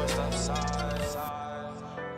switched up sides,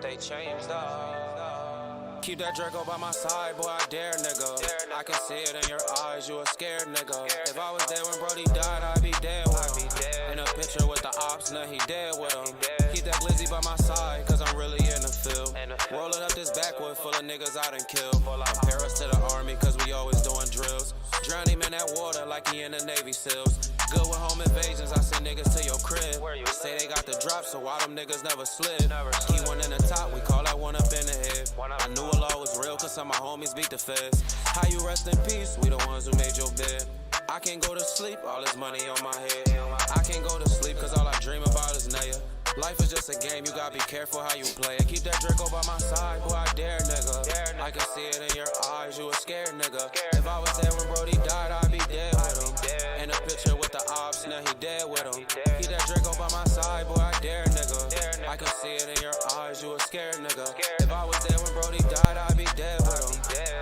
they changed up. Keep that Draco by my side, boy, I dare, nigga. I can see it in your eyes, you a scared nigga. If I was there when Brody died, I'd be dead with him. In a picture with the ops, now he dead with him. Keep that glizzy by my side, cause I'm really in the field. Rolling up this backwood full of niggas I done killed. Compare us to the army, cause we always doing drills. Drown him in that water like he in the Navy SEALs. Good with home invasions, I send niggas to your crib. Say they got the drop, so why them niggas never slid? Key one in the top, we call that one up in the head. I knew a law was real, cause some of my homies beat the feds. How you rest in peace? We the ones who made your bed. I can't go to sleep, all this money on my head. I can't go to sleep, cause all I dream about is Naya. Life is just a game, you gotta be careful how you play it. Keep that Draco by my side, boy, I dare, nigga. I can see it in your eyes, you a scared nigga. If I was there when Brody died, I'd be dead with him. In a picture with the ops, now he dead with him. Keep that Draco by my side, boy, I dare, nigga. I can see it in your eyes, you a scared nigga. If I was there when Brody died, I'd be dead with him.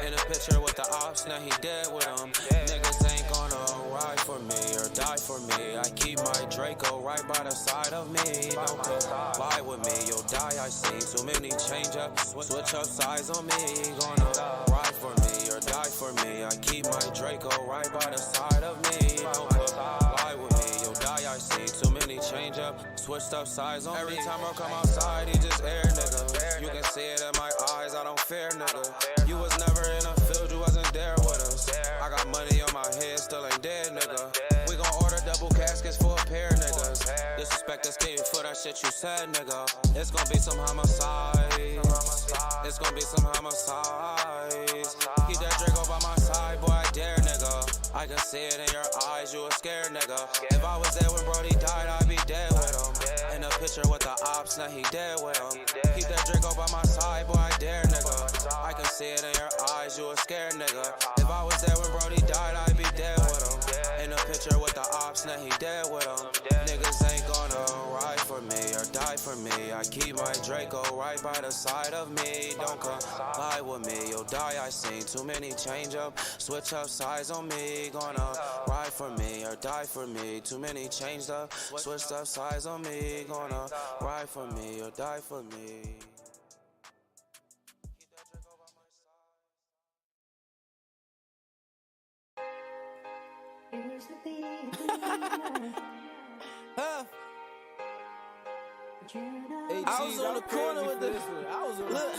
In a picture with the ops, now he dead with him. Niggas ain't gonna ride for me or die for me. I keep my Draco right by the side of me. Don't lie with me, you'll die, I see. Too many change up, switch up sides on me. Gonna ride for me or die for me. I keep my Draco right by the side of me. Don't lie with me, you'll die, I see. Too many change up, switched up sides on me. Every time I come outside, he just air, nigga. You can see it in my eyes, I don't fear, nigga. You was never in a field, you wasn't there with us. I got money on my head, still ain't dead, nigga. We gon' order double caskets for a pair, niggas. Disrespect us, came for that shit you said, nigga. It's gon' be some homicides. It's gon' be some homicides. Keep that Draco by my side, boy, I dare, nigga. I can see it in your eyes, you a scared nigga. If I was there when Brody died, I'd be dead with him. In a picture with the ops, now he dead with him. Keep that Draco by my side, boy, I dare, nigga. I can see it in your eyes, you a scared nigga. If I was there when Brody died, I'd be dead with him. In a picture with the ops, now he dead with him. Niggas ain't gonna ride for me or die for me. I keep my Draco right by the side of me. Don't come lie with me, you'll die, I seen. Too many change up, switch up sides on me. Gonna ride for me or die for me. Too many changed up, switched up sides on me. Gonna ride for me or die for me. I was on the corner with this. Look,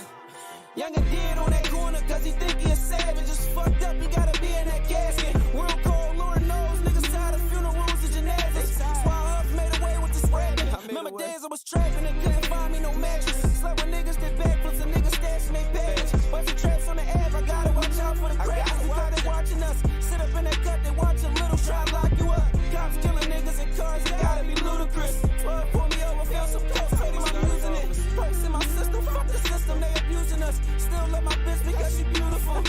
Younger dead on that corner cause he think he a savage. Just fucked up, he gotta be in that casket. World cold, Lord knows, niggas tired of funerals and genetics. That's why Huff made away with this rapping. Remember days I was trapping and couldn't find me no mattress. Slept with niggas that backflips and niggas stashing they package. Bustin' traps on the Ave, I gotta watch out for the crackers. They thought they watching us. Sit up in that cut, they watch a little, try to lock you up. Cops killing niggas in cars, they gotta be ludicrous. 12 pull me over, feel some coke, told him I'm using it. Perks in my system, fuck the system, they abusing us. Still love my bitch because she beautiful.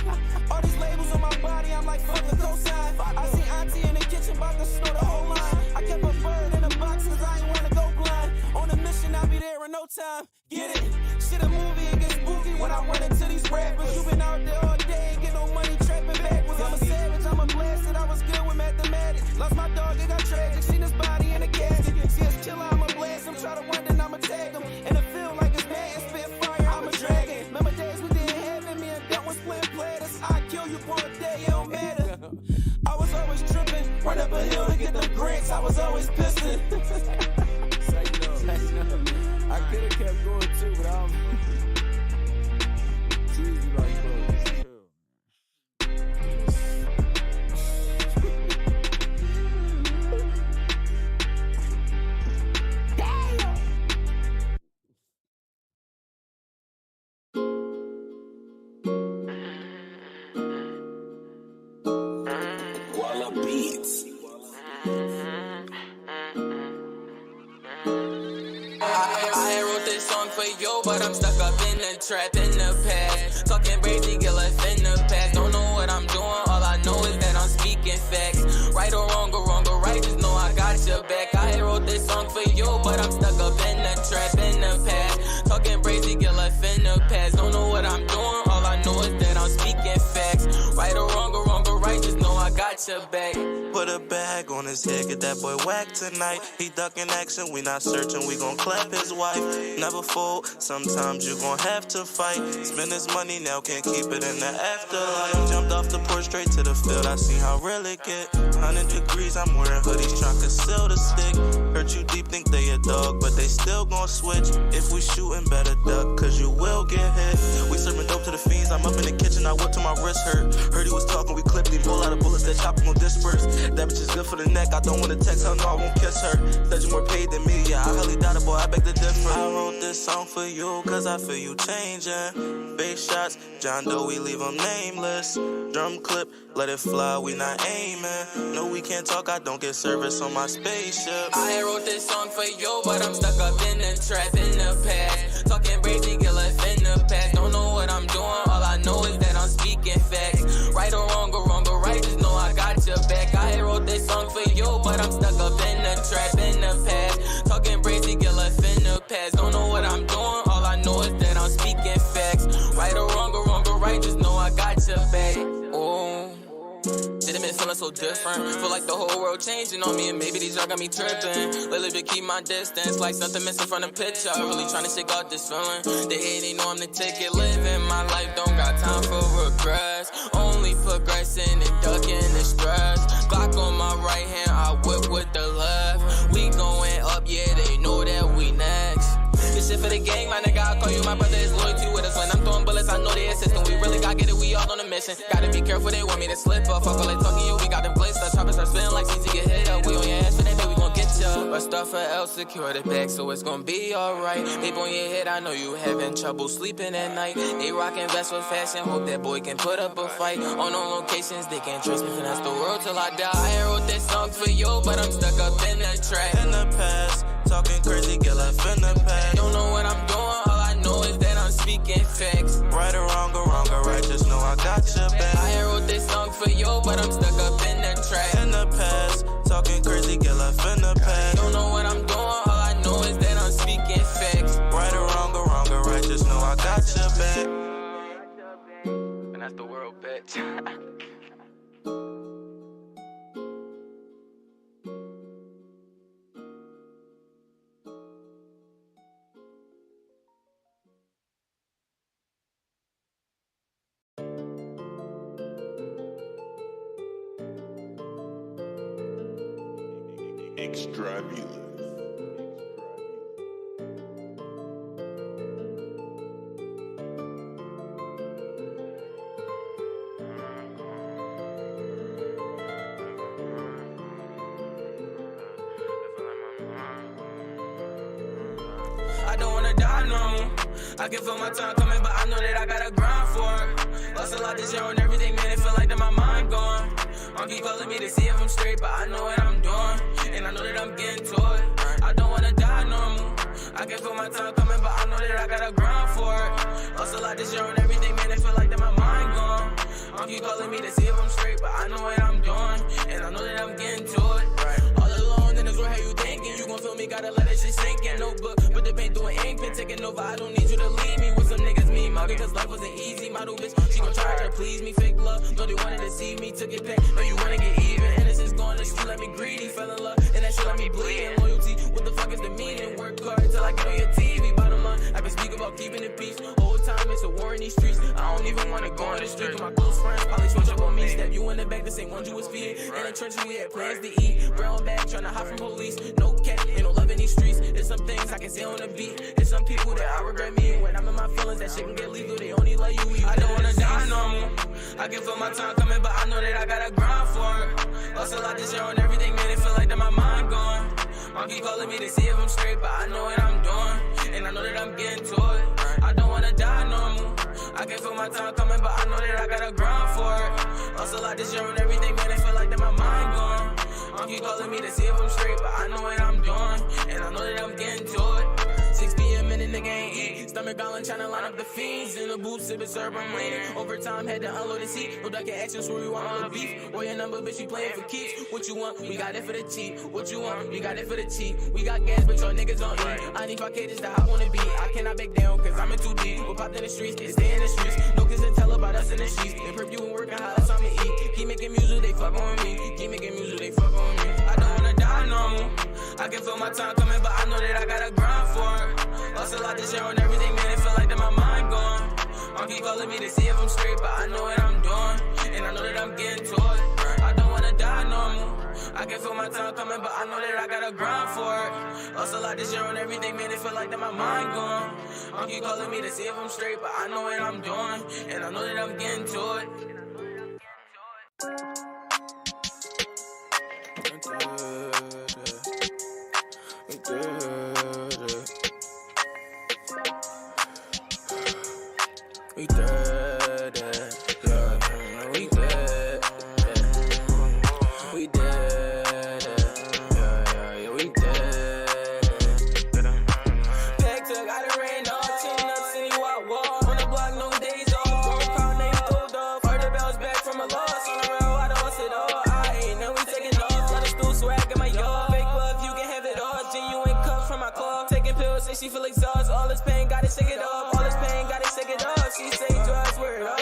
All these labels on my body, I'm like fuck the cosign. I see auntie in the kitchen, bout to snort the whole line. I kept a bird in a box cause I ain't wanna go blind. On a mission, I'll be there in no time. Get it? Shit a movie, it gets spooky when I run into these rappers. You been out there all day, ain't get no money trapping backwards. I'm a savage, I'm a blasted, I was good with mathematics. Lost my dog, it got tragic, seen his body in a casket. See his killer, I'm a blast him, try to run, then I'ma tag him. And it feel like it's mad, spit fire, I'm a dragon. Remember days we didn't have it, me and Duck was playing platters. I kill you for a day, it don't matter. I was always tripping, run up a hill to get them grants, I was always pissing. I could've kept going too, but I'm cheesy like bro. Peeps. I wrote this song for you, but I'm stuck up in the trap in the past. Talking crazy, get left in the past. Don't know what I'm doing, all I know is that I'm speaking facts. Right or wrong or right, just know I got your back. I wrote this song for you, but I'm stuck up in the trap in the past. Talking crazy, get left in the past. Don't know what I'm doing, all I know is that I'm speaking facts. Right or wrong or right, just know I got your back. Put a bag on his head, get that boy whacked tonight. He ducking action, we not searching, we gon' clap his wife. Never fold, sometimes you gon' have to fight. Spend his money now, can't keep it in the afterlife. Jumped off the porch straight to the field, I seen how real it get. 100 degrees, I'm wearing hoodies, trying to conceal the stick. Hurt you deep, think they a dog, but they still gon' switch. If we shootin', better duck, cause you will get hit. We serving dope to the fiends, I'm up in the kitchen, I whip till my wrist hurt. Heard he was talking, we clipped him, pull out of bullets, that chopper gon' disperse. That bitch is good for the neck, I don't wanna text her, no, I won't kiss her. Said you more paid than me, yeah, I hardly doubt it, boy, I beg to differ. I wrote this song for you, cause I feel you changing. Face shots, John Doe, we leave them nameless. Drum clip, let it fly, we not aiming. No, we can't talk, I don't get service on my spaceship. I wrote this song for you, but I'm stuck up in the trap in the past. Talking crazy, get left in the past. Don't know what I'm doing, all I know is that I'm speaking facts. Right or wrong or right, just know I got your back. I wrote this song for you, but I'm stuck up in the trap in the past. Talking crazy, get left in the past. Don't know what I'm doing, all I know is that I'm speaking facts. Right or wrong or right, just know I got your back. Ooh. Shit, it been feeling so different. Feel like the whole world changing on me, and maybe these y'all got me tripping. Lately been keep my distance, like something missing from the picture. Really trying to shake out this feeling. They hate, they know I'm the ticket. Living my life, don't got time for regrets. Only progressing and ducking the stress. Glock on my right hand, I whip with the left. We going up, yeah, they know that we next. This shit for the gang, my nigga, I call you my brother, it's loyalty with us. When I'm throwing bullets, I know they assisting. We really gotta get it, we all on a mission. Gotta be careful, they want me to slip up. Fuck all they talking, you, we got them glazed up. Choppers start spinning like seeds to get hit up. We on your ass for that day, we gon' get ya. But stuff else, secure the bag, so it's gon' be alright. Tape on your head, I know you having trouble sleeping at night. They rockin' vest with fashion, hope that boy can put up a fight. On all locations, they can't trust me, finesse the world till I die. I wrote this song for you, but I'm stuck up in the trap. In the past, talking crazy, get left in the past. Don't know what I'm doing, all I know is that I'm speaking facts. Right or wrong or right, just know I got your back. I wrote this song for you, but I'm stuck up in the trap. In the past, talking crazy, get left in the past. Don't know what I'm doing, all I know is that I'm speaking facts. Right or wrong or right, just know I got your back. And that's the world, bitch. Extravulous. I don't wanna die no. I can feel my time coming, but I know that I gotta grind for it. Lost a lot this year on everything, man, it feel like that my mind gone. Mom keep calling me to see if I'm straight, but I know what I'm doing, and I know that I'm getting to it. I don't wanna die normal. I can feel my time coming, but I know that I gotta grind for it. Lost a lot this year on everything, man, it feel like that my mind gone. Mom keep calling me to see if I'm straight, but I know what I'm doing, and I know that I'm getting to it. All alone in this world, how you thinking? You gon' feel me, gotta let that shit sink in. Notebook, but the paint doing ink, been taking over. I don't need you to leave me with some niggas me, my because life wasn't easy. Model bitch, she gon' try to please me. Fake love, know they wanted to see me, took it back. Know you wanna get even. Innocence gone, the street let me greedy. Fell in love, and that shit let me bleed. And loyalty, what the fuck is the meaning? Work hard till I get on your TV. Bottom line, I can speak about keeping the peace. Whole time it's a war in these streets. I don't even wanna go on the street with my close friends. Probably switch up on me, step you in the back, the same ones you was feeding. In the trenches, we had plans to eat. Brown bag, tryna hide from police. No cat, ain't no love in these streets. There's some things I can say on the beat. There's some people that I regret meeting. When I'm in my feelings, that shit can get lethal. They only let you. I don't wanna die normal. I can feel my time coming, but I know that I gotta grind for it. Lost a lot this year on everything, man, it feel like that my mind gone. Mom keep calling me to see if I'm straight, but I know what I'm doing, and I know that I'm getting to it. I don't wanna die normal. I can feel my time coming, but I know that I gotta grind for it. Lost a lot this year on everything, man, it feel like that my mind gone. Mom keep calling me to see if I'm straight, but I know what I'm doing, and I know that I'm getting to it. 6 p.m. and the nigga ain't eat. stomach island, tryna line up the fiends. In the booth, sipping syrup, I'm leaning. Overtime, had to unload the seat. No ducking actions, where we want all the beef. Roll your number, bitch, we playing for keeps. What you want? We got it for the cheap. What you want? We got it for the cheap. We got gas, but your niggas on E. I need 5K just to hop on the beat. I cannot back down, cause I'm in too deep. We'll pop in the streets, can't stay in the streets. No kids and tell about us in the streets. They perp you and working hard, that's something to eat. Keep making music, they fuck on me. Keep making music, they fuck on me. I don't wanna die normal. I can feel my time coming, but I know that I gotta grind for it. Lost a lot this year on everything, man, it feel like that my mind gone. Mom keep calling me to see if I'm straight, but I know what I'm doing. And I know that I'm getting to it. I don't wanna die normal. I can feel my time coming, but I know that I gotta grind for it. Lost a lot this year on everything, man, it feel like that my mind gone. Mom keep calling me to see if I'm straight, but I know what I'm doing. And I know that I'm getting to it. We dead, yeah. We dead, yeah. We dead, yeah. We dead. Back to got it rain all 10 nuts in you out walk. On the block, no days off. One pound name gold off. Heard the bells back from a loss. On the rail, I lost it all. I ain't know we taking off. Let us do swag in my yard. Fake love, you can have it all. Genuine cups from my club. Taking pills, say she feel exhausted. All this pain, gotta shake it off. All this pain, gotta shake it off. She say drugs, word up.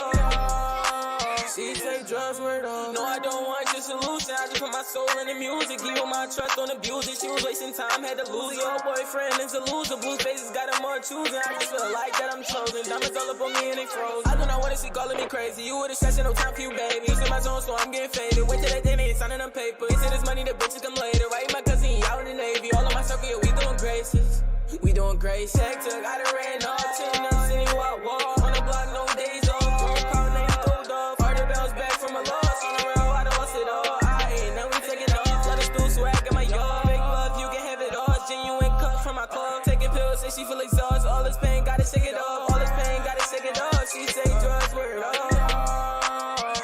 She say drugs, word up. No, I don't want your solution. I just put my soul in the music. Give you my trust, don't abuse it. She was wasting time, had to lose it. Your boyfriend is a loser. Blue faces got him more choosing. I just feel like that I'm chosen. Diamonds all up on me and they froze. I do not want to see calling me crazy. You with a session, no time for you, baby. You in my zone, so I'm getting faded. Wait till that day, they ain't signing them papers. They say this money, the bitches come later. Right, my cousin, he out in the Navy. All of my circle, yeah, we doing graces. We doing great. Check took, I done ran all 10 nuts in you out wall. On the block, no days off. One pound name gold off. Heard the bells back from a loss. On the rail, I done lost it all. I ain't know we taking off. Let us do swag in my yard. Fake love, you can have it all. Genuine cups from my club. Taking pills, say she feel exhausted. All this pain, gotta shake it off. All this pain, gotta shake it off. She say drugs, word up.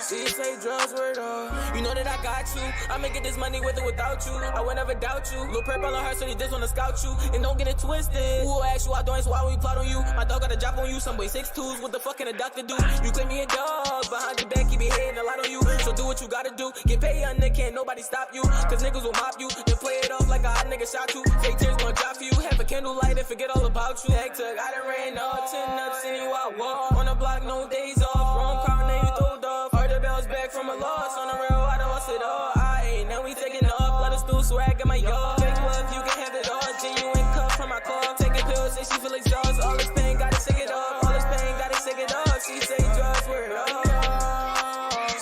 She say drugs, word up. You know that I got you. I'ma get this money with or without you. I would never doubt you. Lil' prep on her, so they just wanna scout you. And don't get it twisted. Who will ask you I don't, so why we plot on you? My dog got a drop on you. Some boy 6'2's. What the fuck can a doctor do? You claim me a dog. Behind your back, keep your head and a lot on you. So do what you gotta do. Get paid, young nigga, can't nobody stop you. Cause niggas will mop you. Then play it off like a hot nigga shot you. Say tears gonna drop for you. Have a candlelight and forget all about you. Heck took, I done ran all 10 nuts in you out wall. On the block, no days off. Wrong car, name throwed off. Heard the bells back from a loss. On the rail, I done lost it all. I ain't know we taking off. Let us do swag in my yard. Fake love, you can have it all. Genuine cup from my club. Taking pills, say she feel exhausted. All this pain, gotta shake it off. All this pain, gotta shake it off. She say drugs, word up.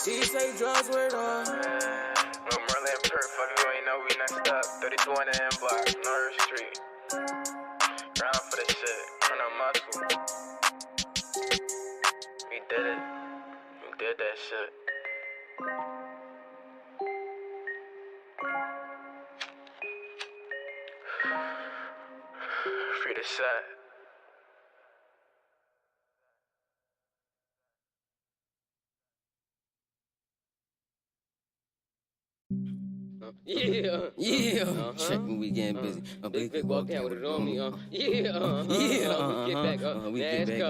She say drugs, word up. No Merlin and Perk, fuck you ain't know we next up. 32 on the M block, North Street. Round for the shit, turn on muscle. We did it. We did that shit. Free the set. Yeah. Check me, we getting busy. Big walk out with it on me. We get back. We get back.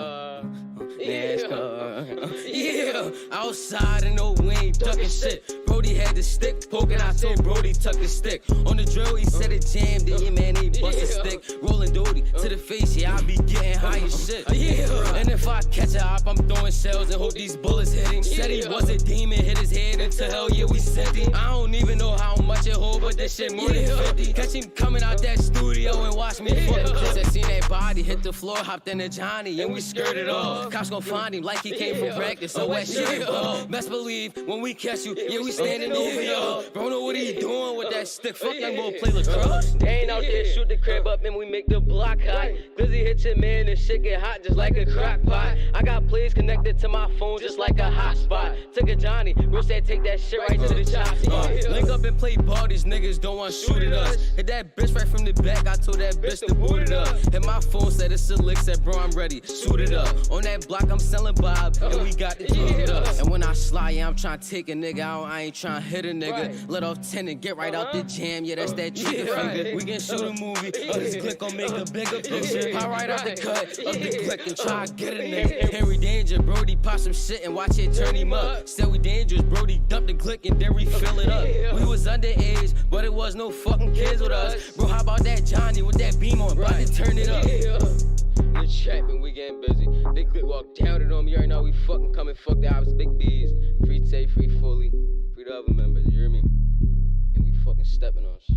NASCAR. Yeah. Outside and no, we ain't ducking shit. Brody had the stick poking. I told Brody tuck the stick. On the drill, he said it jammed. Yeah, man, he bust a stick. Rolling Doty to the face. Yeah, I be getting high as shit. Yeah. And if I catch a op, I'm throwing shells and hope these bullets hit him. Said he was a demon, hit his head into hell. Yeah, we sent him. I don't even know how much it hold, but this shit more than 50. Catch him coming out that studio and watch me fuck. I seen that body hit the floor, hopped in a Johnny, and we skirted off. Cops gon' find him like he came from practice, so that shit ball. Best believe when we catch you, yeah, we standing over y'all. Bro, know what he doing with that stick? Fuck, young boy play lacrosse. They ain't out there shoot the crib up and we make the block hot. Glizzy hit your man and shit get hot just like a crock pot. I got plays connected to my phone just like a hotspot. Took a Johnny, bro said take that shit right to the chop spot. Link up and play ball, these niggas don't want shoot at us. Hit that bitch right from the back, I told that bitch to boot it up. Hit my phone, said it's a lick, said bro I'm ready, shoot it up. On that block I'm selling Bob, and we got the heat up. And when I slide, yeah I'm tryna take a nigga out, I ain't tryna hit a nigga. Let off 10 and get right out the jam, yeah that's that trigger finger. We can shoot a movie, this click gon' make a big nigga picture. Pop right out the cut, up the click and try to get a nigga. Henry Danger, Brody pop some shit and watch it turn him up. Said we dangerous, Brody dump the click and then refill it up. We was underage, but it was no fucking kids with us. Bro, how about that Johnny with that beam on, about to turn it up. The trapping, we getting busy. Big click walk down it on me right now. We fucking coming, fuck the ops, big B's. Free Tay, free Fully, free the other members, you hear me? And we fucking stepping on shit.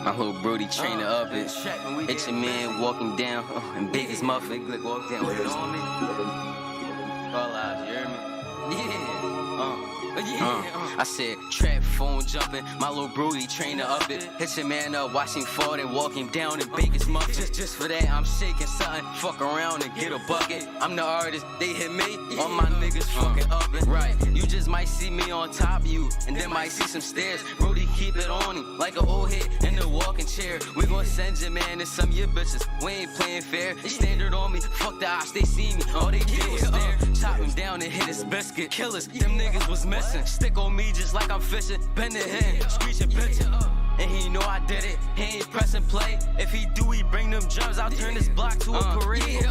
My little Brody trainer up it. It's your man walking down and big as muffin. Big Glick walk down with it on me. All eyes, you hear me? Yeah. I said, trap phone jumping, my little Brody trainer up it. Hit your man up, watch him fall and walk him down and bake his muffin. Just for that, I'm shaking something, fuck around and get a bucket. I'm the artist, they hit me, all my niggas fucking up it. Right, you just might see me on top of you, and then might see some stairs. Brody keep it on him, like an old hit in the walking chair. We gon' send your man to some of your bitches, we ain't playing fair. Standard on me, fuck the ops, they see me, all they did was stare. Chop him down and hit his biscuit, killers, them niggas was missing. Stick on me just like I'm fishing, bend the hand, screeching bitchin'. And he know I did it, he ain't pressing play. If he do, he bring them drums, I'll turn this block to a parade.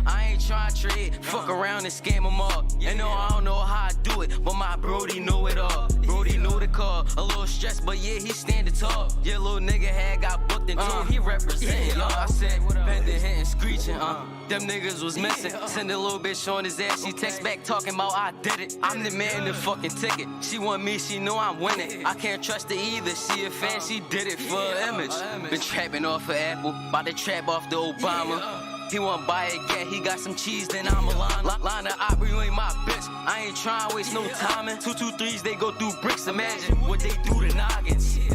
I ain't tryna trade, fuck around and scam them all. And no, I don't know how I do it, but my Brody know it all. Brody know the call, a little stressed, but yeah, he standing tall. Yeah, little nigga had got booked and told he representin', y'all. I said, bend the hand and screeching, them niggas was missing. Send a little bitch on his ass, she text back talking about I did it. I'm the man in the fucking ticket, she want me, she know I'm winning. I can't trust her either, she a fan, she did it for an image. Been trapping off of Apple, bout to trap off the Obama. He want buy it, get he got some cheese, then I'm a line of opera, you ain't my bitch. I ain't trying to waste no time. 223s, they go through bricks, imagine what they do to noggins. The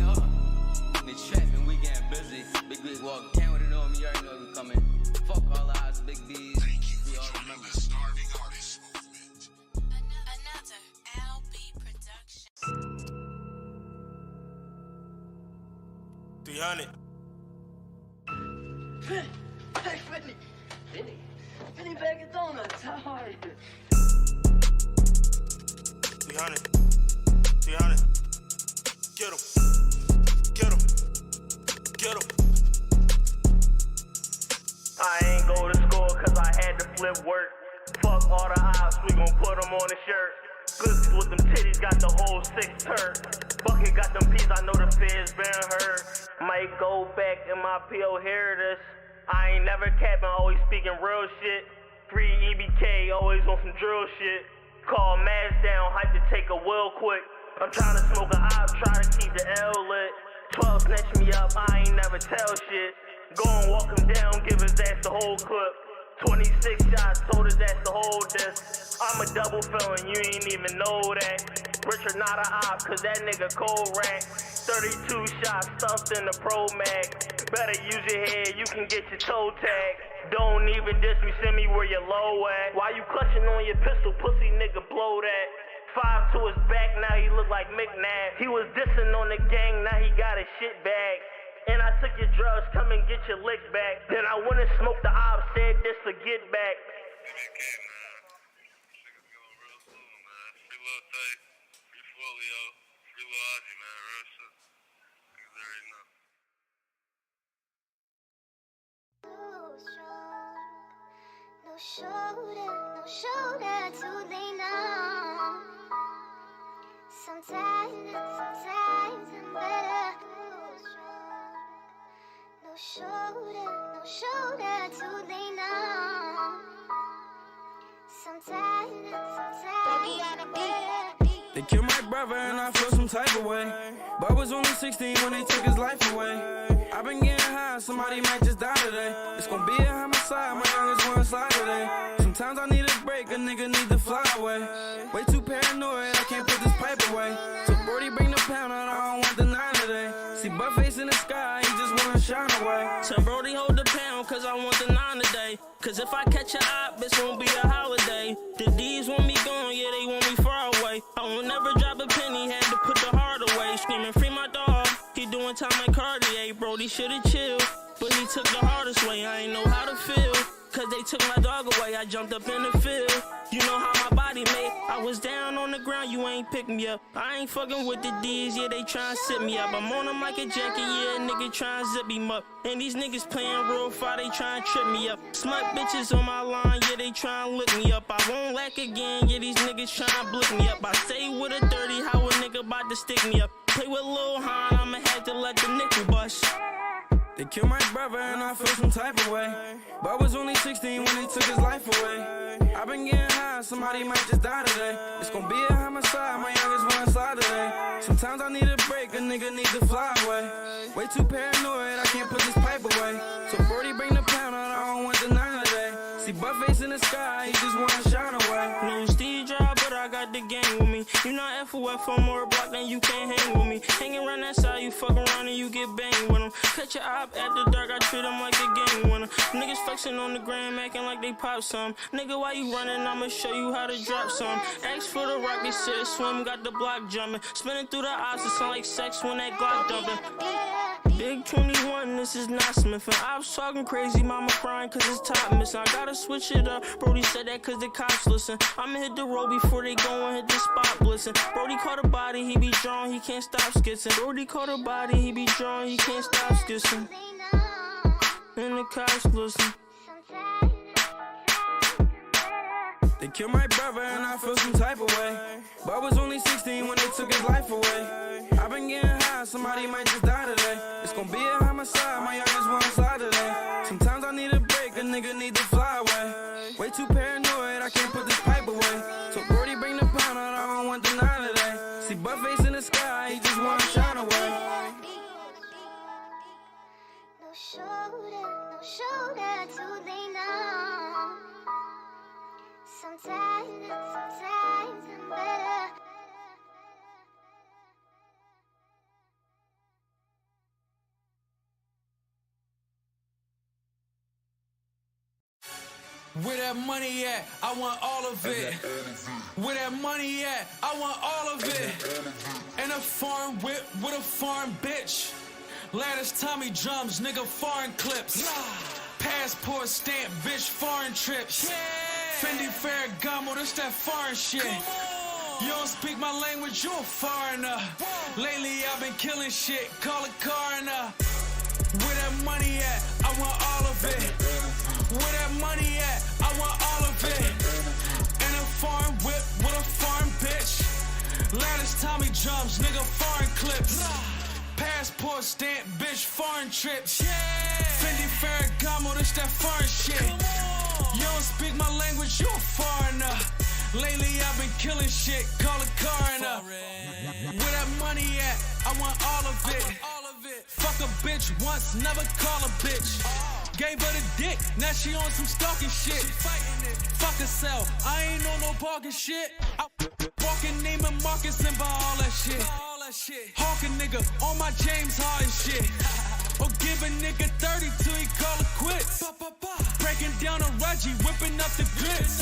trapping, we getting busy. Big Big walk down with it on me, you already know we coming. Fuck all eyes, big B's. We all remember. Starving artist movement. Another LB production. 300. Hey, Penny bag of donuts, how are you? 300. 300. Get him. Get him. Get him. I ain't go to school cause I had to flip work. Fuck all the ops, we gon' put them on the shirt. Goods with them titties got the whole 6 turd. Bucket got them peas, I know the feds been hurt. Might go back in my PO, hear this. I ain't never capping, always speaking real shit. Free EBK, always on some drill shit. Call Mass down, hype to take a will quick. I'm trying to smoke a op, try to keep the L lit. 12 snatch me up, I ain't never tell shit. Go and walk him down, give his ass the whole clip. 26 shots, told his ass to hold this. I'm a double felon, you ain't even know that. Richard not a op, cause that nigga cold rack. 32 shots stuffed in the Pro Mag. Better use your head, you can get your toe tagged. Don't even diss me, send me where you're low at. Why you clutching on your pistol, pussy nigga, blow that. 5 to his back, now he look like McNabb. He was dissing on the gang, now he got his shit back. And I took your drugs, come and get your lick back. Then I went and smoked the op, said this a get back. Free Lil Tay, free Folio, free Lil Ozzy, man, real shit. Niggas already know. No shoulder to lean on. Sometimes I'm better. No shoulder to lean on. Sometimes I'm better. They killed my brother and I feel some type of way. But I was only 16 when they took his life away. I've been getting high, somebody might just die today. It's gonna be a homicide, my youngest one slide today. Sometimes I need a break, a nigga need to fly away. Way too paranoid, I can't put this pipe away. So Brody bring the pound out, I don't want the 9 today. See Buttface in the sky, he just wanna shine away. Tell Brody hold the pound, cause I want the 9 today. Cause if I catch a op, it's gonna be a holiday. The D's want me gone, yeah, they want me far away. I won't never drop a penny, had to put the heart away. Screaming, free my dog, he doing time like Cartier. Brody should've chilled, but he took the hardest way, I ain't know how to feel. cause they took my dog away. I jumped up in the field. You know how my body made. I was down on the ground, you ain't pick me up. I ain't fucking with the D's, yeah, they tryna sit me up. I'm on them like a jacket, yeah, nigga tryna zip him up. And these niggas playing real far, they tryna trip me up. Smut bitches on my line, yeah, they tryna look me up. I won't lack again, yeah, these niggas tryna blick me up. I stay with a 30, how a nigga about to stick me up. Play with Lil Han, I'ma have to let the nickel bust. They killed my brother and I feel some type of way. But I was only 16 when they took his life away. I've been getting high, somebody might just die today. It's gonna be a homicide, my youngest one slide today. Sometimes I need a break, a nigga need to fly away. Way too paranoid, I can't put this pipe away. So Brody bring the pound out, I don't want the 9 today. See Buttface in the sky, he just wanna shine away. No Steve Jobs, but I got the gang with me. You not FOF on more block, then you can't hang with me. Hanging around that side, you fuck around and you get banged with them. Cut your op at the dark, I treat them like a game winner. Niggas flexing on the gram, acting like they pop some. Nigga, why you running? I'ma show you how to drop some. Ask for the rock, they said swim, got the block jumping. Spinning through the ops, it sound like sex when that Glock dumping. Big 21, this is not Smith. And I was talking crazy, mama crying cause it's top missing. I gotta switch it up, Brody said that cause the cops listen. I'ma hit the road before they go and hit the spot listen. Brody caught a body, he be drawn, he can't stop skitzing. Brody caught a body, he be drawn, he can't stop skitzing. And the cops listen. They killed my brother and I feel some type of way. But I was only 16 when they took his life away. I've been getting high, somebody might just die today. It's gonna be a homicide, my youngest one slide today. Sometimes I need a break, a nigga need to fly away. Way too paranoid, I can't put this pipe away. So Brody bring the pound out, I don't want the 9 today. See Buttface in the sky, he just wanna shine away. No shoulder to lean on. Sometimes I'm better. Where that money at? I want all of it. Where that money at? I want all of it. And a foreign whip with a foreign bitch. Lattice Tommy drums, nigga, foreign clips. Passport stamp, bitch, foreign trips. Fendi Ferragamo, this that foreign shit. You don't speak my language, you a foreigner. Lately I've been killing shit, call a coroner. Where that money at? I want all of it. Where that money at? I want all of it. And a foreign whip with a foreign bitch. Lattice Tommy drums, nigga, foreign clips. Passport stamp, bitch, foreign trips. Fendi Ferragamo, this that foreign shit. You don't speak my language, you a foreigner. Lately I've been killing shit, call a coroner. Where that money at? I want all of it. Fuck a bitch once, never call a bitch. Gave her the dick, now she on some stalking shit. Fuck herself, I ain't on no bargain shit. I walking naming Marcus and buy all that shit. Hawking nigga on my James Harden shit. Or give a nigga 30 till he call it quits. Breaking down a Reggie, whipping up the grips.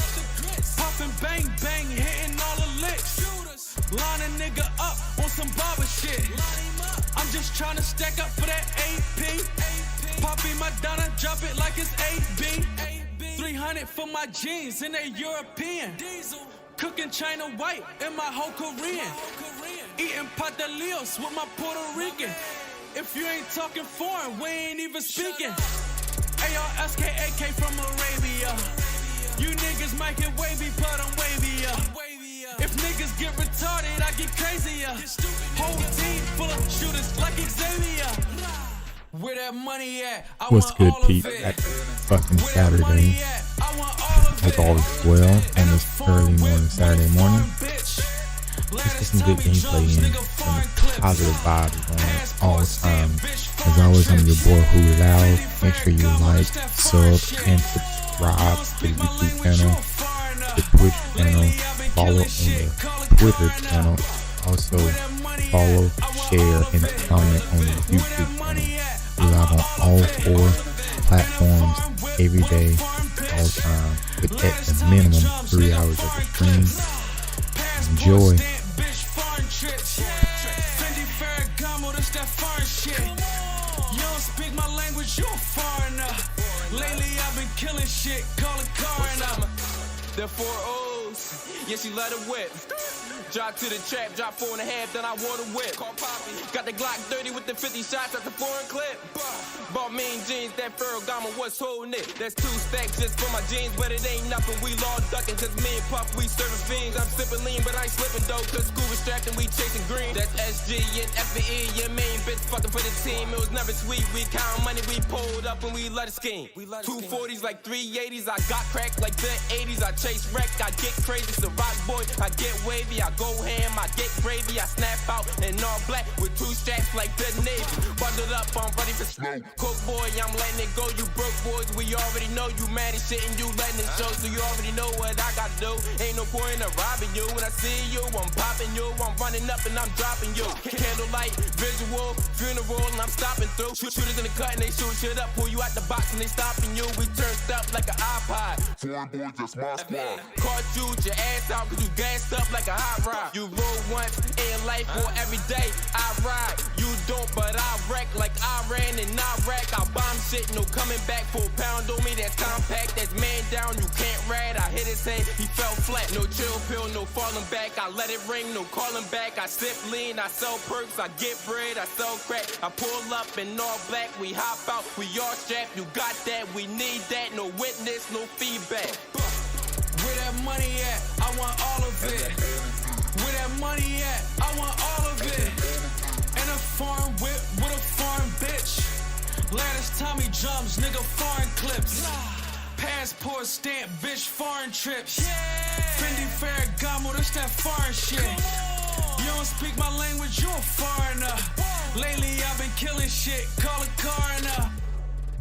Popping bang bang, hitting all the licks. Line a nigga up on some barber shit. I'm just trying to stack up for that AP. Poppy my Donna, drop it like it's AB. 300 for my jeans and they European. Cooking China white and my whole Korean. Eating patalios with my Puerto Rican. If you ain't talking foreign, we ain't even speaking. ARSKAK from Arabia. You niggas might get wavy, but I'm wavier. If niggas get retarded, I get crazier. Whole team full of shooters like Xavier. Where that money at? What's good, peeps? Happy fucking Saturday. Hope all is well on this early morning Saturday morning. Let's get some good gameplay in, some positive vibes on all the time. As always, I'm your boy Who Loud. Make sure you like, sub, and subscribe to the YouTube channel, the Twitch channel, follow on the Twitter channel, also follow, share, and comment on the YouTube channel. We live on all 4 platforms every day, all the time, with at the minimum 3 hours of the stream. Enjoy. You don't speak my language, you a foreigner. Lately I've been killing shit, call a coroner. The 4 O's, yeah, she let it whip. Drop to the trap, drop 4.5, then I water whip. Got the Glock 30 with the 50 shots at the foreign clip. Bought mean jeans, that Ferragamo was holding it. That's 2 stacks just for my jeans, but it ain't nothing. We law ducking, cause me and Puff, we serving fiends. I'm sipping lean, but I ain't slipping though, cause scuba strapped and we chasing green. That's SG and FBE, your main bitch fucking for the team. It was never sweet, we count money, we pulled up and we let it scheme. 240s like 380s, I got cracked like the 80s. I chase wreck, I get crazy, it's a rock boy. I get wavy, I go ham, I get gravy, I snap out in all black with 2 straps like the Navy. Bundled up, I'm ready for smoke. Coke boy, I'm letting it go. You broke boys, we already know you mad as shit and you letting it show. So you already know what I gotta do. Ain't no point in robbing you. When I see you, I'm popping you. I'm running up and I'm dropping you. Candlelight, visual, funeral, and I'm stopping through. Shooters in the cut and they shoot shit up. Pull you out the box and they stopping you. We turned up like an iPod. Foreign boy, just my squad. Caught you, your ass out cause you gassed up like a hot rod. You roll once in life or every day I ride. You don't, but I wreck like Iran and Iraq. I bomb shit, no coming back. 4 pound on me, that's compact. That's man down, you can't ride. I hit his head, he fell flat. No chill pill, no falling back. I let it ring, no calling back. I sip lean, I sell perks, I get bread, I sell crack. I pull up in all black, we hop out, we all strapped. You got that, we need that. No witness, no feedback. Where that money at? I want all of it. Where that money at? I want all of it. And a foreign whip with a foreign bitch. Lattice Tommy jumps, nigga, foreign clips. Passport stamp, bitch, foreign trips. Fendi Ferragamo, that's that foreign shit. You don't speak my language, you a foreigner. Lately I've been killing shit, call a coroner.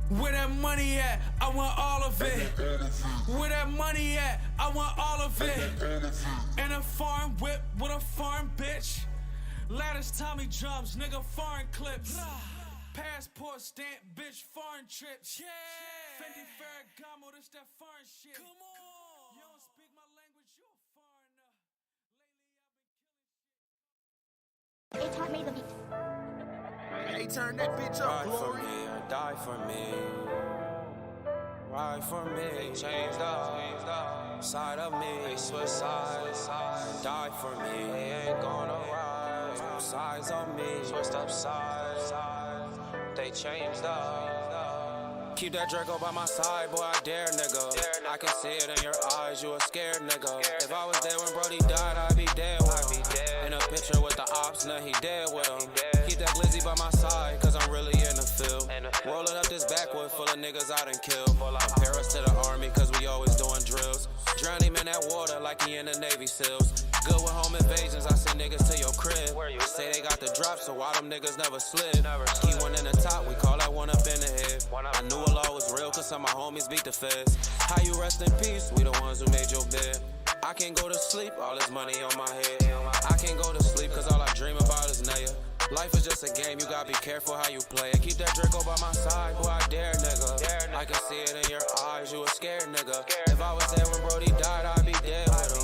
Where that money at? I want all of it. Where that money at? I want all of it. And a foreign whip with a foreign bitch. Lattice Tommy jumps, nigga, foreign clips. Passport stamp, bitch, foreign trips. Fendi Ferragamo, that's that foreign shit. Come on. You don't speak my language, you a foreigner. H-Hart made the beat. Hey, turn that bitch up, Ride for Glory. me or die for me. Ride for me, change the side of me. They switch sides, die for me. They ain't gonna ride. Sides on me, switched up sides. They changed up. Keep that Draco by my side, boy, I dare, nigga. I can see it in your eyes, you a scared nigga. If I was there when Brody died, I'd be dead with him. In a picture with the ops, now he dead with him. Keep that glizzy by my side, cause I'm really in the field. Rolling up this backwood full of niggas I done killed. Compare us to the army, cause we always doing drills. Drown him in that water like he in the Navy SEALs. Good with home invasions, I send niggas to your crib. Say they got the drop, so why them niggas never slid? Key one in the top, we call that one up in the head. I knew Allah was real, cause some of my homies beat the feds. How you rest in peace? We the ones who made your bed. I can't go to sleep, all this money on my head. I can't go to sleep, cause all I dream about is Naya. Life is just a game, you gotta be careful how you play it. Keep that Draco by my side, boy, I dare, nigga. I can see it in your eyes, you a scared nigga. If I was there when Brody died, I'd be dead with him.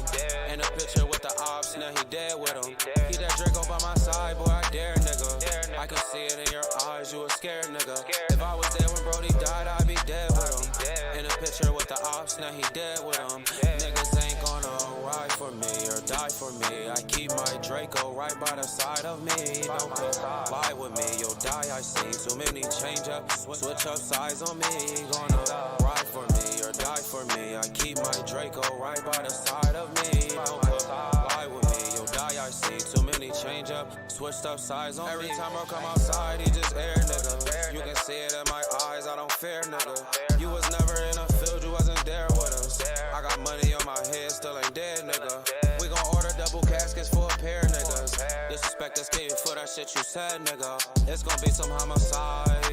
In a picture with the ops, now he dead with him. Keep that Draco by my side, boy, I dare, nigga. I can see it in your eyes, you a scared nigga. If I was there when Brody died, I'd be dead with him. In a picture with the ops, now he dead with him. Niggas ain't gonna ride for me or die for me. I keep my Draco right by the side of me. Don't lie with me, you'll die, I see. Too many change up, switch up sides on me. Gonna ride for me or die for me. I keep my Draco right by the side of me. Don't lie with me, you'll die, I see. Too many change up, switched up sides on me. Every time I come outside, he just air, nigga. You can see it in my eyes, I don't fear, nigga. You was never in the field, you wasn't there with us. I got money on my head, still ain't dead, nigga. We gon' order double caskets for a pair, niggas. Disrespect us, kid, for that shit you said, nigga. It's gon' be some homicides.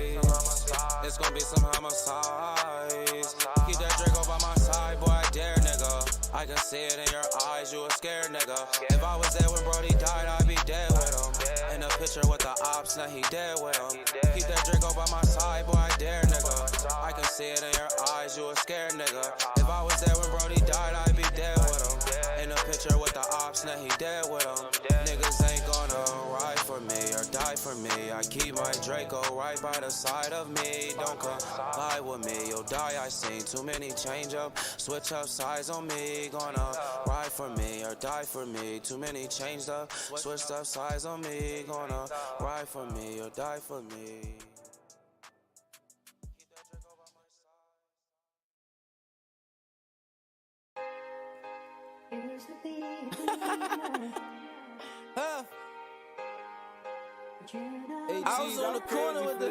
It's gon' be some homicides. Keep that Draco by my side, boy, I dare, nigga. I can see it in your eyes, you a scared nigga. If I was there when Brody died, I'd be dead with him. In a picture with the ops, now he dead with him. Keep that Draco by my side, boy, I dare, nigga. I can see it in your eyes, you a scared nigga. If I was there when Brody died, I'd be dead with him. In a picture with the ops, now he dead with him. Niggas ain't gonna ride for me or die for me. me. I keep my Draco right by the side of me. Don't comply with me, you'll die. I seen too many change up, switch up sides on me. Gonna ride for me or die for me. Too many changed up, switched up sides on me. Gonna ride for me or die for me. I was on the corner with the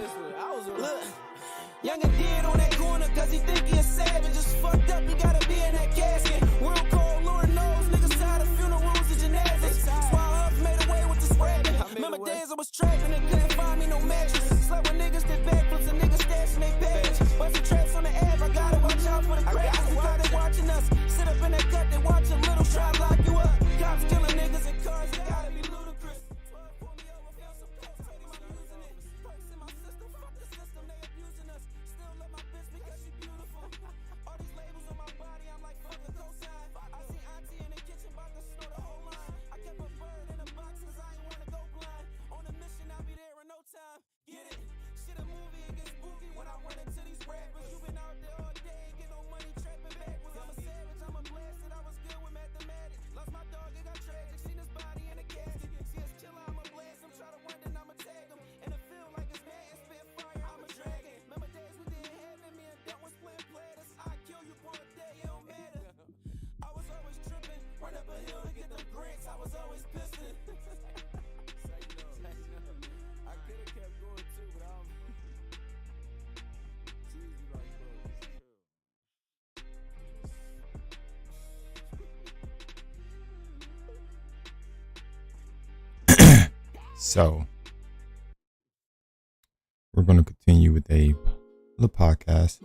look. Younger did on that corner cause he think he a savage. Just fucked up, he gotta be in that casket. Real cold, Lord knows, niggas tired of funerals and gymnastics. That's why Huff made away with this rapping. Remember days I was trapping and couldn't find me no mattress. Slept with niggas that backflips and niggas stashing they baggage. Bustin' traps on the Ave, I gotta watch out for the cracks. They got it watching us. Sit up in that cut, they watch a little try to lock you up. Cops killing niggas in cars, they gotta be ludicrous. Get it? Shit a movie, it gets spooky when I run into these rappers. You been out there all day, ain't get no money trapping backwards. I'm a savage, I'm a blasted, I was good with mathematics. Lost my dog, it got tragic, seen his body in a casket. See us killer, I'ma blast him, try to run, then I'ma tag him. And it feel like it's mad, and spit fire, I'ma drag it. Remember days we didn't have it, me and Duck was playing platters. I kill you for a day, it don't matter. I was always tripping, run up a hill to get them grants, I was always pissing. I could've kept going too, but I'm cheesy like So we're going to continue with the podcast.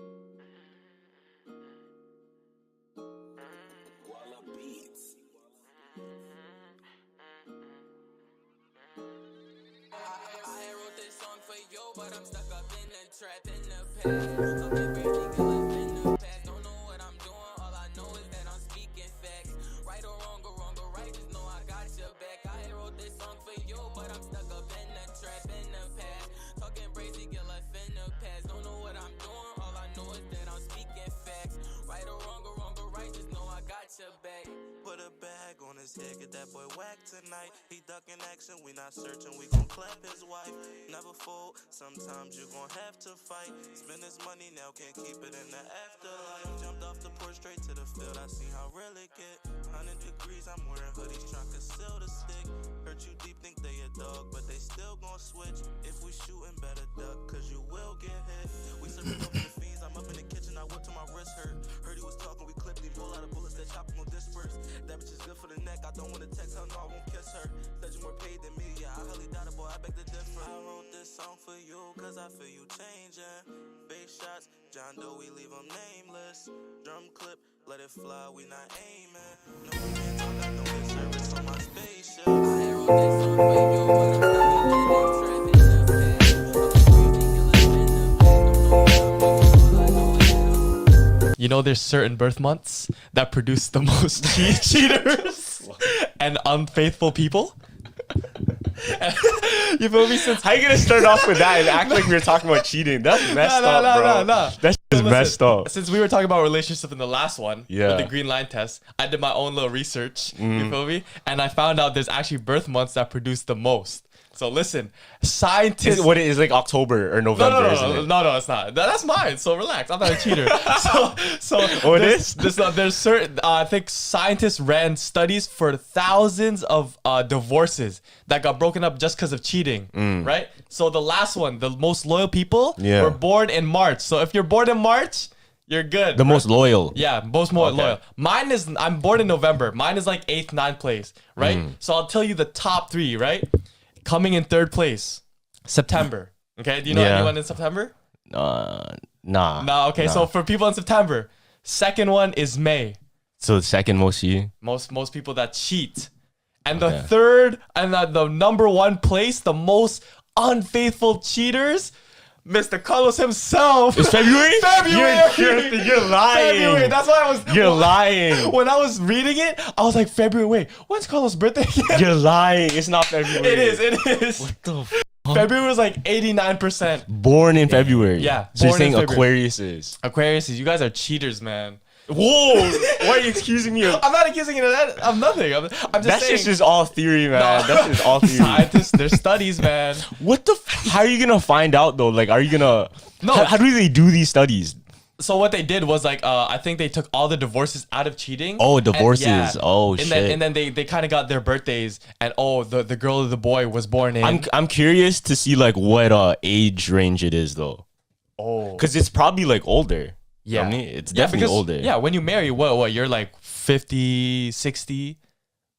But I'm stuck up in the trap in the past. Talking crazy, girl, I've been the past. Don't know what I'm doing, all I know is that I'm speaking facts. Right or wrong or right, just know I got your back. I wrote this song for you, but I'm stuck up in the trap in the past. Talking crazy, girl, I've been the past. Don't know what I'm doing, all I know is that I'm speaking facts. Right or wrong or right, just know I got your back. Put a bag on his head, get that boy whacked tonight. He ducking action, we not searching, we gon' clap his wife. Never fold, sometimes you gon' have to fight. Spend his money now, can't keep it in the afterlife. Jumped off the porch straight to the field, I see how real it get. 100 degrees, I'm wearing hoodies, trying to conceal the stick. Hurt you deep, think they a dog, but they still gon' switch. If we shootin', better duck, cause you will get hit. We serving up in the fiends, I'm up in the kitchen, I whipped till my wrist hurt. Heard he was talking, we clipped him, pull out of bullets, that chopper gon' disperse. That bitch is good for the neck, I don't wanna text her, no, I won't kiss her. Said you more paid than me, yeah, I hardly doubt it, boy, I beg the difference. I wrote this song for you, cause I feel you changing. Face shots, John Doe, we leave them nameless. Drum clip, let it fly, we not aiming. No, we can't talk, I know it's service on my spaceship. I wrote this song for you, but I'm stuck in the trap in the past. You know, there's certain birth months that produce the most cheaters and unfaithful people. You feel me? Since how you gonna start off with that and act like we were talking about cheating? That's messed up, bro. That shit is messed up. Since we were talking about relationship in the last one, yeah, with the green line test, I did my own little research. You feel me? And I found out there's actually birth months that produce the most. So listen, scientists. What it is like October or November? No, it's not. That's mine. So relax. I'm not a cheater. so what is? There's certain. I think scientists ran studies for thousands of divorces that got broken up just because of cheating. Right. So the last one, the most loyal people were born in March. So if you're born in March, you're good. The most loyal. Yeah, most more loyal. Mine is. I'm born in November. Mine is like 8th, 9th place. Right. So I'll tell you the top 3. Right. Coming in 3rd place, September. Okay, do you know anyone in September? Nah. Okay, so for people in September, 2nd one is May. So the second most cheating? Most people that cheat. And the 3rd and the number 1 place, the most unfaithful cheaters, Mr. Carlos himself. It's February? February. You're lying. February. That's why I was. You're lying. When I was reading it, I was like, February. Wait, when's Carlos' birthday again? You're lying. It's not February. It is. What the fuck? February was like 89%. Born in February. Yeah. So you're born in saying February. Aquarius is. Aquarius is. You guys are cheaters, man. Whoa! Why are you accusing me of? I'm not accusing you of that. Of nothing. I'm just That's saying. just all theory, man. No. That's just all theory. Scientists, their studies, man. What the? How are you gonna find out though? Like, are you gonna? No. How do they do these studies? So what they did was like, I think they took all the divorces out of cheating. Oh, divorces. And, Oh, and shit. Then they kind of got their birthdays, and the girl or the boy was born in. I'm curious to see like what age range it is though. Oh. Because it's probably like older. Yeah. I mean, it's definitely older. Yeah, when you marry, what you're like 50, 60?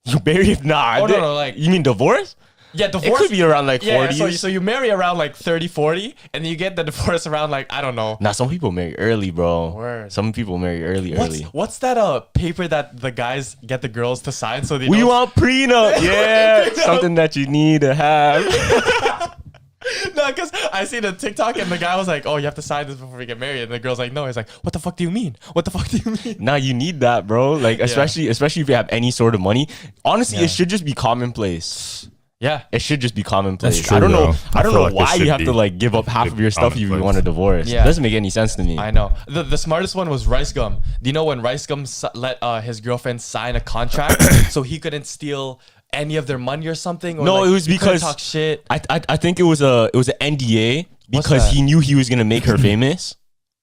You married? Nah. Oh, no, like... You mean divorce? Yeah, divorce. It could be around like 40. Yeah, so you marry around like 30, 40, and then you get the divorce around like, I don't know. Nah, some people marry early, bro. Word. Some people marry early. What's that paper that the guys get the girls to sign so they We know? want prenup. Yeah, something that you need to have. No, because I seen a TikTok and the guy was like, "Oh, you have to sign this before we get married," and the girl's like, "No." He's like, "What the fuck do you mean? What the fuck do you mean?" Nah, you need that, bro. Like, especially if you have any sort of money. Honestly, it should just be commonplace. Yeah, it should just be commonplace. That's true, I don't know. though. I don't feel know like it why should you have be. to like give up half of your stuff if you want a divorce. Yeah. It doesn't make any sense to me. I know. The smartest one was Rice Gum. Do you know when Rice Gum let his girlfriend sign a contract so he couldn't steal any of their money or something? Or No, like, it was he couldn't because talk shit. I think it was an NDA because that? he knew he was gonna make her famous.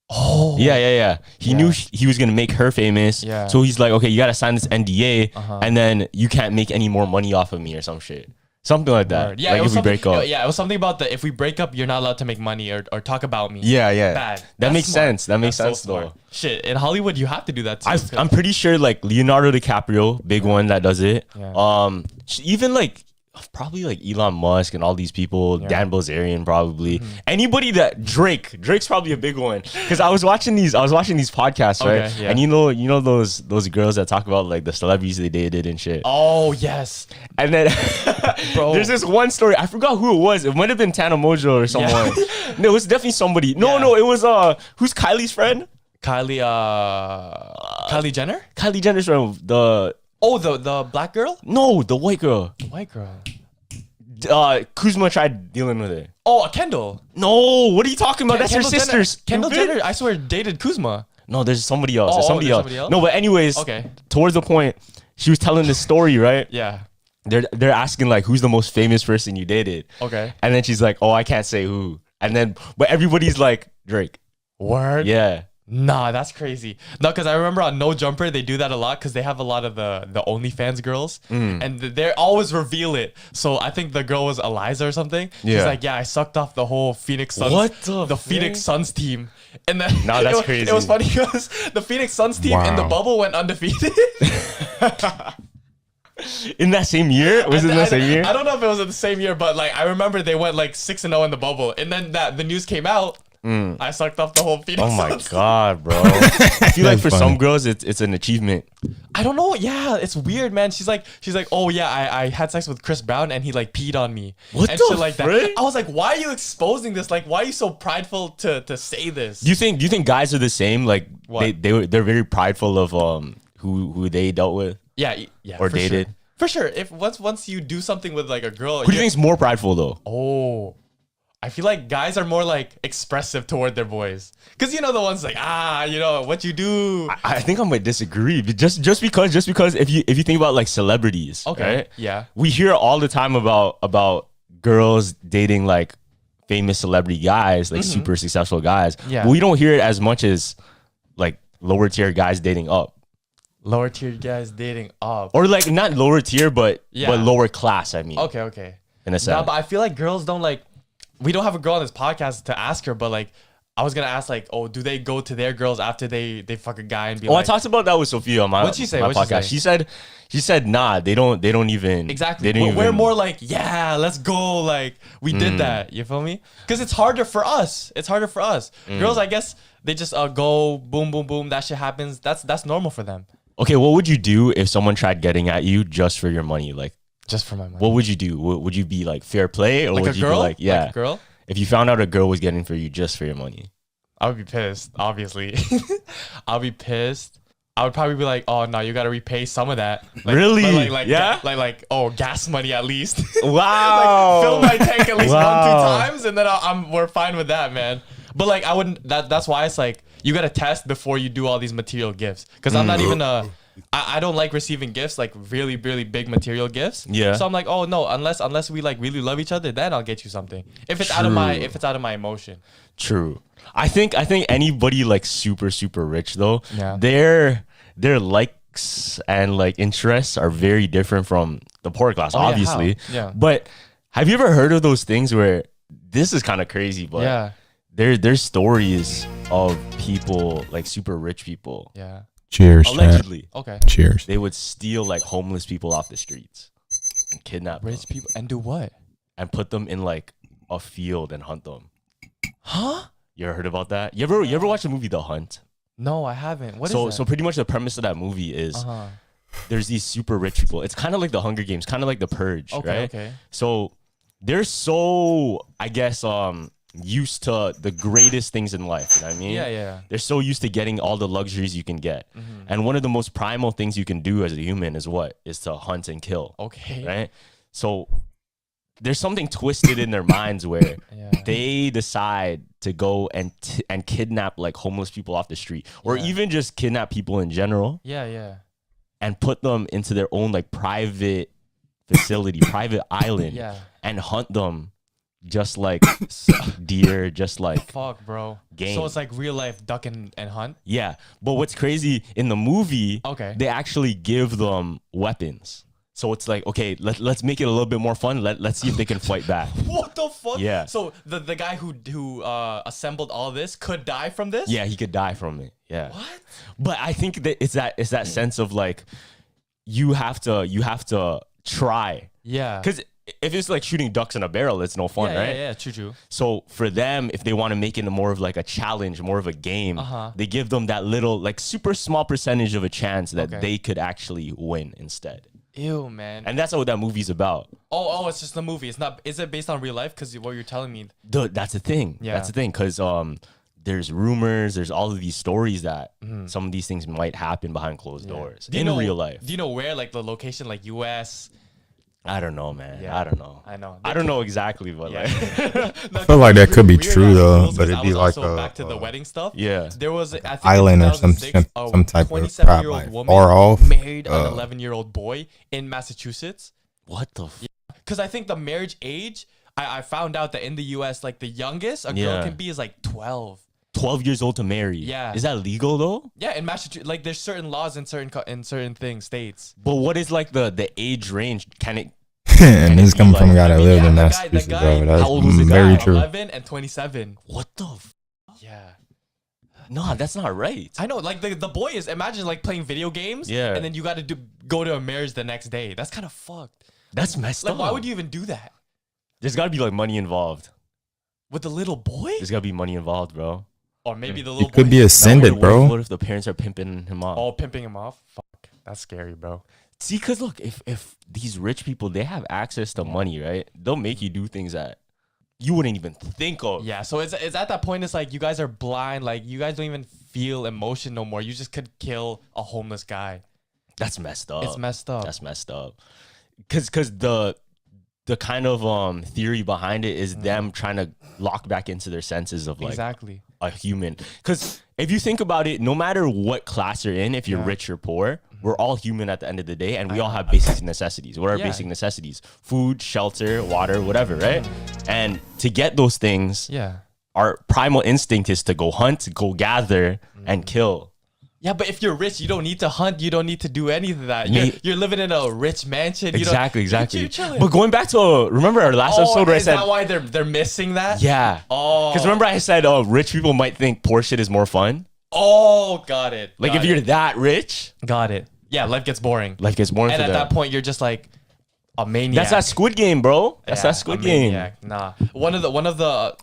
Oh. Yeah. He knew he was gonna make her famous. Yeah. So he's like, okay, you gotta sign this NDA, Uh-huh. and then you can't make any more money off of me or some shit. Something like that. Yeah, like it was if we break up. Yeah, it was something about if we break up, you're not allowed to make money or talk about me. Yeah. Bad. That That's makes smart. sense. That makes That's sense so though. smart. Shit, in Hollywood, you have to do that too. I'm pretty sure like Leonardo DiCaprio, big one that does it. Yeah. Even like probably like Elon Musk and all these people, Dan Bilzerian probably. Anybody that Drake's probably a big one. Because I was watching these podcasts, right? Okay, yeah. And you know those girls that talk about like the celebrities they dated and shit. Oh yes. And then Bro. there's this one story. I forgot who it was. It might have been Tana Mojo or someone. No, it was definitely somebody. No, it was who's Kylie's friend? Kylie Jenner? Kylie Jenner's friend. The black girl? No, the white girl. The white girl. Kuzma tried dealing with it. Oh, Kendall. No, what are you talking about? That's her Kendall Jenner- sister's. Kendall Jenner, I swear, dated Kuzma. No, there's somebody else. Oh, There's somebody there's else. somebody else? No, but anyways, Okay. towards the point, she was telling this story, right? Yeah. They're asking like, who's the most famous person you dated? Okay. And then she's like, oh, I can't say who. And then, but everybody's like, Drake. Word? Yeah. Nah, that's crazy. No, because I remember on No Jumper, they do that a lot because they have a lot of the OnlyFans girls. And they always reveal it. So I think the girl was Eliza or something. She's Yeah. like, yeah, I sucked off the whole Phoenix Suns. What the Phoenix Suns team. And then Nah, that's it crazy. was funny because the Phoenix Suns team in the Wow. bubble went undefeated. In that same year? Was it in that same year? I don't know if it was in the same year, but like I remember they went like 6-0 in the bubble. And then the news came out. I sucked off the whole Phoenix Oh my Suns. God, bro. I feel like That's for funny. some girls, it's an achievement. I don't know. Yeah, it's weird, man. She's like, oh yeah, I had sex with Chris Brown and he like peed on me. What and the shit like frick? that. I was like, why are you exposing this? Like, why are you so prideful to say this? Do you think guys are the same? Like What? they're very prideful of who they dealt with yeah, or for dated. Sure. For sure. If once you do something with like a girl, Who do you think's more prideful though? Oh, I feel like guys are more like expressive toward their boys, cause you know the ones like what you do. I think I might disagree, but just because if you think about like celebrities, Okay. right? Yeah. We hear all the time about girls dating like famous celebrity guys, like super successful guys. Yeah. But we don't hear it as much as like lower tier guys dating up. Lower tier guys dating up. Or like not lower tier, but Yeah. lower class, I mean. Okay. In a sense. No, but I feel like girls don't like. We don't have a girl on this podcast to ask her, but like, I was gonna ask like, oh, do they go to their girls after they fuck a guy and be I like, talked about that with Sophia on my, What'd she say? my What'd she podcast. say? She said nah, they don't even exactly. They don't We're even, more like, yeah, let's go. Like we did that. You feel me? Because it's harder for us. Girls, I guess they just go boom, boom, boom. That shit happens. That's normal for them. Okay, what would you do if someone tried getting at you just for your money? Like just for my money. What would you do? Would you be like fair play or Like would a you girl? be like yeah? Like a girl? If you found out a girl was getting for you just for your money. I would be pissed, obviously. I'll be pissed. I would probably be like, oh no, you gotta repay some of that. Like, Really? Yeah. Oh, gas money at least. Wow. Fill my tank at least 1-2 times, and then we're fine with that, man. But like I wouldn't. That's why it's like you gotta test before you do all these material gifts. Because I'm not even I don't like receiving gifts, like really, really big material gifts. Yeah. So I'm like, oh no, unless we like really love each other, then I'll get you something. If it's out of my emotion. True. I think anybody like super rich though, Yeah. their likes and like interests are very different from the poor class, obviously. Yeah. But have you ever heard of those things where this is kind of crazy, but Yeah. there's stories of people like super rich people. Yeah. Cheers. Allegedly. Chat. Okay. Cheers. They would steal like homeless people off the streets and kidnap them Rich people and do what? and put them in like a field and hunt them. Huh? You ever heard about that? You ever watch the movie The Hunt? No, I haven't. What is that? So pretty much the premise of that movie is Uh-huh. there's these super rich people. It's kind of like the Hunger Games, kind of like the Purge, Okay, right? okay. So they're so, I guess, used to the greatest things in life. You know what I mean? Yeah. They're so used to getting all the luxuries you can get. Mm-hmm. And one of the most primal things you can do as a human is what? Is to hunt and kill. Okay. Right? So there's something twisted in their minds where they decide to go and kidnap like homeless people off the street, or even just kidnap people in general. Yeah. And put them into their own like private facility, private island, and hunt them just like deer, just like fuck, bro. Game. So it's like real life duck and hunt. Yeah, but what's crazy in the movie? Okay. They actually give them weapons. So it's like, okay, let's make it a little bit more fun. Let's see if they can fight back. What the fuck? Yeah. So the guy who assembled all this could die from this? Yeah, he could die from it. Yeah. What? But I think that it's that sense of like you have to try. Yeah. Because if it's like shooting ducks in a barrel, it's no fun, right? Yeah, true. So for them, if they want to make it more of like a challenge, more of a game, they give them that little like super small percentage of a chance that they could actually win instead. Ew, man. And that's what that movie's about. Oh, it's just a movie. It's not. Is it based on real life? Because what you're telling me. That's the thing. Yeah. That's the thing. Because there's rumors, there's all of these stories that some of these things might happen behind closed doors in real life. Do you know where, like the location, like U.S.? I don't know, man. Yeah. I don't know. I don't know exactly, but like, I feel like that could be true though, but it'd be like back to the wedding stuff. Yeah, there was I think island or some type of crap, 27-year-old like woman far off. married an 11-year-old boy in Massachusetts. What the? Because I think the marriage age, I found out that in the U.S., like the youngest a girl can be is like 12. 12 years old to marry. Yeah. Is that legal though? Yeah, in Massachusetts, like there's certain laws in certain things, states. But what is like the age range? Can it? And this coming from a guy that lived in Massachusetts, bro. That's very true. 11 and 27. What the? Yeah. No, that's not right. I know, like the boy is, imagine like playing video games, Yeah. and then you got to go to a marriage the next day. That's kind of fucked. That's messed Like, up. why would you even do that There's got to be like money involved. with the little boy? There's got to be money involved, bro. Or maybe the little It could boy. be ascended, What bro. if the parents are pimping him off? Oh, pimping him off. Fuck, that's scary, bro. See, because look, if these rich people, they have access to money, right? They'll make you do things that you wouldn't even think of. Yeah, so it's at that point, it's like you guys are blind. Like you guys don't even feel emotion no more. You just could kill a homeless guy. That's messed up. It's messed up. That's messed up. Because the kind of theory behind it is them trying to lock back into their senses of like Exactly. a human. Because if you think about it, no matter what class you're in, if you're rich or poor, we're all human at the end of the day, and we all have basic necessities. What are basic necessities? Food, shelter, water, whatever, right? And to get those things, our primal instinct is to go hunt, go gather, and kill. Yeah, but if you're rich, you don't need to hunt. You don't need to do any of that. You're living in a rich mansion. Exactly. You're chilling. But going back to remember our last episode where I said, is that why they're missing that? Yeah. Oh. Because remember I said, rich people might think poor shit is more fun. Oh, got it. Like if you're that rich, got it. Yeah, life gets boring. Life gets boring. And for at them. that point, you're just like a maniac. That's that Squid Game, bro. That's that Squid Game. Nah, one of the That's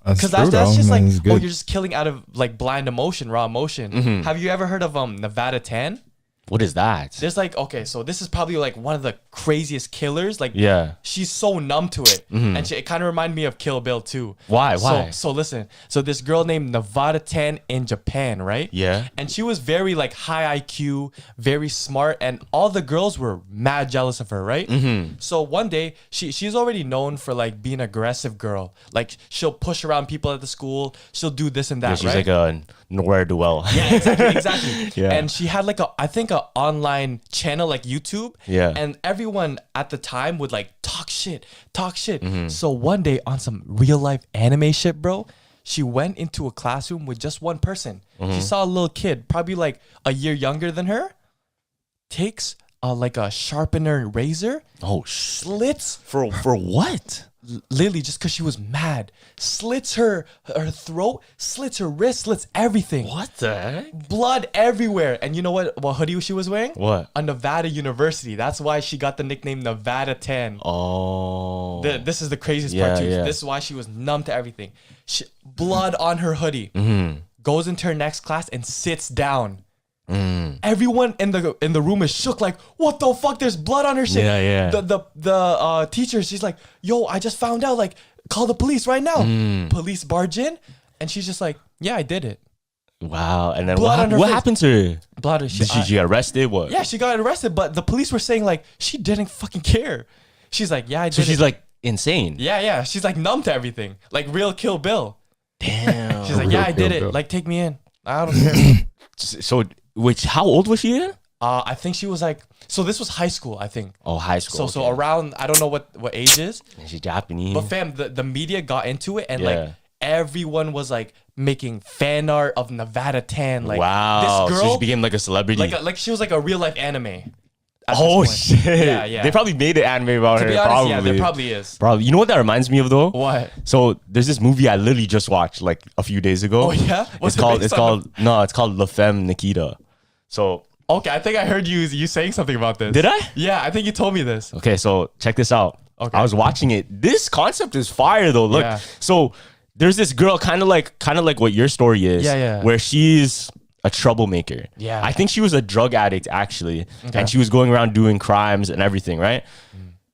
because true, that's though. just like, It's good. you're just killing out of like blind emotion, raw emotion. Have you ever heard of Nevada Tan? What is that? There's like, okay, so this is probably like one of the craziest killers. Like, she's so numb to it. And it kind of reminded me of Kill Bill too. Why? So listen, so this girl named Nevada 10 in Japan, right? Yeah. And she was very like high IQ, very smart, and all the girls were mad jealous of her, right? So one day, she's already known for like being an aggressive girl. Like, she'll push around people at the school. She'll do this and that, Yeah, she's right? like a nowhere to well. Yeah, exactly. Yeah. And she had like I think an online channel like YouTube. Yeah. And everyone at the time would like talk shit. So one day on some real life anime shit, bro, she went into a classroom with just one person. She saw a little kid, probably like a year younger than her, takes like a sharpener razor. Slits. For what? Lily, just because she was mad, slits her throat, slits her wrist, slits everything. What the heck? Blood everywhere. And you know what hoodie she was wearing? What? A Nevada University. That's why she got the nickname Nevada 10. Oh. This is the craziest part too. Yeah. This is why she was numb to everything. Blood on her hoodie. Goes into her next class and sits down. Everyone in the room is shook, like, what the fuck? There's blood on her shit. Yeah. The teacher, she's like, yo, I just found out, like, call the police right now. Police barge in, and she's just like, yeah, I did it. Wow. And then Blood on her what face. happened to her? Blood on Did she get arrested? What? Yeah, she got arrested, but the police were saying like she didn't fucking care. She's like, yeah, I did So she's it. like insane. Yeah. She's like numb to everything, like real Kill Bill. Damn. She's like, yeah, I did it. Like, take me in. I don't care. So, how old was she then? I think she was like, so this was high school, I think. Oh, high school. So around, I don't know what age is. And she's Japanese. But fam, the media got into it and like everyone was like making fan art of Nevada 10. Like, wow. this girl, So she became like a celebrity. like she was like a real life anime. Oh shit! Yeah. They probably made an anime about her. To be honest, probably. yeah, there probably is. Probably. You know what that reminds me of though? What? So there's this movie I literally just watched like a few days ago. Oh yeah? It's called La Femme Nikita. So okay, I think I heard you saying something about this. Did I? Yeah, I think you told me this. Okay, so check this out. Okay. I was watching it. This concept is fire though. Look, Yeah. so there's this girl, kind of like what your story is. Yeah. Where she's a troublemaker. Yeah. I think she was a drug addict actually, Okay. and she was going around doing crimes and everything. Right.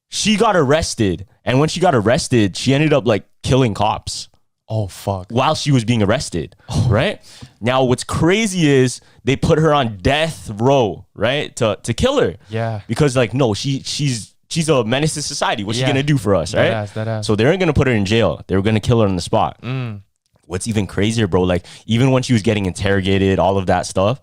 She got arrested, and when she got arrested, she ended up like killing cops. Oh fuck. While she was being arrested, right? Now, what's crazy is they put her on death row, right? To kill her. Yeah. Because like, no, she's a menace to society. What's she gonna do for us, right? That ass. So they weren't gonna put her in jail. They were gonna kill her on the spot. What's even crazier, bro? Like, even when she was getting interrogated, all of that stuff,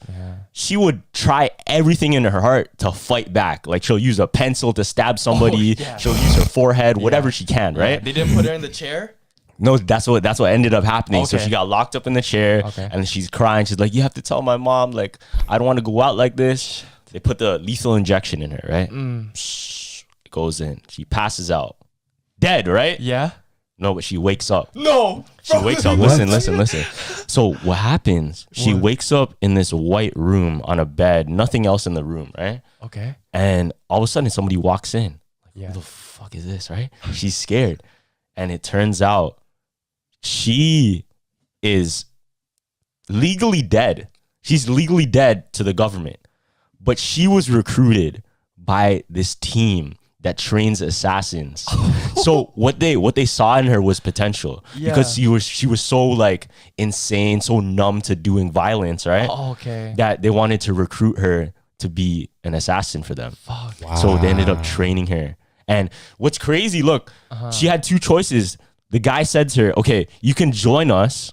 she would try everything in her heart to fight back. Like, she'll use a pencil to stab somebody. She'll use her forehead, whatever she can, right? They didn't put her in the chair? No, that's what ended up happening. So Okay. she got locked up in the chair, and she's crying. She's like, "You have to tell my mom. Like, I don't want to go out like this." They put the lethal injection in her, right? It goes in. She passes out, dead, right? Yeah. No, but she wakes up. No. She wakes up. Listen. So what happens? She wakes up in this white room on a bed, nothing else in the room, right? Okay. And all of a sudden, somebody walks in. Yeah. Who the fuck is this, right? She's scared, and it turns out she is legally dead. She's legally dead to the government, but she was recruited by this team that trains assassins. So what they saw in her was potential, because she was so like insane, so numb to doing violence, right? Oh, okay. That they wanted to recruit her to be an assassin for them. Fuck. Wow. So they ended up training her. And what's crazy, look, she had two choices. The guy said to her, okay, you can join us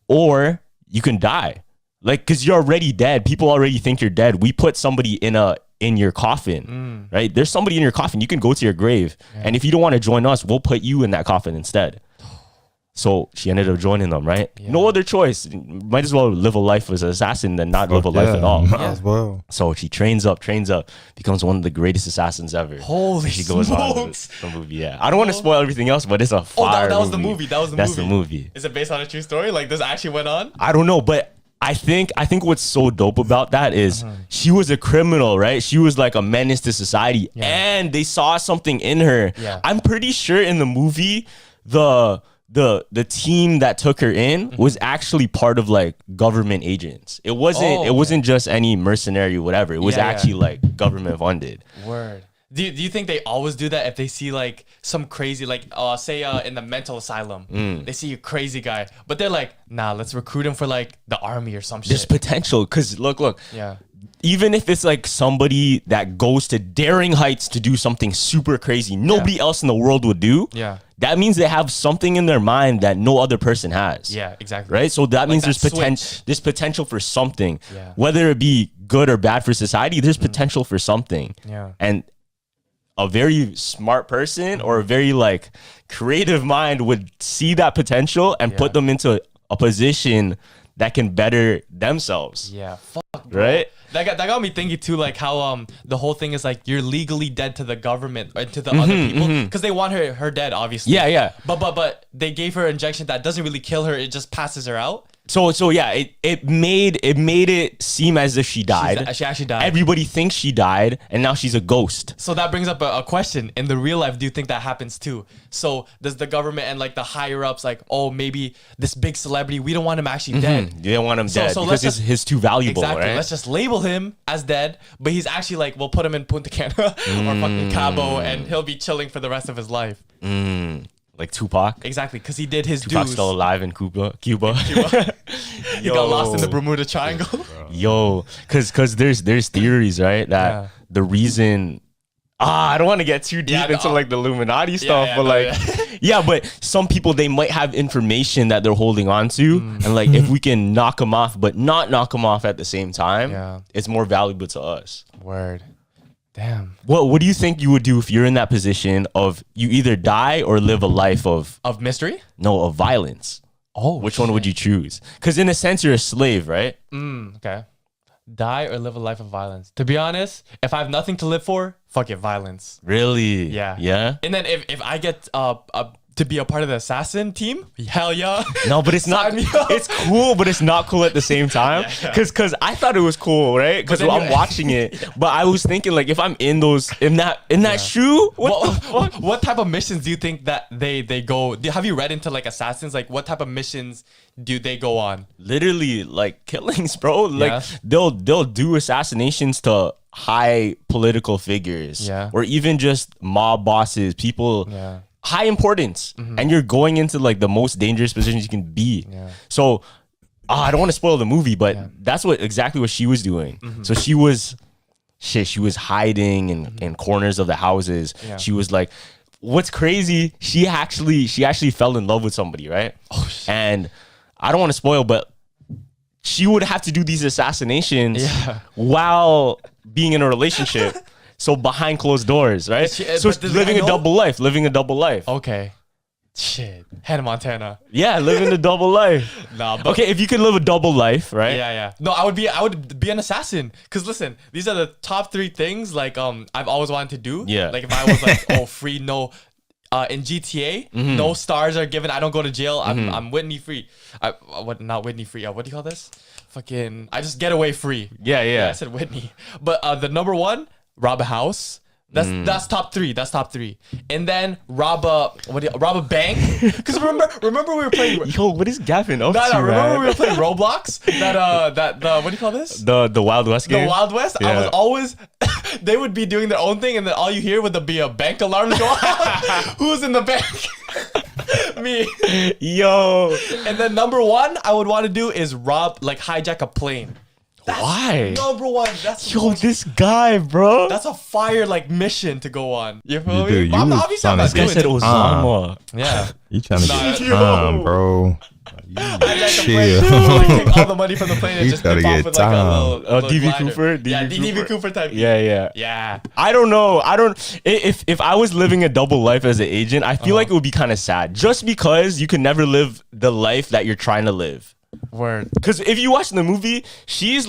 or you can die. Like, cause you're already dead. People already think you're dead. We put somebody in your coffin, right? There's somebody in your coffin. You can go to your grave. And if you don't want to join us, we'll put you in that coffin instead. So she ended up joining them, right? No other choice. Might as well live a life as an assassin than not live a life at all. Might as well. So she trains up, becomes one of the greatest assassins ever. Holy She goes smokes. on the movie, yeah. I don't want to spoil everything else, but it's a fire that was the movie. That's the movie. Is it based on a true story? Like, this actually went on? I don't know, but I think what's so dope about that is she was a criminal, right? She was like a menace to society, and they saw something in her. Yeah. I'm pretty sure in the movie, the the team that took her in was actually part of like government agents. It wasn't just any mercenary whatever. It was actually like government funded. Word. Do you think they always do that if they see like some crazy, like say in the mental asylum, they see a crazy guy, but they're like, nah, let's recruit him for like the army or some shit. There's potential because look. Yeah. Even if it's like somebody that goes to daring heights to do something super crazy, nobody else in the world would do. Yeah. That means they have something in their mind that no other person has. Yeah, exactly. Right? So that means that there's potential for something. Yeah. Whether it be good or bad for society, there's potential for something. Yeah. And a very smart person or a very like creative mind would see that potential and put them into a position that can better themselves. Yeah. Fuck, bro. Right? That got me thinking too, like how the whole thing is like you're legally dead to the government or to the other people because they want her dead, obviously. Yeah. But they gave her an injection that doesn't really kill her; it just passes her out. So yeah, it made it seem as if she died. She actually died. Everybody thinks she died, and now she's a ghost. So that brings up a question. In the real life, do you think that happens too? So does the government and like the higher ups like, oh, maybe this big celebrity, we don't want him actually dead. You don't want him dead because he's too valuable, exactly. right? Let's just label him as dead, but he's actually like, we'll put him in Punta Cana or fucking Cabo, and he'll be chilling for the rest of his life. Like Tupac. Exactly, because he did his Tupac's dues. still alive in Cuba. He got lost in the Bermuda Triangle. Yo, because there's theories, right? That the reason I don't want to get too deep into like the Illuminati stuff, but but some people, they might have information that they're holding on to, and like if we can knock them off, but not knock them off at the same time, it's more valuable to us. Word. Damn. What do you think you would do if you're in that position of you either die or live a life of mystery? No, of violence. Oh, which one would you choose? Because in a sense, you're a slave, right? Okay. Die or live a life of violence. To be honest, if I have nothing to live for, fuck it, violence. Really? Yeah. And then if I get to be a part of the assassin team, hell yeah. No, but it's not. It's cool, but it's not cool at the same time. Because I thought it was cool, right? Because I'm watching it, but I was thinking like, if I'm in that shoe, what type of missions do you think that they go? Have you read into like assassins? Like what type of missions do they go on? Literally like killings, bro. Like they'll do assassinations to high political figures, or even just mob bosses, people. High importance, and you're going into like the most dangerous positions you can be. So I don't want to spoil the movie, but that's exactly what she was doing. So she was hiding in corners of the houses. She was like, what's crazy, she actually fell in love with somebody, right? And I don't want to spoil, but she would have to do these assassinations while being in a relationship. So behind closed doors, right? So living a double life. Okay. Shit. Hannah Montana. Yeah, living a double life. But okay, if you could live a double life, right? Yeah. No, I would be an assassin. Cause listen, these are the top 3 things like I've always wanted to do. Yeah. Like if I was like, free, no in GTA, no stars are given. I don't go to jail. I'm Whitney free. Not Whitney free. What do you call this? Fucking I just get away free. Yeah. I said Whitney. But the number 1, rob a house. That's top 3. That's top 3. And then rob a bank. Because remember we were playing. Yo, what is Gavin up to? Remember we were playing Roblox. That what do you call this? The Wild West game. The Wild West. Yeah. I was always. They would be doing their own thing, and then all you hear would be a bank alarm go off. Who's in the bank? Me. Yo. And then number 1 I would want to do is hijack a plane. Why? Number 1. That's this guy, bro. That's a fire mission to go on. You feel me? Dude, Obviously, I'm not this guy said Osama. Yeah. You trying to get time, bro? Chill. Take all the money from the plane and just gotta dip off get with like a little DB glider. Cooper. DB Cooper type. Yeah. I don't know. If I was living a double life as an agent, I feel like it would be kind of sad, just because you can never live the life that you're trying to live. Word. Because if you watch the movie, she's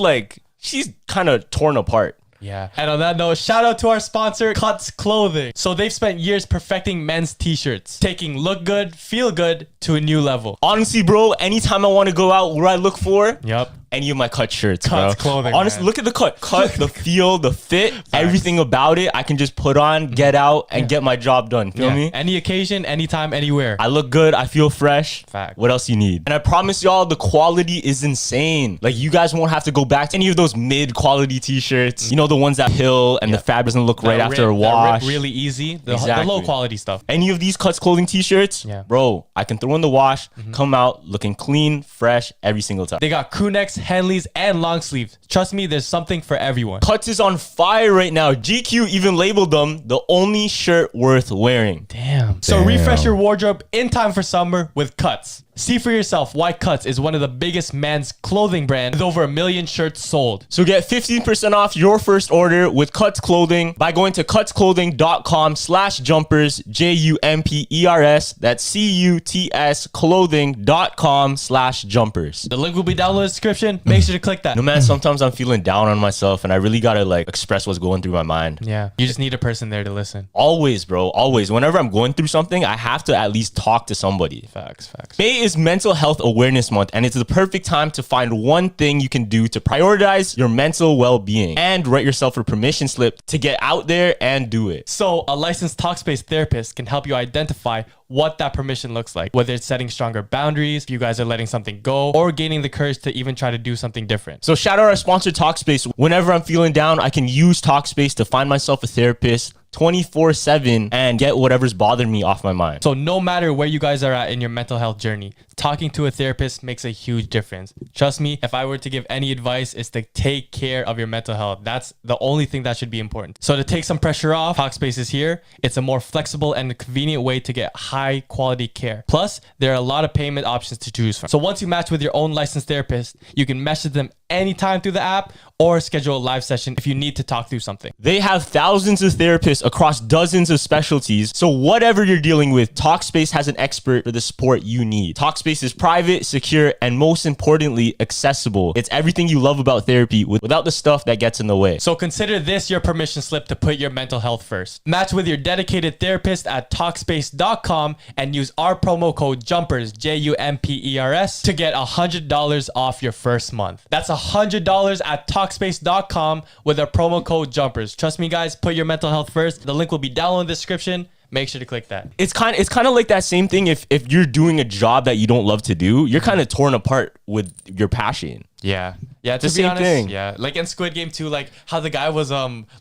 kind of torn apart. Yeah. And on that note, shout out to our sponsor, Cuts Clothing. So they've spent years perfecting men's t-shirts, taking look good, feel good to a new level. Honestly, bro, anytime I want to go out, where I look for? Yep. any of my cut shirts, Cuts bro. clothing, Honestly, man. look at the cut, the feel, the fit, everything about it. I can just put on, get out, and get my job done. Feel me? Any occasion, anytime, anywhere. I look good. I feel fresh. Fact. What else you need? And I promise y'all, the quality is insane. Like, you guys won't have to go back to any of those mid-quality t-shirts. You know, the ones that pill and the fab doesn't look right after a wash. Really easy. The Exactly. low quality stuff. Any of these Cuts clothing t-shirts, bro, I can throw in the wash, come out looking clean, fresh every single time. They got crew necks, Henleys, and long sleeves. Trust me, there's something for everyone. Cuts is on fire right now. GQ even labeled them the only shirt worth wearing. Damn. So refresh your wardrobe in time for summer with Cuts. See for yourself why Cuts is one of the biggest men's clothing brands with over 1 million shirts sold. So get 15% off your first order with Cuts Clothing by going to cutsclothing.com/jumpers, JUMPERS. That's CUTS clothing.com/jumpers. The link will be down in the description. Make sure to click that. No, man, sometimes I'm feeling down on myself and I really gotta like express what's going through my mind. Yeah. You just need a person there to listen. Always, bro. Always. Whenever I'm going through something, I have to at least talk to somebody. Facts. May is Mental Health Awareness Month, and it's the perfect time to find one thing you can do to prioritize your mental well-being and write yourself a permission slip to get out there and do it. So a licensed Talkspace therapist can help you identify what that permission looks like, whether it's setting stronger boundaries, if you guys are letting something go, or gaining the courage to even try to do something different. So shout out our sponsor, Talkspace. Whenever I'm feeling down, I can use Talkspace to find myself a therapist 24/7 and get whatever's bothering me off my mind. So no matter where you guys are at in your mental health journey, talking to a therapist makes a huge difference. Trust me, if I were to give any advice, it's to take care of your mental health. That's the only thing that should be important. So to take some pressure off, Talkspace is here. It's a more flexible and convenient way to get high quality care. Plus, there are a lot of payment options to choose from. So once you match with your own licensed therapist, you can message them anytime through the app or schedule a live session if you need to talk through something. They have thousands of therapists across dozens of specialties. So whatever you're dealing with, Talkspace has an expert for the support you need. Talkspace is private, secure, and most importantly, accessible. It's everything you love about therapy without the stuff that gets in the way. So consider this your permission slip to put your mental health first. Match with your dedicated therapist at Talkspace.com and use our promo code JUMPERS, JUMPERS, to get $100 off your first month. That's $100 at Talkspace.com with our promo code JUMPERS. Trust me, guys, put your mental health first. The link will be down in the description. Make sure to click that. It's kind of like that same thing. If you're doing a job that you don't love to do, you're kind of torn apart with your passion. Yeah, it's to the be same honest, thing. Yeah, like in Squid Game 2, like how the guy was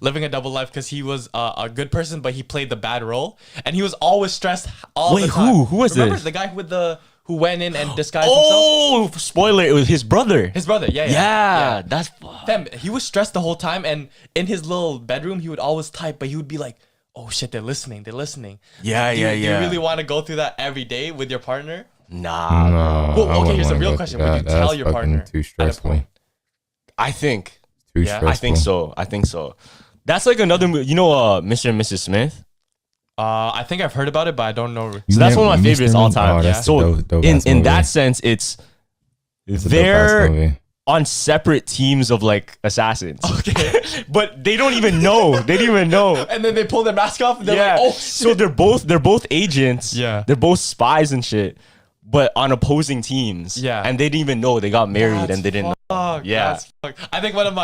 living a double life because he was a good person, but he played the bad role, and he was always stressed all the time. Who was Remember this? the guy with who went in and disguised himself? Oh, spoiler! It was his brother. His brother, yeah. Yeah, that's. Fam, he was stressed the whole time, and in his little bedroom, he would always type, but he would be like, "Oh shit, they're listening. They're listening." Yeah. Do you really want to go through that every day with your partner? Nah. No, Well, okay, here's a real question: would you tell your partner? Too stressful. I think. Too stressful. I think so. That's like another, Mr. and Mrs. Smith. I think I've heard about it, but I don't know. So that's one of my favorites all time. that's So dope in that sense, they're on separate teams of like assassins. Okay. But they don't even know. They didn't even know. And then they pull their mask off and they're like, oh shit. So they're both agents. Yeah. They're both spies and shit, but on opposing teams. Yeah. And they didn't even know they got married and they didn't know. Yeah. I think one of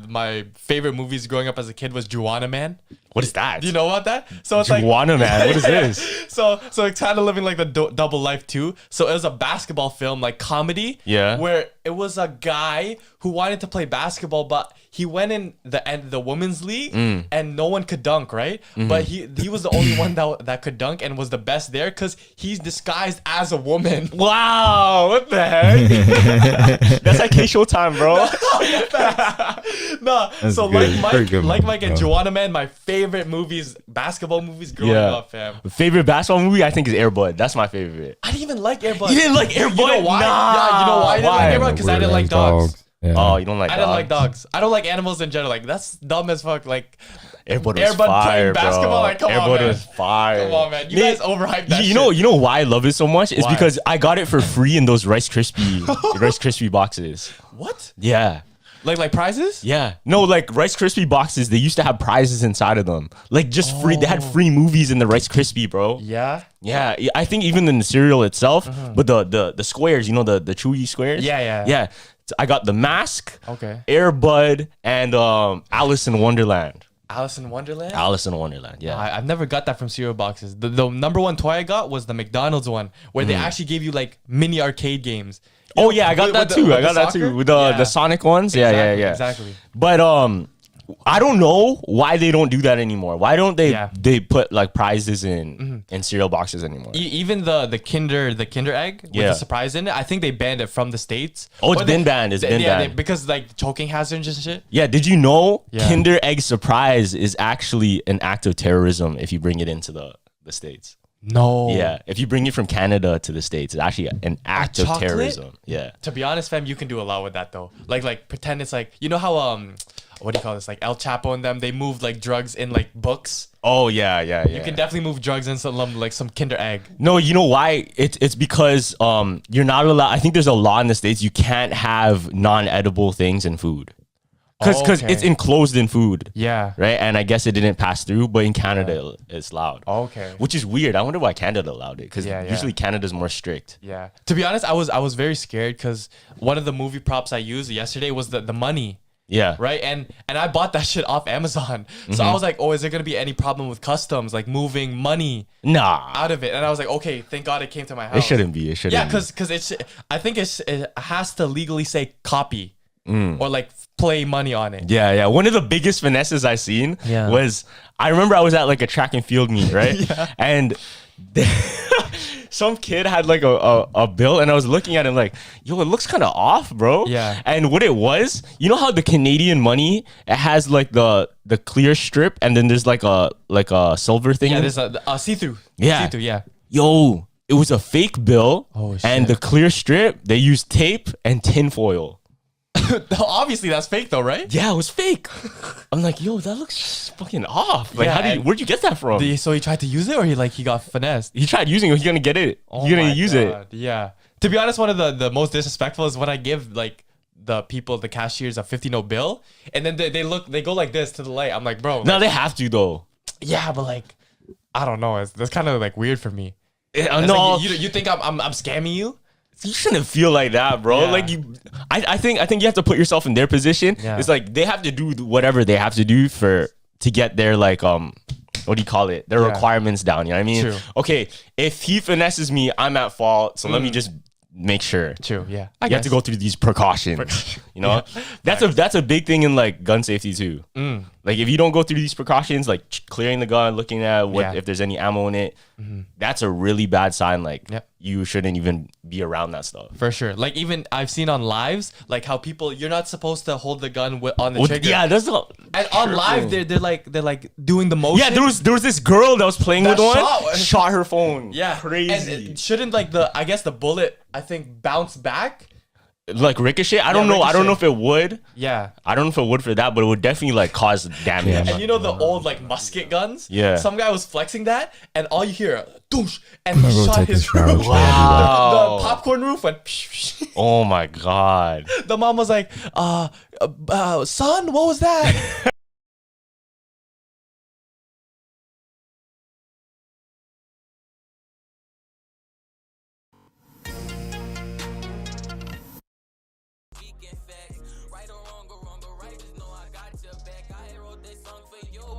my favorite movies growing up as a kid was Juana Man. What is that? Do you know about that? So it's Juana Man. What is this? So it's kind of living like the double life too. So it was a basketball film, like comedy. Yeah. Where it was a guy who wanted to play basketball, but he went in the women's league and no one could dunk, right? Mm-hmm. But he was the only one that could dunk and was the best there because he's disguised as a woman. Wow, what the heck? That's like K-Showtime, bro. No, That's so good. like Mike and bro. Juana Man, my favorite movies, basketball movies growing up, fam. Favorite basketball movie I think is Air Bud. That's my favorite. I didn't even like Air Bud. You didn't like Air Bud? You know why? Nah. Yeah, you know why I didn't like Air Bud? Because I didn't like dogs. Yeah. Oh, you don't like I dogs? didn't like dogs. I don't like animals in general. Like that's dumb as fuck. Like Air Bud was Air Bud fire, playing basketball. bro. Like come Air on, Bud man. was fire. Come on, man. You guys overhyped that. You know why I love it so much? It's Why? because I got it for free in those Rice Krispie boxes. What? Yeah. Like prizes? Yeah. No, like Rice Krispie boxes, they used to have prizes inside of them. Like just free. They had free movies in the Rice Krispie, bro. Yeah. Yeah. I think even in the cereal itself, but the squares, you know, the chewy squares? Yeah. Yeah. I got The Mask, Okay. Air Bud, and Alice in Wonderland. Alice in Wonderland? Alice in Wonderland, yeah. I've never got that from cereal boxes. The number one toy I got was the McDonald's one, where they actually gave you like mini arcade games. Oh yeah, I got that too. I got that too with the Sonic ones. Exactly, Yeah. exactly. But I don't know why they don't do that anymore. Why don't they put like prizes in cereal boxes anymore? Even the Kinder egg with the surprise in it, I think they banned it from the States. Oh, it's been banned. It's been banned because like choking hazards and shit. Yeah, did you know Kinder Egg Surprise is actually an act of terrorism if you bring it into the States? No. Yeah, if you bring it from Canada to the States, it's actually an act of terrorism. Yeah. To be honest, fam, you can do a lot with that though. Like pretend it's like, you know how what do you call this? Like El Chapo and them, they moved like drugs in like books. Oh yeah. You can definitely move drugs in some like some Kinder Egg. No, you know why? It's because you're not allowed. I think there's a law in the States you can't have non-edible things in food. Because it's enclosed in food. Yeah. Right? And I guess it didn't pass through, but in Canada, it's allowed. Okay. Which is weird. I wonder why Canada allowed it. Because usually Canada's more strict. Yeah. To be honest, I was very scared because one of the movie props I used yesterday was the money. Yeah. Right? And I bought that shit off Amazon. So I was like, oh, is there going to be any problem with customs? Like moving money out of it? And I was like, okay, thank God it came to my house. It shouldn't be. Yeah, because I think it has to legally say copy or like play money on it. Yeah. One of the biggest finesses I seen was, I remember I was at like a track and field meet, right? And some kid had like a bill, and I was looking at him like, yo, it looks kind of off, bro. Yeah. And what it was, you know how the Canadian money, it has like the clear strip, and then there's like a silver thing. Yeah, there's a see-through. Yeah. See-through, yeah. Yo, it was a fake bill. Oh, shit. And the clear strip, they used tape and tin foil. Obviously that's fake though, right? Yeah, it was fake. I'm like, yo, that looks fucking off. Like, where'd you get that from? So he tried to use it, or he got finessed? He tried using it. He's gonna get it. He's gonna use it. Yeah. To be honest, one of the most disrespectful is when I give like the cashiers a 50-note bill, and then they go like this to the light. I'm like, bro. No, they have to though. Yeah, but like, I don't know. That's kind of like weird for me. No, like, you think I'm scamming you? You shouldn't feel like that, bro. Yeah. Like I think you have to put yourself in their position. Yeah. It's like they have to do whatever they have to do to get their like what do you call it? Their requirements down. You know what I mean? True. Okay, if he finesses me, I'm at fault. So let me just make sure. True. Yeah. You have to go through these precautions. You know, that's a big thing in like gun safety too. Like if you don't go through these precautions, like clearing the gun, looking at if there's any ammo in it, that's a really bad sign. Like you shouldn't even be around that stuff. For sure. Like even I've seen on lives, like how you're not supposed to hold the gun on the trigger. Yeah, that's and on live they're like doing the motion. Yeah, there was this girl that was playing with one, shot her phone. Yeah, crazy. And shouldn't like the bullet I think bounce back? Like ricochet? I don't know. I don't know if it would. Yeah. I don't know if it would for that, but it would definitely like cause damage. And you know the old like musket guns? Yeah. Some guy was flexing that, and all you hear, doosh, and he shot his roof. Wow. The popcorn roof went. Psh. Oh my god. The mom was like, son, what was that?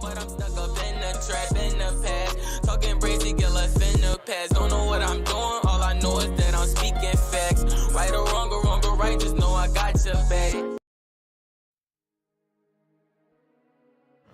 But I'm stuck up in the trap in the past. Talking crazy, get left in the past. Don't know what I'm doing, all I know is that I'm speaking facts. Right or wrong or right, just know I got your back.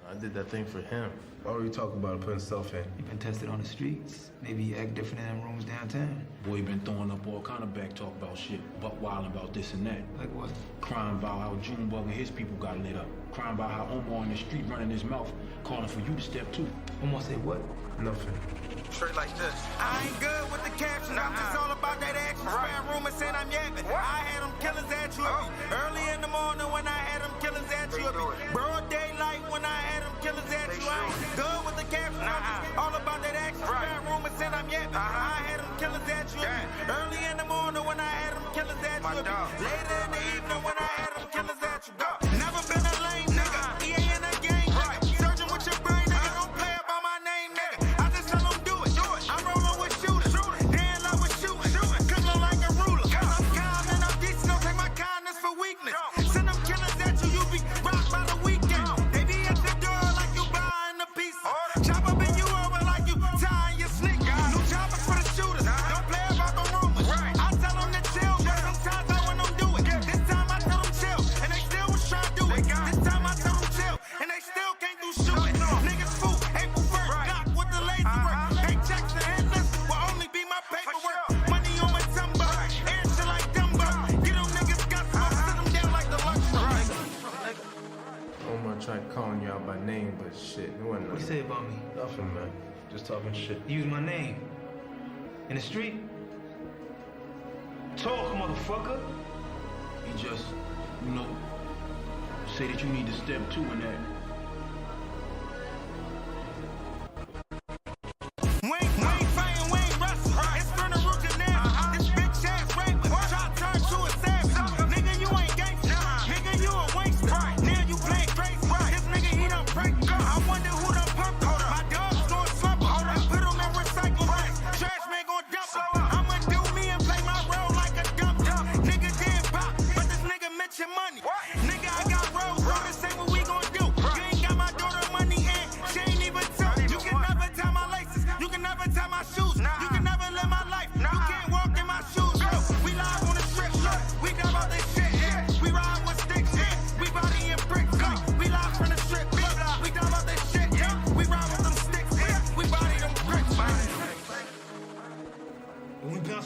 I did that thing for him. Why were you talking about putting stuff in? You been tested on the streets. Maybe you act different in them rooms downtown. Boy, you been throwing up all kind of back talk about shit, buck wilding about this and that. Like what? Crying about how Junebug and his people got lit up. Crying about how Omar in the street running his mouth, calling for you to step too. Omar said what? Nothing. Straight like this. I ain't good with the caption. I'm just all about that action. Spam rumors saying I'm yapping. I had them killers at you. Early in the morning when I had them killers at you. Broad daylight when I had them killers at you. I ain't good with the caption. I'm just all about that action. Spam rumors saying I'm yapping. I had them killers at you. Early in the morning when I had them killers at you. Later in the evening when I had them killers at you. Never been a lame nigga. EA in the game. Searching with your brain, nigga. Don't play up on my name, nigga. I just tell them do it. I'm rolling with shooters. Dan love with shooting. Cause I'm like a ruler. I'm calm and I'm decent. Don't take my kindness for weakness. my name, but shit, it wasn't What you say about me? nothing, man. Just talking shit. You use my name. In the street? Talk, motherfucker. You just, say that you need to step 2 in that.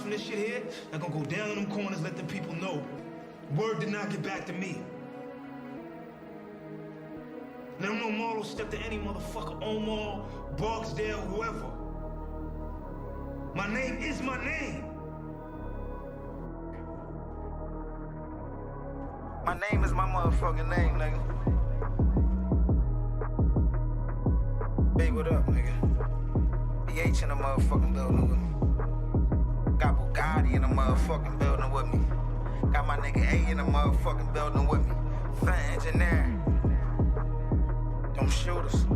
From this shit here, I'm gonna go down in them corners, let the people know. Word did not get back to me. Let them know Marlo stepped to any motherfucker, Omar, Barksdale, whoever. My name is my name. My name is my motherfucking name, nigga. Hey, what up, nigga? BH in the motherfucking building with me. Got Bugatti in the motherfucking building with me. Got my nigga A in the motherfucking building with me. Fan engineer. Don't shoot us.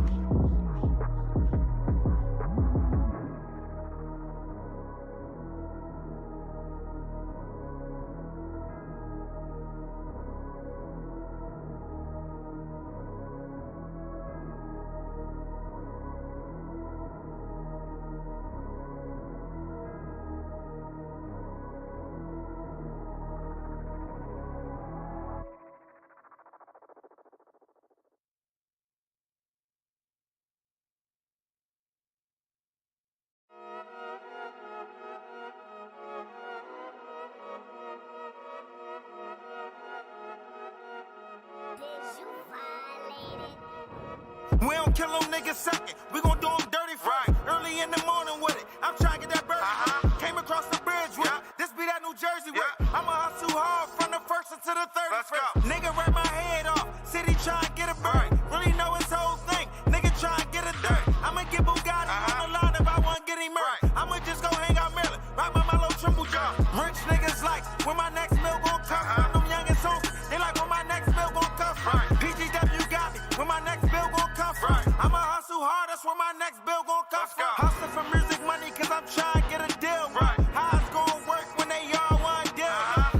We don't kill them niggas second, we gon' do them dirty right. Early in the morning with it, I'm trying to get that birdie. Came across the bridge with it, this be that New Jersey with it. I'ma hustle hard from the first until the 31st. Nigga rip my head off, city try and get a bird. Really know his whole thing, nigga try and get a dirt. I'ma get Bugatti on the line if I want getting murdered. I'ma just go hang out Maryland, rock my little Trimble jaw. Rich niggas like, when my next meal gon' come from. Them youngins hoes, they like when my next meal gon' come from. PGW got me, when my next bill gon' come from. I'ma hustle hard, that's where my next bill gon' come from. Hustle for music money, cause I'm trying to get a deal. How it's gon' work when they all one deal.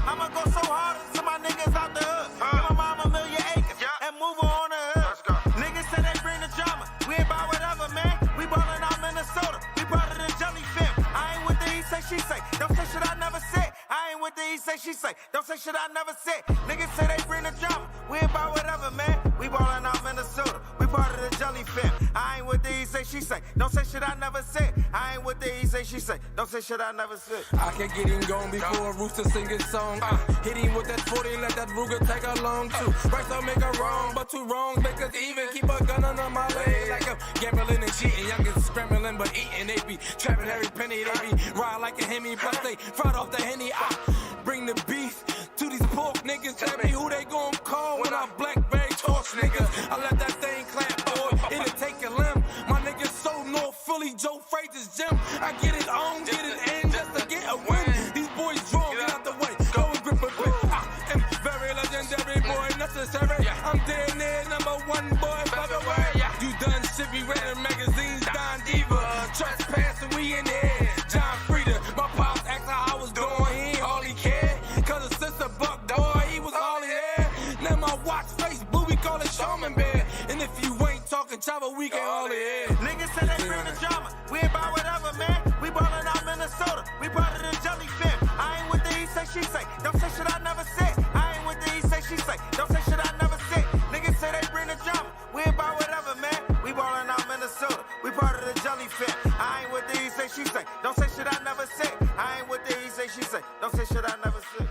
I'ma go so hard until my niggas out the hood. Give my mama a million acres and move her on the hood. Niggas say they bring the drama, we ain't about whatever, man. We ballin' out Minnesota, we brought it in Jelly Film. I ain't with the he say, she say, don't say shit I never said. I ain't with the he say, she say, don't say shit I never said. Niggas say they bring the drama, we ain't about whatever, man. We ballin' out Minnesota, we part of the Jelly Film. I ain't with the he say, she say, don't say shit I never said. I ain't with the he say, she say, don't say shit I never said. I can get him gone before a rooster sing his song. Hit him with that 40, let that Ruger take along too. Right don't make a wrong, but two wrongs make us even. Keep a gun under my leg like I'm gambling and cheating. Youngins scrambling but eating. They be trapping every penny. They be ride like a Hemi, plus they fried off the Henny. I bring the beef to these pork niggas. Tell me who they gon' call when I blackberry torch niggas. I let that thing clap, boy. It'll take a limb. My niggas so North Philly, Joe Frazier's gym. I get it on, get it in just to get a win. These boys draw, get out the way. Go and grip a grip. I am very legendary, boy, necessary. I'm dead near #1, boy, by the way. You done shit, be reading magazines, Don Diva. Trespassing, we in the air. John Frieda, my pops asked how I was doing, he ain't hardly cared. Cause a sister buck, boy, he was all he had. Now my watch face, blue, we call it Showman Bear. And if you ain't talking chopper, we can all head. Niggas say they bring the drama, we ain't about whatever, man. We ballin' out Minnesota, we part of the Jelly Film. I ain't with the he say, she say, don't say shit I never said. I ain't with the he say, she say, don't say shit I never said. Niggas say they bring the drama, we ain't about whatever, man. We ballin' out Minnesota, we part of the Jelly Film. I ain't with the he say, she say, don't say shit I never said. I ain't with the he say, she say, don't say shit I never said.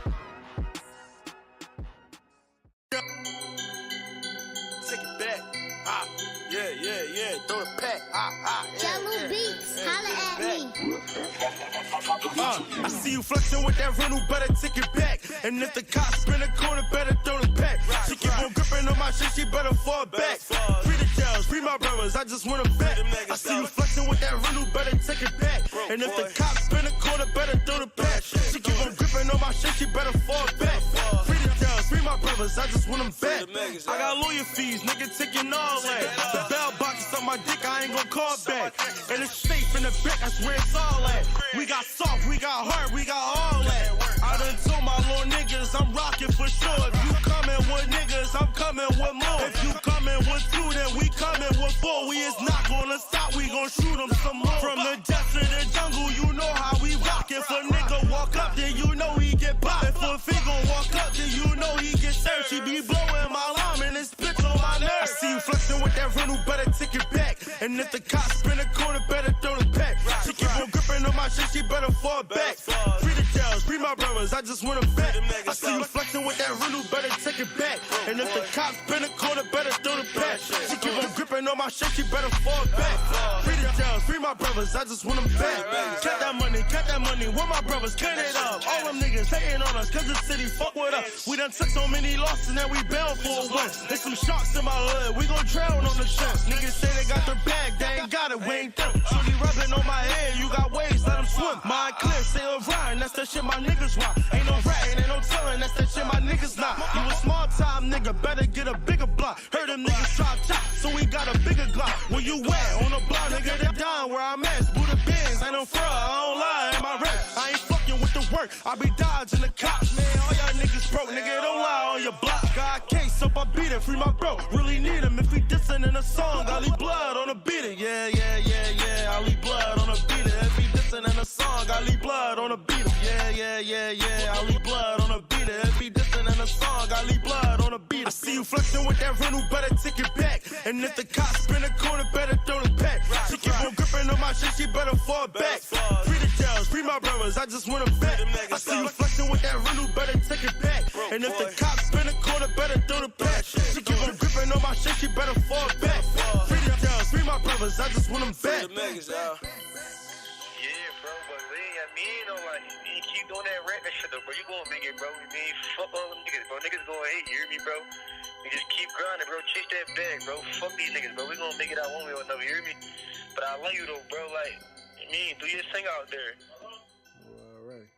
Take it back. you flexing with that rental, better take it back. And if the cops spin a corner, better throw it back. She keep on gripping on my shit, she better fall back. Free the jails, free my brothers, I just want them back. I see you flexing with that rental, better take it back. And if the cops spin a corner, better throw it back. She keep on gripping on my shit, she better fall back. Free the jails, free my brothers, I just want them back. I got lawyer fees, nigga taking all that. The bell box is on my dick, I ain't gon' call back. And it's safe in the back, that's where it's all at. We got soft, we got hard, we got all that. I done told my little niggas I'm rocking for sure. If you coming with niggas, I'm coming with more. If you coming with two, then we coming with four. We is not gonna stop, we gon' shoot them some more. From the depths to the jungle, you know how we rock. If a nigga walk up, then you know he get popped. If a fig gon' walk up, then you know he get served. She be blowing my line and this bitch on my nerves. I see you flexing with that rental, better take it back. And if the cops spin a corner, better throw it back. She keep on gripping on my shit, she better fall back. Free the jails, free my brothers, I just want them back. I see you flexing with that rental, better take it back. And if the cops spin a corner, better throw it back. She keep on gripping on my shit, she better fall back. Free the jails, free my brothers, I just want them back. Cut that money, where my brothers, cut it up. All them niggas hating on us, cause the city fuck with us. We done took so many losses, now we bound for a win. There's some sharks in my hood, we gon' drown on the chance. Niggas say they got their bag, they ain't got it, we ain't them. Shorty rubbing on my head, you got waves, let them swim. Mind clear, say Orion, that's that shit my niggas want. Ain't no ratting, ain't no telling, that's that shit my niggas not. You a small time nigga, better get a bigger block. Heard them niggas chop chop, so we got a bigger Glock. Where you at? On the block, nigga, they down where I'm at. Buddha Benz, ain't no fraud, I don't lie in my rap. I ain't fucking with the work, I be dodging the cops. Man, all y'all niggas broke, nigga, don't lie on your block. Got case up, I beat it, free my bro. Really need him if he dissing in a song. I leave blood on the beat it, yeah. I leave blood on the beat it. If he dissing in a song, I leave blood on the beat it, yeah. I leave blood on the beat it. If he dissing in a song, I leave blood on the beat it. I see you flexing with that rental, better take it back. And if the cops spin a corner, better throw it back. She keep on gripping on my shit, she better fall back. Free the jails, free my brothers, I just want them back. I see you flexing with that rental, better take it back. And if the cops spin a corner, better throw it back. She keep on gripping on my shit, she better fall back. Free the jails, free my brothers, I just want them back. Yeah, bro, but me ain't no like, you keep doing that rapping shit though, bro. You gonna make it, bro. I mean, fuck all them niggas, bro. Niggas gonna hate you, hear me, bro? You just keep grinding, bro. Chase that bag, bro. Fuck these niggas, bro. We gonna make it out one way or another, you hear me? But I love you though, bro. Like, do your thing out there. Alright.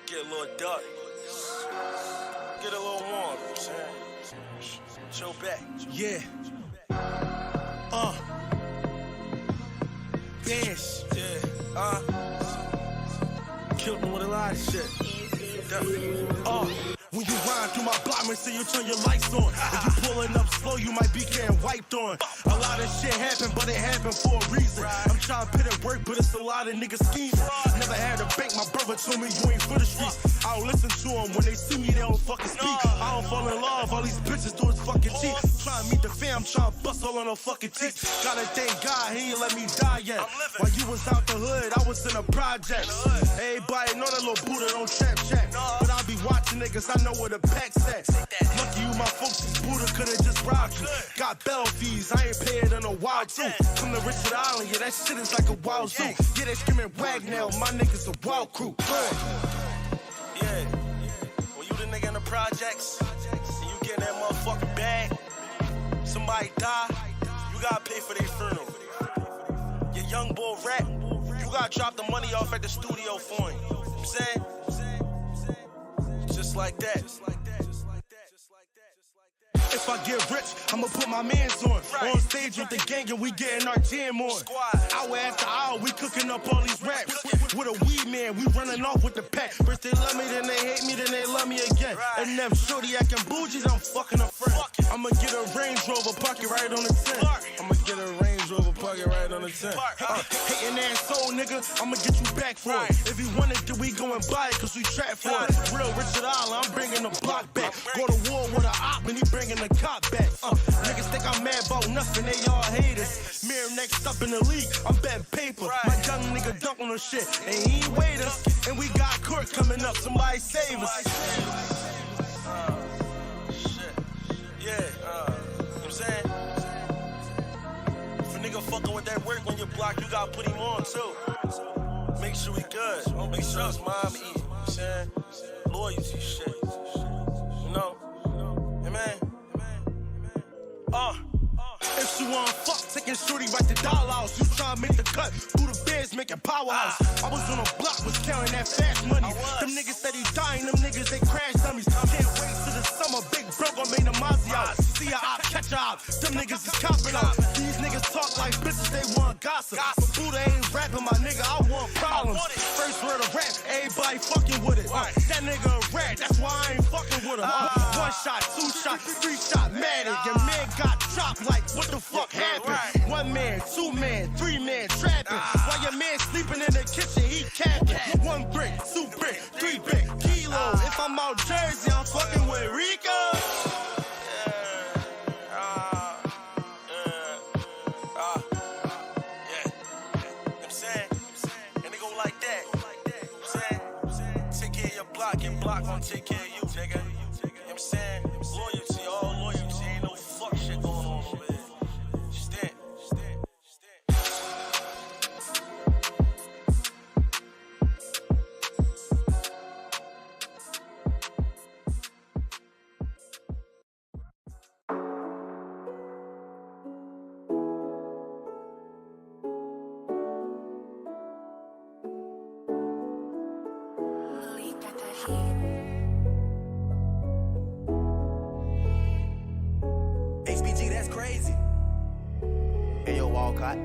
Get a little dark. Get a little warm, you know what I'm saying? Chill back. Yeah. Dance. Yeah. Killed me with a lot of shit. When you ride through my block, man, say you turn your lights on. If you pulling up slow, you might be getting wiped on. A lot of shit happened, but it happened for a reason. I'm trying to put it work, but it's a lot of niggas scheming. Never had a bank, my brother told me you ain't for the streets. I don't listen to them, when they see me, they don't fucking speak. I don't fall in love, all these bitches do is fucking cheat. Trying to meet the fam, trying to bust all on her fucking teeth. Gotta thank God, he ain't let me die yet. While you was out the hood, I was in a project. Everybody know that little Buddha don't trap chat. But I be watching niggas, I know where the pack's at. Lucky you, my folks, this Buddha could've just robbed you. Got bell fees, I ain't paid in a while too. From the Richard Island, yeah, that shit is like a wild zoo. Yeah, they screaming wag now, my niggas a wild crew. Yeah, when you the nigga in the projects, and you get that motherfucking bag, somebody die, you gotta pay for their funeral. Your young boy rap, you gotta drop the money off at the studio for him. You know what I'm saying? Just like that. If I get rich, I'ma put my mans on. On stage with the gang and we getting our jam on. Hour after hour, we cooking up all these raps. With a weed man, we running off with the pack. First they love me, then they hate me, then they love me again. And them shorty acting bougie, I'm fucking a friend. I'ma get a Range Rover, park it right on the 10. I'ma get a Range Rover, park it right on the 10. Hating ass soul, nigga, I'ma get you back for it. If you want it, then we go and buy it, cause we trap for it. Real Richard Island, I'm bringing the block back. Go to war with an op, and he bringing the cop back. Niggas think I'm mad about nothing, they all haters. Mirror next up in the league, I'm betting paper. My young nigga dunk on the shit, and he ain't wait us. And we got court coming up, somebody save us. Shit. Yeah, you know what I'm saying? If a nigga fucking with that work on your block, you gotta put him on too. Make sure he good. Make sure his mom eat. You know what I'm saying? Loyalty shit. You know? Yeah, man. If she want fuck, taking shorty right to dollhouse. You tryna make the cut, through the beds, making powerhouse. I was on a block, was counting that fast money. Them niggas steady dying, them niggas they crash dummies. Can't wait till the summer, big broke on made a Mozzie out. See her out, catch her out. Them niggas is copping out. These niggas talk like bitches, they want gossip. But Buddha ain't rapping, my nigga, I want problems. First word of rap, everybody fucking with it. That nigga a rat, that's why I ain't fucking with him. 1 shot, 2 shot, 3 shot, mad it. Your man got chopped like what the fuck happened? 1 man, 2 man, 3 man trapping. While your man sleeping in the kitchen, he capping. 1 brick, 2 brick, 3 brick, kilo. If I'm out Jersey, I'm fucking with Rico. Block gon' take care of you, nigga. You know what I'm saying? Loyalty, all loyalty. Ain't no fuck shit going on over here. Stand. HBG, that's crazy. Hey, yo, Walcott.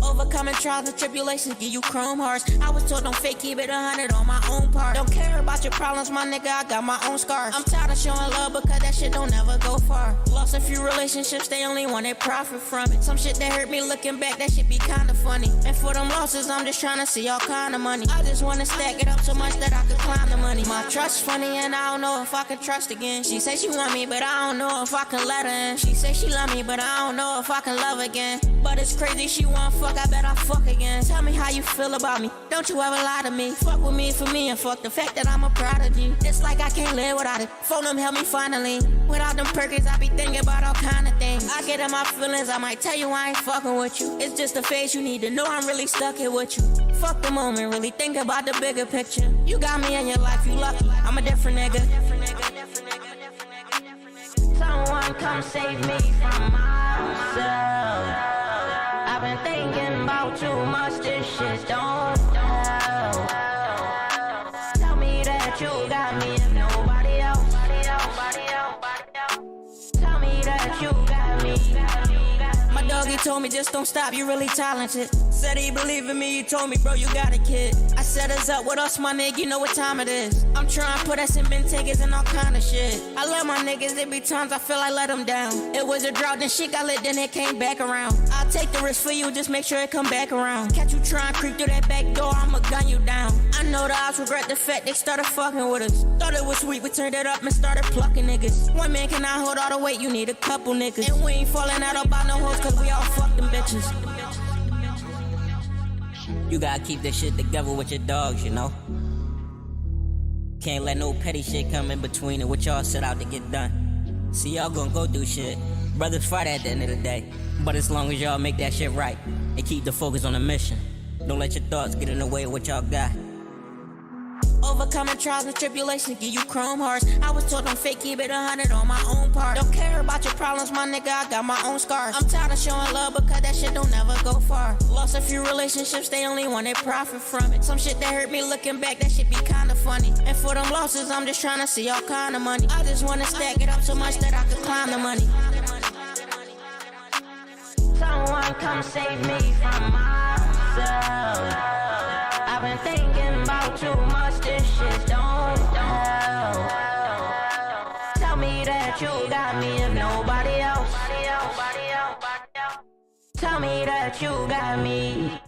Overcoming trials and tribulations, give you chrome hearts. I was told don't fake, keep it 100 on my own part. Don't care about your problems, my nigga, I got my own scars. I'm tired of showing love because that shit don't never go far. Lost a few relationships, they only wanted profit from it. Some shit that hurt me looking back, that shit be kinda funny. And for them losses, I'm just trying to see all kind of money. I just wanna stack it up so much that I could climb the money. My trust's funny and I don't know if I can trust again. She say she want me, but I don't know if I can let her in. She say she love me, but I don't know if I can love again. But it's crazy, she want fuck, I bet I fuck again. Tell me how you feel about me, don't you ever lie to me. Fuck with me for me and fuck the fact that I'm a prodigy. It's like I can't live without it, phone them help me finally. Without them perkins, I be thinking about all kind of things. I get in my feelings, I might tell you I ain't fucking with you. It's just a phase you need to know, I'm really stuck here with you. Fuck the moment, really think about the bigger picture. You got me in your life, you lucky, I'm a different nigga. Someone come save me from myself. I've been thinking about too much, this shit don't help. Tell me that you got me if nobody else. Tell me that you got me. My doggy told me just don't stop, you really talented. Said he believed in me, he told me, bro, you got a kid. I set us up with us, my nigga, you know what time it is. I'm trying to put us in bin takers and all kind of shit. I love my niggas, there be times I feel I let them down. It was a drought, then shit got lit, then it came back around. I'll take the risk for you, just make sure it come back around. Catch you trying to creep through that back door, I'ma gun you down. I know the odds regret the fact they started fucking with us. Thought it was sweet, we turned it up and started plucking niggas. One man cannot hold all the weight, you need a couple niggas. And we ain't falling out about no hoes, cause we all fuck them bitches. You gotta keep this shit together with your dogs, you know. Can't let no petty shit come in between and what y'all set out to get done. See, y'all gonna go do shit. Brothers fight at the end of the day. But as long as y'all make that shit right and keep the focus on the mission, don't let your thoughts get in the way of what y'all got. Overcoming trials and tribulations, give you chrome hearts. I was told don't fake, keep it 100 on my own part. Don't care about your problems, my nigga, I got my own scars. I'm tired of showing love because that shit don't never go far. Lost a few relationships, they only wanted profit from it. Some shit that hurt me looking back, that shit be kinda funny. And for them losses, I'm just trying to see all kind of money. I just wanna stack it up so much that I could climb the money. Someone come save me from myself. I've been thinking about too much, this shit don't help. Tell me that you got me if nobody else. Tell me that you got me.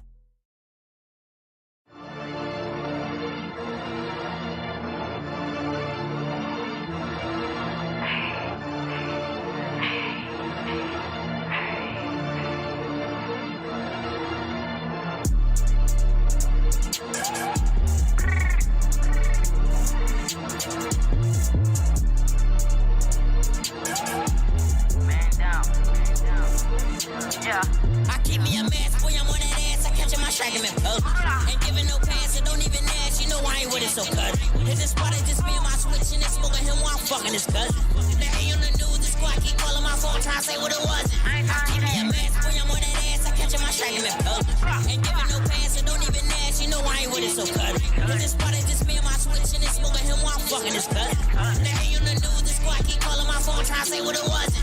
striking me public. Ain't giving no pass, so don't even ask. You know I ain't with it, so cut it. Hit this spot, it just me and my switch and it's smoking him while I'm fucking his cousin. They ain't on the news, the squad keep calling my phone, trying to say what it was. I keep me a mess, boy, I'm on that ass. I catch him, I striking me public. Ain't giving no pass, so don't even ask. You know I ain't with it, so cut it. Hit this spot, it just me and my switch and it's smoking him while I'm fucking his cousin. They ain't on the news, the squad keep calling my phone, trying to say what it was.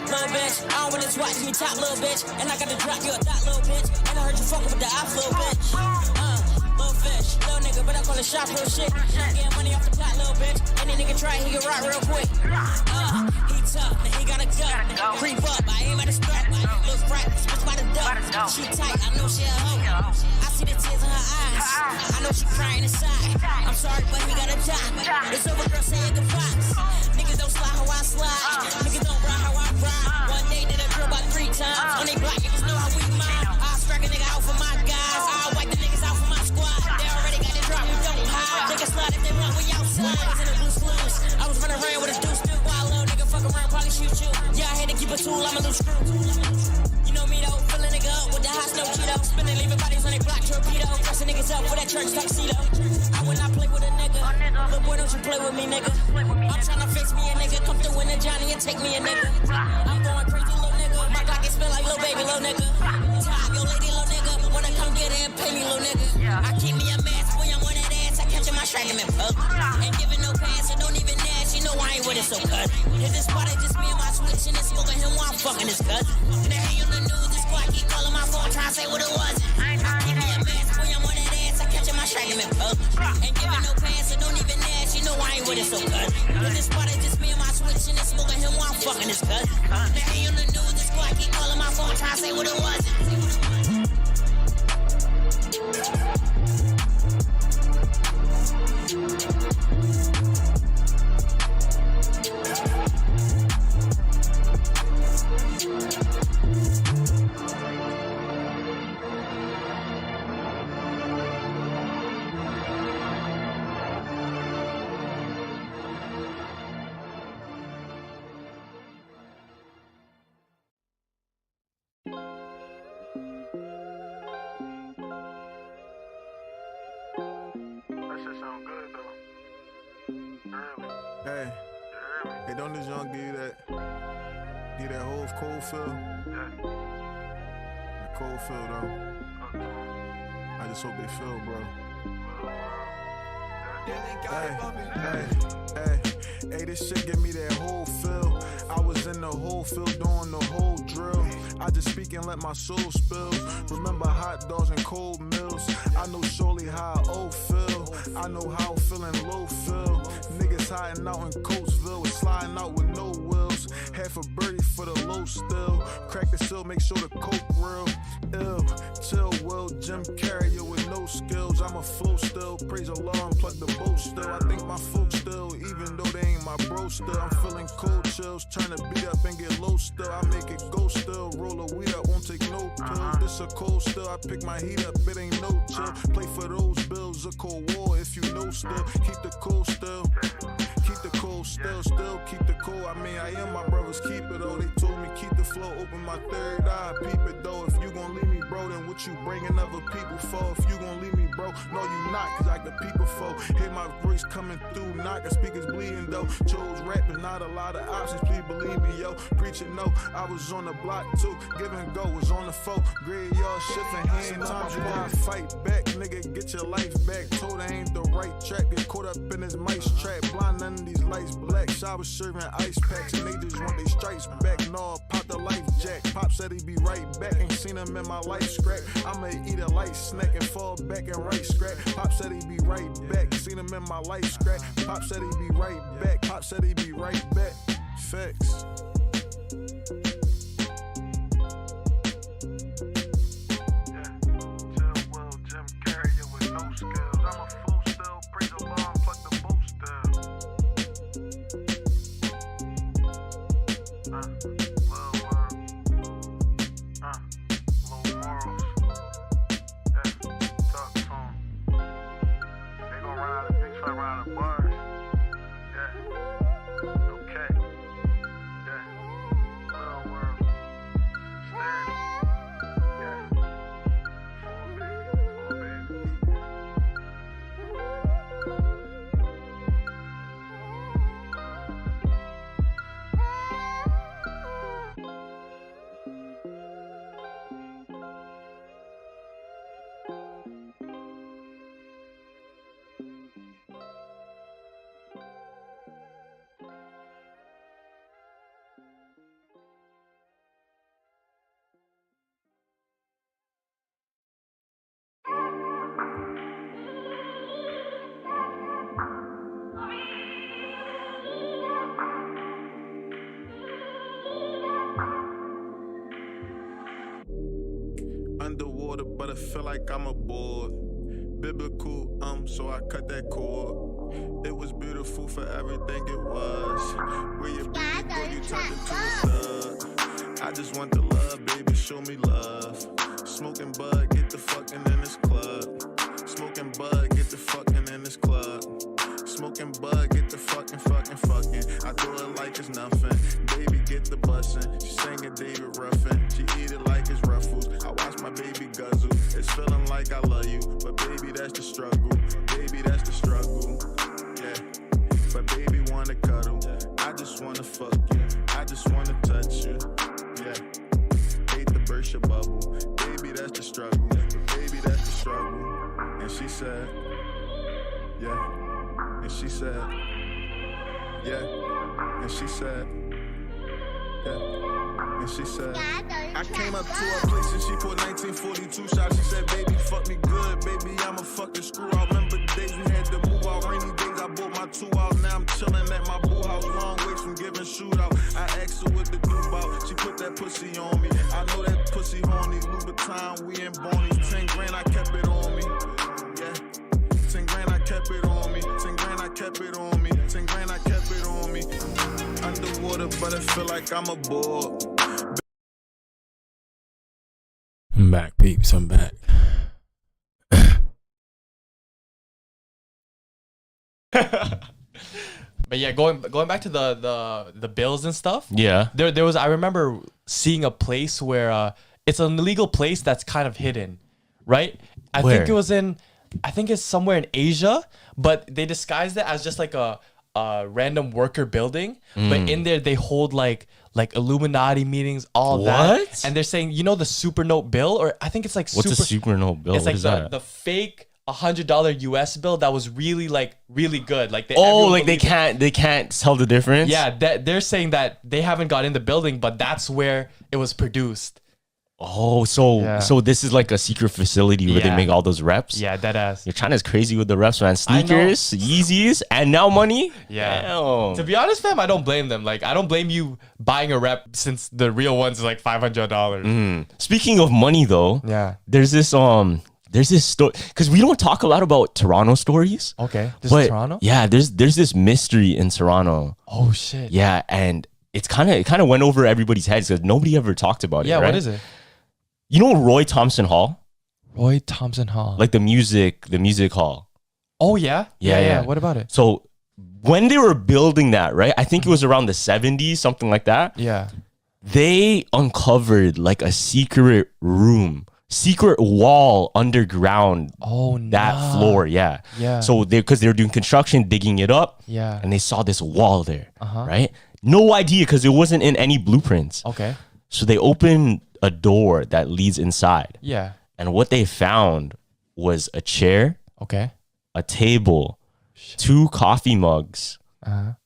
Little bitch, I don't want this watch me top, little bitch. And I got to drop you a dot, little bitch. And I heard you fucking with the ops, little bitch. Little fish, little nigga, but I call it shots, real shit. Getting money off the pot, little bitch. Any nigga try, he get right real quick. He tough, now he gotta go. Creep up, I aim at his throat. Look right, switch by the dope. She tight, I know she a hoe. I see the tears in her eyes. I know she crying inside. I'm sorry, but he gotta die. It's over, girl, say it goodbyes. Niggas don't slide how I slide. Niggas don't ride how I ride. One day did a drill about 3 times. On they block, niggas know how we mine. I'll strike a nigga out for my guys. I'll wipe the niggas out for my squad. They already got the drop, we don't hide. Niggas slide if they want, we outside. Niggas in the blue sluice. I was running around with a deuce still. Wild little nigga fuck around, probably shoot you. Yeah, I had to keep a tool, I'm a loose screw. You know me though, fill a nigga up with the hot snow Cheeto. Spinning, leaving bodies on they block, torpedo. Dressing niggas up for that church tuxedo. I will not play with a nigga. Little boy, don't you play with me, nigga. I'm tryna fix me a nigga. Come through in the Johnny and take me a nigga. I'm going crazy, little nigga. My Glock is spin like little baby, little nigga. Top, your lady, little nigga. Wanna come get it and pay me, little nigga. I keep me a mask, boy, I'm on that ass. I catch him, I strike him in public. Ain't giving no pass, so don't even ask. You know I ain't with it, so cut it. Hit this spot, it just me and my switch and it's smoking him while I'm fucking his cousin. They ain't on the news, this squad keep calling my phone, trying to say what it was. I keep me a mask, boy, I'm on that ass. I catch him, I strike him in public. Ain't giving no pass, so don't even ask. You know I ain't with it, so cut it. Hit this spot, it just me and my switch and it's smoking him while I'm fucking his cousin. They ain't on the news, this squad keep calling my phone, trying to say what it was. Hey, don't this young give you that whole cold feel? That cold feel though. I just hope they feel, bro. Hey, this shit give me that whole feel. I was in the whole field doing the whole drill. I just speak and let my soul spill. Remember hot dogs and cold meals. I know surely how I old feel. I know how feeling low feel. Niggas hiding out in Coatesville, sliding out with no wheels. Half a birdie for the low still. Crack the seal, make sure the coke real. Ill, chill, will, Jim Carrier with no skills. I'm a flow still, praise alarm, plug the boat still. I think my folks still, even though they ain't my bro still. I'm feeling cold chills, turn the beat up and get low still. I make it go still, roll a weed up, won't take no pills. This a cold still, I pick my heat up, it ain't no chill. Play for those bills, a cold war if you know still. Keep the cold still. Keep the cold still keep the cold. I mean, I am my brother's keeper though. They told me keep the flow, open my third eye, peep it though. If you gon' leave me, bro, then what you bringing other people for? If you gon' leave me, bro, no you not, cause I got people for. Hear my voice coming through, knock, the speakers bleeding though. Chose rapping, not a lot of options, please believe me, yo. Preaching no, I was on the block too, give and go, was on the foe. Graveyard shifting hands, sometimes you gotta fight back, nigga, get your life back. Told I ain't the right track, get caught up in this mice trap. Blind none of these lights black, I was serving ice packs and they just want they stripes back. No, pop the life jack, Pop said he be right back, ain't seen him in my life scrap. I'ma eat a light snack and fall back and right scrap. Pop said he be right back, seen him in my life scrap. Pop said he be right back, Pop said he be right back. Facts. Underwater, but I feel like I'm aboard. Biblical, so I cut that cord. It was beautiful for everything it was. Where you be before you turned into a thug. I just want the love, baby, show me love. Smoking bud, get the fucking in this club. Smoking bud, get the fucking in this club. Smoking bud, get the fucking. I do it like it's nothing. Baby, get the bussin'. She singing David Ruffin. She eat it like it's Ruffles. I watch my baby guzzle. It's feeling like I love you, but baby, that's the struggle. Baby, that's the struggle. Yeah, but baby wanna cuddle. I just wanna fuck you. I just wanna touch you. Yeah, hate to burst your bubble. Baby, that's the struggle. Baby, that's the struggle. And she said, yeah. And she said, yeah. And she said, yeah. And she said, I came up to her place and she put 1942 shots. She said, baby, fuck me good, baby, I'm a fucking screw. I remember the days we had to move out, rainy days, I bought my 2 out. Now I'm chilling at my boo house, long ways from giving shootout. I asked her what to do about, she put that pussy on me. I know that pussy horny, Louboutin, we in Bonnie's. 10 grand, I kept it on me. Yeah, 10 grand, I kept it on me. 10 grand, I kept it on me. 10 grand, I kept it on me. Underwater, but I feel like I'm aboard. I'm back, peeps. I'm back. But yeah, going back to the bills and stuff. Yeah. There was, I remember seeing a place where it's an illegal place that's kind of hidden, right? I think it's somewhere in Asia, but they disguised it as just like a random worker building. But in there they hold like Illuminati meetings, all that. And they're saying, you know, the super note bill, or I think it's like what's a super note bill? It's what like is that? the fake $100 US bill that was really good. Like they can't tell the difference. Yeah, they're saying that they haven't got in the building, but that's where it was produced. Oh, so this is like a secret facility where they make all those reps? Yeah, dead ass. You're China's crazy with the reps, man. Sneakers, Yeezys, and now money? Yeah. Damn. To be honest, fam, I don't blame them. Like, I don't blame you buying a rep since the real one's like $500. Speaking of money, though, there's this story, because we don't talk a lot about Toronto stories. Okay, this is Toronto? Yeah, there's this mystery in Toronto. Oh, shit. Yeah, and it kind of went over everybody's heads because nobody ever talked about it. Yeah, right? What is it? You know Roy Thompson Hall? Roy Thompson Hall. Like the music hall. Oh, yeah? Yeah. What about it? So when they were building that, right? I think it was around the 70s, something like that. Yeah. They uncovered like a secret wall underground. Oh, that floor. Yeah. Yeah. So because they were doing construction, digging it up. Yeah. And they saw this wall there. Right? No idea because it wasn't in any blueprints. Okay. So they opened a door that leads inside. Yeah. And what they found was a chair. Okay. A table, 2 coffee mugs,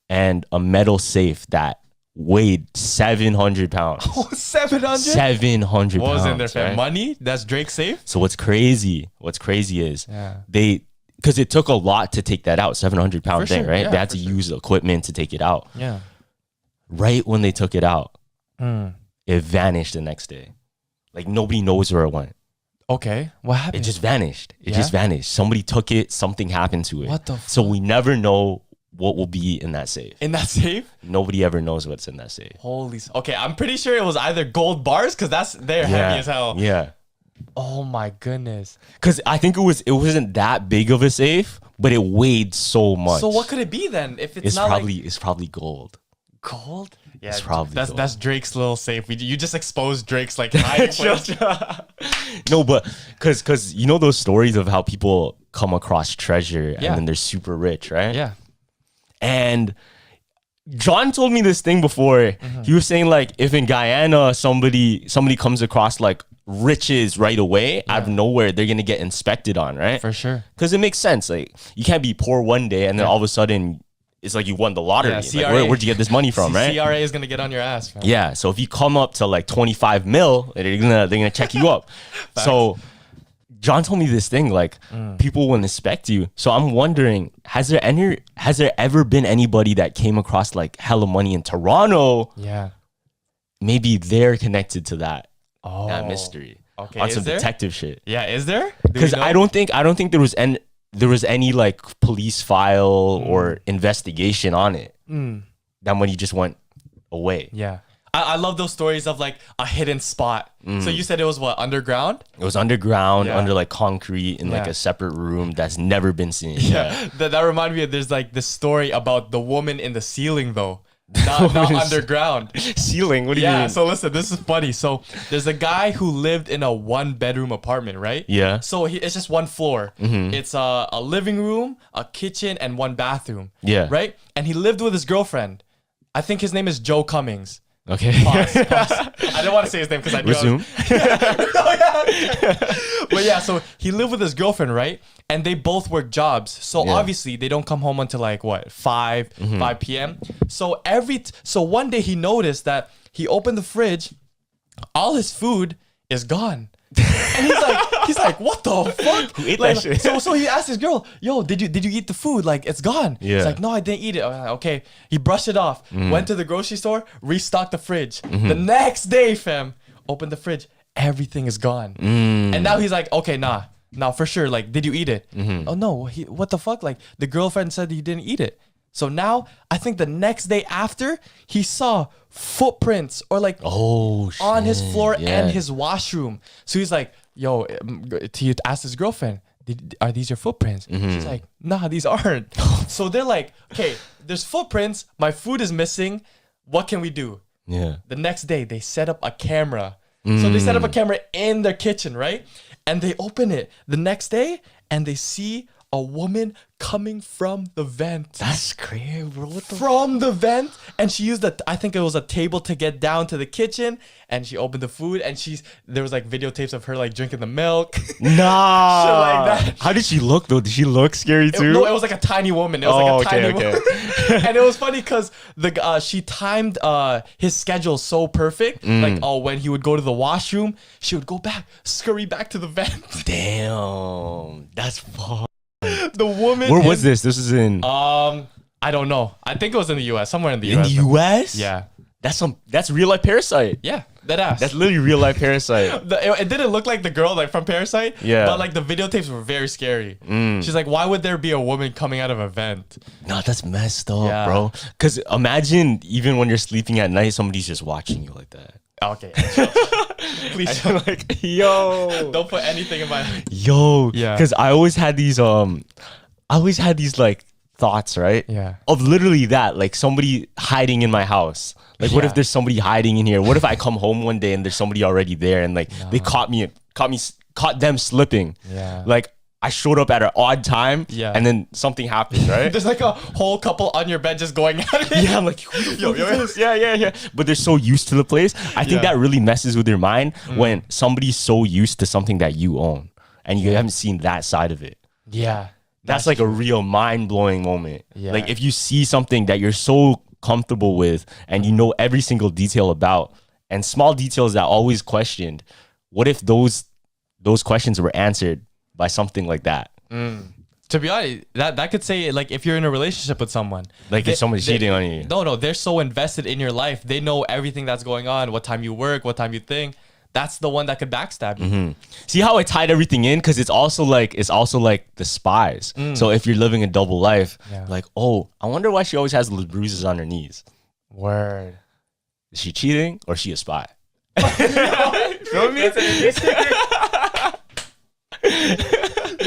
and a metal safe that weighed 700 pounds. Oh, 700? 700 What was pounds, in there, fam? right? Money? That's Drake's safe? So what's crazy is because it took a lot to take that out, 700 pound thing, right? Yeah, they had to use equipment to take it out. Yeah. Right when they took it out, it vanished the next day. Like nobody knows where it went. Okay. What happened? It just vanished. It just vanished. Somebody took it. Something happened to it. What the fuck? So we never know what will be in that safe. In that safe? Nobody ever knows what's in that safe. Okay, I'm pretty sure it was either gold bars because they're heavy as hell. Yeah. Oh my goodness. Because I think it wasn't that big of a safe, but it weighed so much. So what could it be then? If it's not it's probably gold. Gold? Yeah, it's probably that's Drake's little safe. You just exposed Drake's like hiding place. No, but because you know those stories of how people come across treasure and then they're super rich, right? Yeah. And John told me this thing before. He was saying like if in Guyana somebody comes across like riches right away out of nowhere, they're gonna get inspected on, right? For sure. Because it makes sense. Like you can't be poor one day and then all of a sudden it's like you won the lottery. Yeah, like, where'd you get this money from, right? CRA is gonna get on your ass, man. Yeah. So if you come up to like 25 mil, they're gonna check you up. So John told me this thing like people wouldn't expect you. So I'm wondering, has there ever been anybody that came across like hella money in Toronto? Yeah. Maybe they're connected to that mystery. Okay. On some detective shit. Yeah, is there? Because I don't think there was any like police file or investigation on it. That money just went away. Yeah. I love those stories of like a hidden spot. So you said it was what, underground? It was underground, under like concrete in like a separate room that's never been seen. Yeah. That reminded me of, there's like this story about the woman in the ceiling though. Not underground. Ceiling? What do you mean? Yeah, so listen, this is funny. So there's a guy who lived in a 1-bedroom apartment, right? Yeah. So it's just one floor. It's a living room, a kitchen, and 1 bathroom. Yeah. Right? And he lived with his girlfriend. I think his name is Joe Cummings. Okay. Pause. I don't want to say his name because I knew. Resume. But yeah, so he lived with his girlfriend, right? And they both work jobs. So obviously they don't come home until like what, 5 p.m. So one day he noticed that he opened the fridge, all his food is gone. And he's like, what the fuck? Who ate that shit? So he asked his girl, yo, did you eat the food? Like, it's gone. Yeah. He's like, no, I didn't eat it. Okay. He brushed it off, went to the grocery store, restocked the fridge. The next day, fam, opened the fridge, everything is gone. And now he's like, okay, nah, for sure. Like, did you eat it? Oh no, what the fuck? Like, the girlfriend said he didn't eat it. So now, I think the next day after, he saw footprints or like on his floor and his washroom. So he's like, yo, he asked his girlfriend, are these your footprints? She's like, nah, these aren't. So they're like, okay, there's footprints. My food is missing. What can we do? Yeah. The next day, they set up a camera. So they set up a camera in their kitchen, right? And they open it the next day and they see a woman coming from the vent. That's crazy, bro. From the vent, and she used I think it was a table to get down to the kitchen, and she opened the food, and there was like videotapes of her like drinking the milk. Nah. Shit like that. How did she look though? Did she look scary too? No, it was like a tiny woman. It was like a tiny woman. And it was funny because she timed his schedule so perfect. Like, when he would go to the washroom, she would go back, scurry back to the vent. Damn, that's fun. The woman. Where was this? This is in. I don't know. I think it was in the U.S. Somewhere in the In U.S. the U.S. Yeah. That's real life Parasite. Yeah, that ass. That's literally real life Parasite. It didn't look like the girl like from Parasite. Yeah. But like the videotapes were very scary. She's like, why would there be a woman coming out of a vent? No, that's messed up, bro. Because imagine even when you're sleeping at night, somebody's just watching you like that. Okay. Please like, yo. Don't put anything in my. Yo. Yeah. Because I always had these like thoughts, right? Yeah. Of literally that, like somebody hiding in my house. Like, what if there's somebody hiding in here? What if I come home one day and there's somebody already there and like they caught them slipping? Yeah. Like I showed up at an odd time. Yeah. And then something happened, right? There's like a whole couple on your bed just going at it. Yeah, I'm like, yo. Yeah. But they're so used to the place. I think that really messes with your mind when somebody's so used to something that you own and you haven't seen that side of it. Yeah. That's like a real mind-blowing moment. Yeah. Like if you see something that you're so comfortable with and you know every single detail about and small details that always questioned, what if those questions were answered by something like that? To be honest, that could say like if you're in a relationship with someone, like if somebody's cheating on you. No, they're so invested in your life. They know everything that's going on, what time you work, what time you think. That's the one that could backstab you. See how I tied everything in? Because it's also like the spies. So if you're living a double life, like, oh, I wonder why she always has the bruises on her knees. Word. Is she cheating or is she a spy? Feel me? Yo,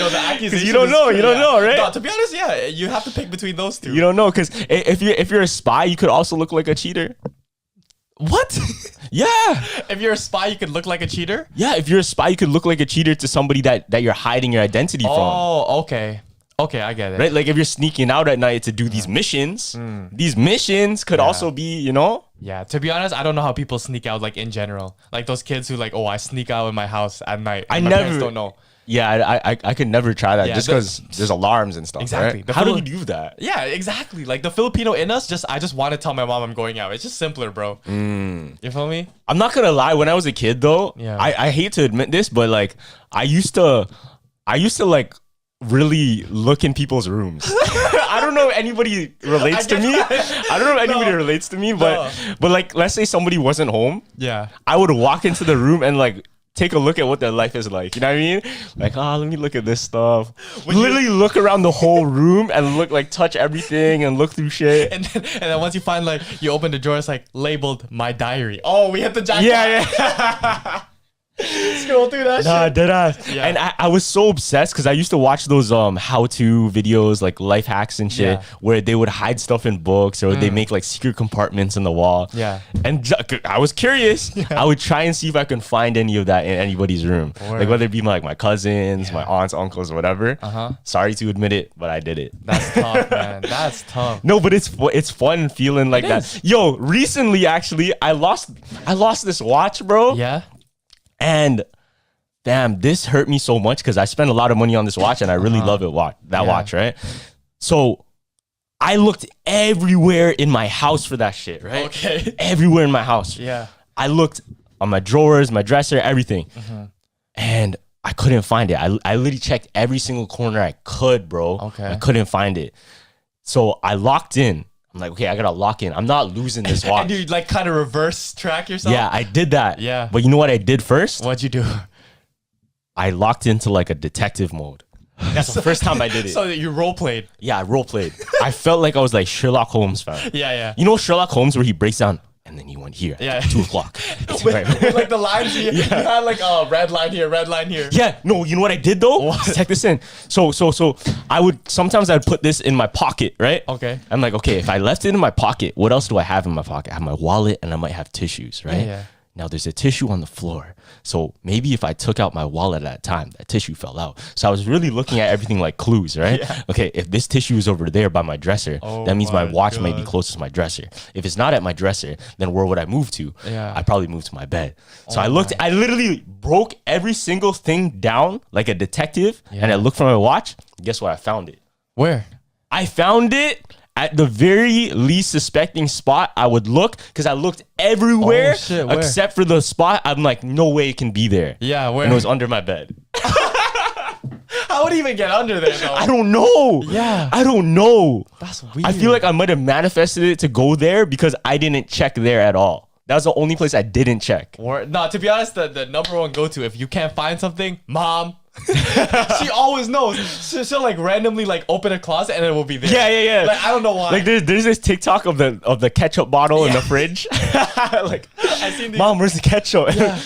the accusation. You don't know, right? No, to be honest, yeah, you have to pick between those two. You don't know because if you're a spy, you could also look like a cheater. What? Yeah. If you're a spy, you could look like a cheater? Yeah, if you're a spy, you could look like a cheater to somebody that you're hiding your identity from. Oh, okay. Okay, I get it. Right? Like if you're sneaking out at night to do these missions, these missions could also be, Yeah, to be honest, I don't know how people sneak out like in general. Like those kids who like, oh, I sneak out in my house at night. My parents don't know. Yeah, I could never try that Yeah, just because there's alarms and stuff. Exactly. Right? How do you do that? Yeah, exactly. Like the Filipino in us, I just want to tell my mom I'm going out. It's just simpler, bro. You feel me? I'm not gonna lie. When I was a kid, though, Yeah. I hate to admit this, but like I used to like really look in people's rooms. I don't know if anybody relates to me. I don't know if anybody relates to me, but like let's say somebody wasn't home. Yeah. I would walk into the room and like take a look at what their life is like. You know what I mean? Like, let me look at this stuff. Literally look around the whole room and look, like, touch everything and look through shit. And then once you find, like, you open the drawer, it's like labeled my diary. Oh, we hit the jackpot. Yeah. Scroll through that shit. Deadass. Yeah. And I was so obsessed because I used to watch those how-to videos, like life hacks and shit, where they would hide stuff in books or they make like secret compartments in the wall. Yeah. And I was curious. I would try and see if I can find any of that in anybody's room. Word. Like whether it be my cousins, my aunts, uncles, whatever. Sorry to admit it, but I did it. That's tough, man. That's tough. No, but it's fun feeling like that. Yo, recently actually, I lost this watch, bro. Yeah. And damn, this hurt me so much because I spent a lot of money on this watch and I really love it. Watch, right? So I looked everywhere in my house for that shit, right? Okay. Everywhere in my house. Yeah. I looked on my drawers, my dresser, everything. And I couldn't find it. I literally checked every single corner I could, bro. Okay. I couldn't find it. So I locked in. I'm like, okay, I gotta lock in. I'm not losing this watch. And you like kind of reverse track yourself? Yeah, I did that. Yeah. But you know what I did first? What'd you do? I locked into like a detective mode. That's the first time I did it. So you role played? Yeah, I role played. I felt like I was like Sherlock Holmes, fam. Yeah. You know Sherlock Holmes where he breaks down, and then you went here. Yeah. 2 o'clock. With like the lines, you had like a red line here, red line here. Yeah, no, you know what I did though? Check this in. So sometimes I'd put this in my pocket, right? Okay. I'm like, okay, if I left it in my pocket, what else do I have in my pocket? I have my wallet and I might have tissues, right? Yeah. Now there's a tissue on the floor. So maybe if I took out my wallet at that time, that tissue fell out. So I was really looking at everything like clues, right? Yeah. Okay, if this tissue is over there by my dresser, that means my watch might be closest to my dresser. If it's not at my dresser, then where would I move to? Yeah. I probably moved to my bed. So I literally broke every single thing down like a detective and I looked for my watch. Guess what? I found it. Where? I found it at the very least suspecting spot I would look, because I looked everywhere except for the spot I'm like, no way it can be there. Yeah, where? And it was under my bed. How would he even get under there though? I don't know. Yeah. I don't know. That's weird. I feel like I might have manifested it to go there because I didn't check there at all. That was the only place I didn't check. No, to be honest, the number one go-to, if you can't find something, mom. She always knows. She'll like randomly like open a closet and it will be there. Yeah. Like I don't know why. Like there's this TikTok of the ketchup bottle in the fridge. Like, I seen Mom, where's the ketchup? Yeah.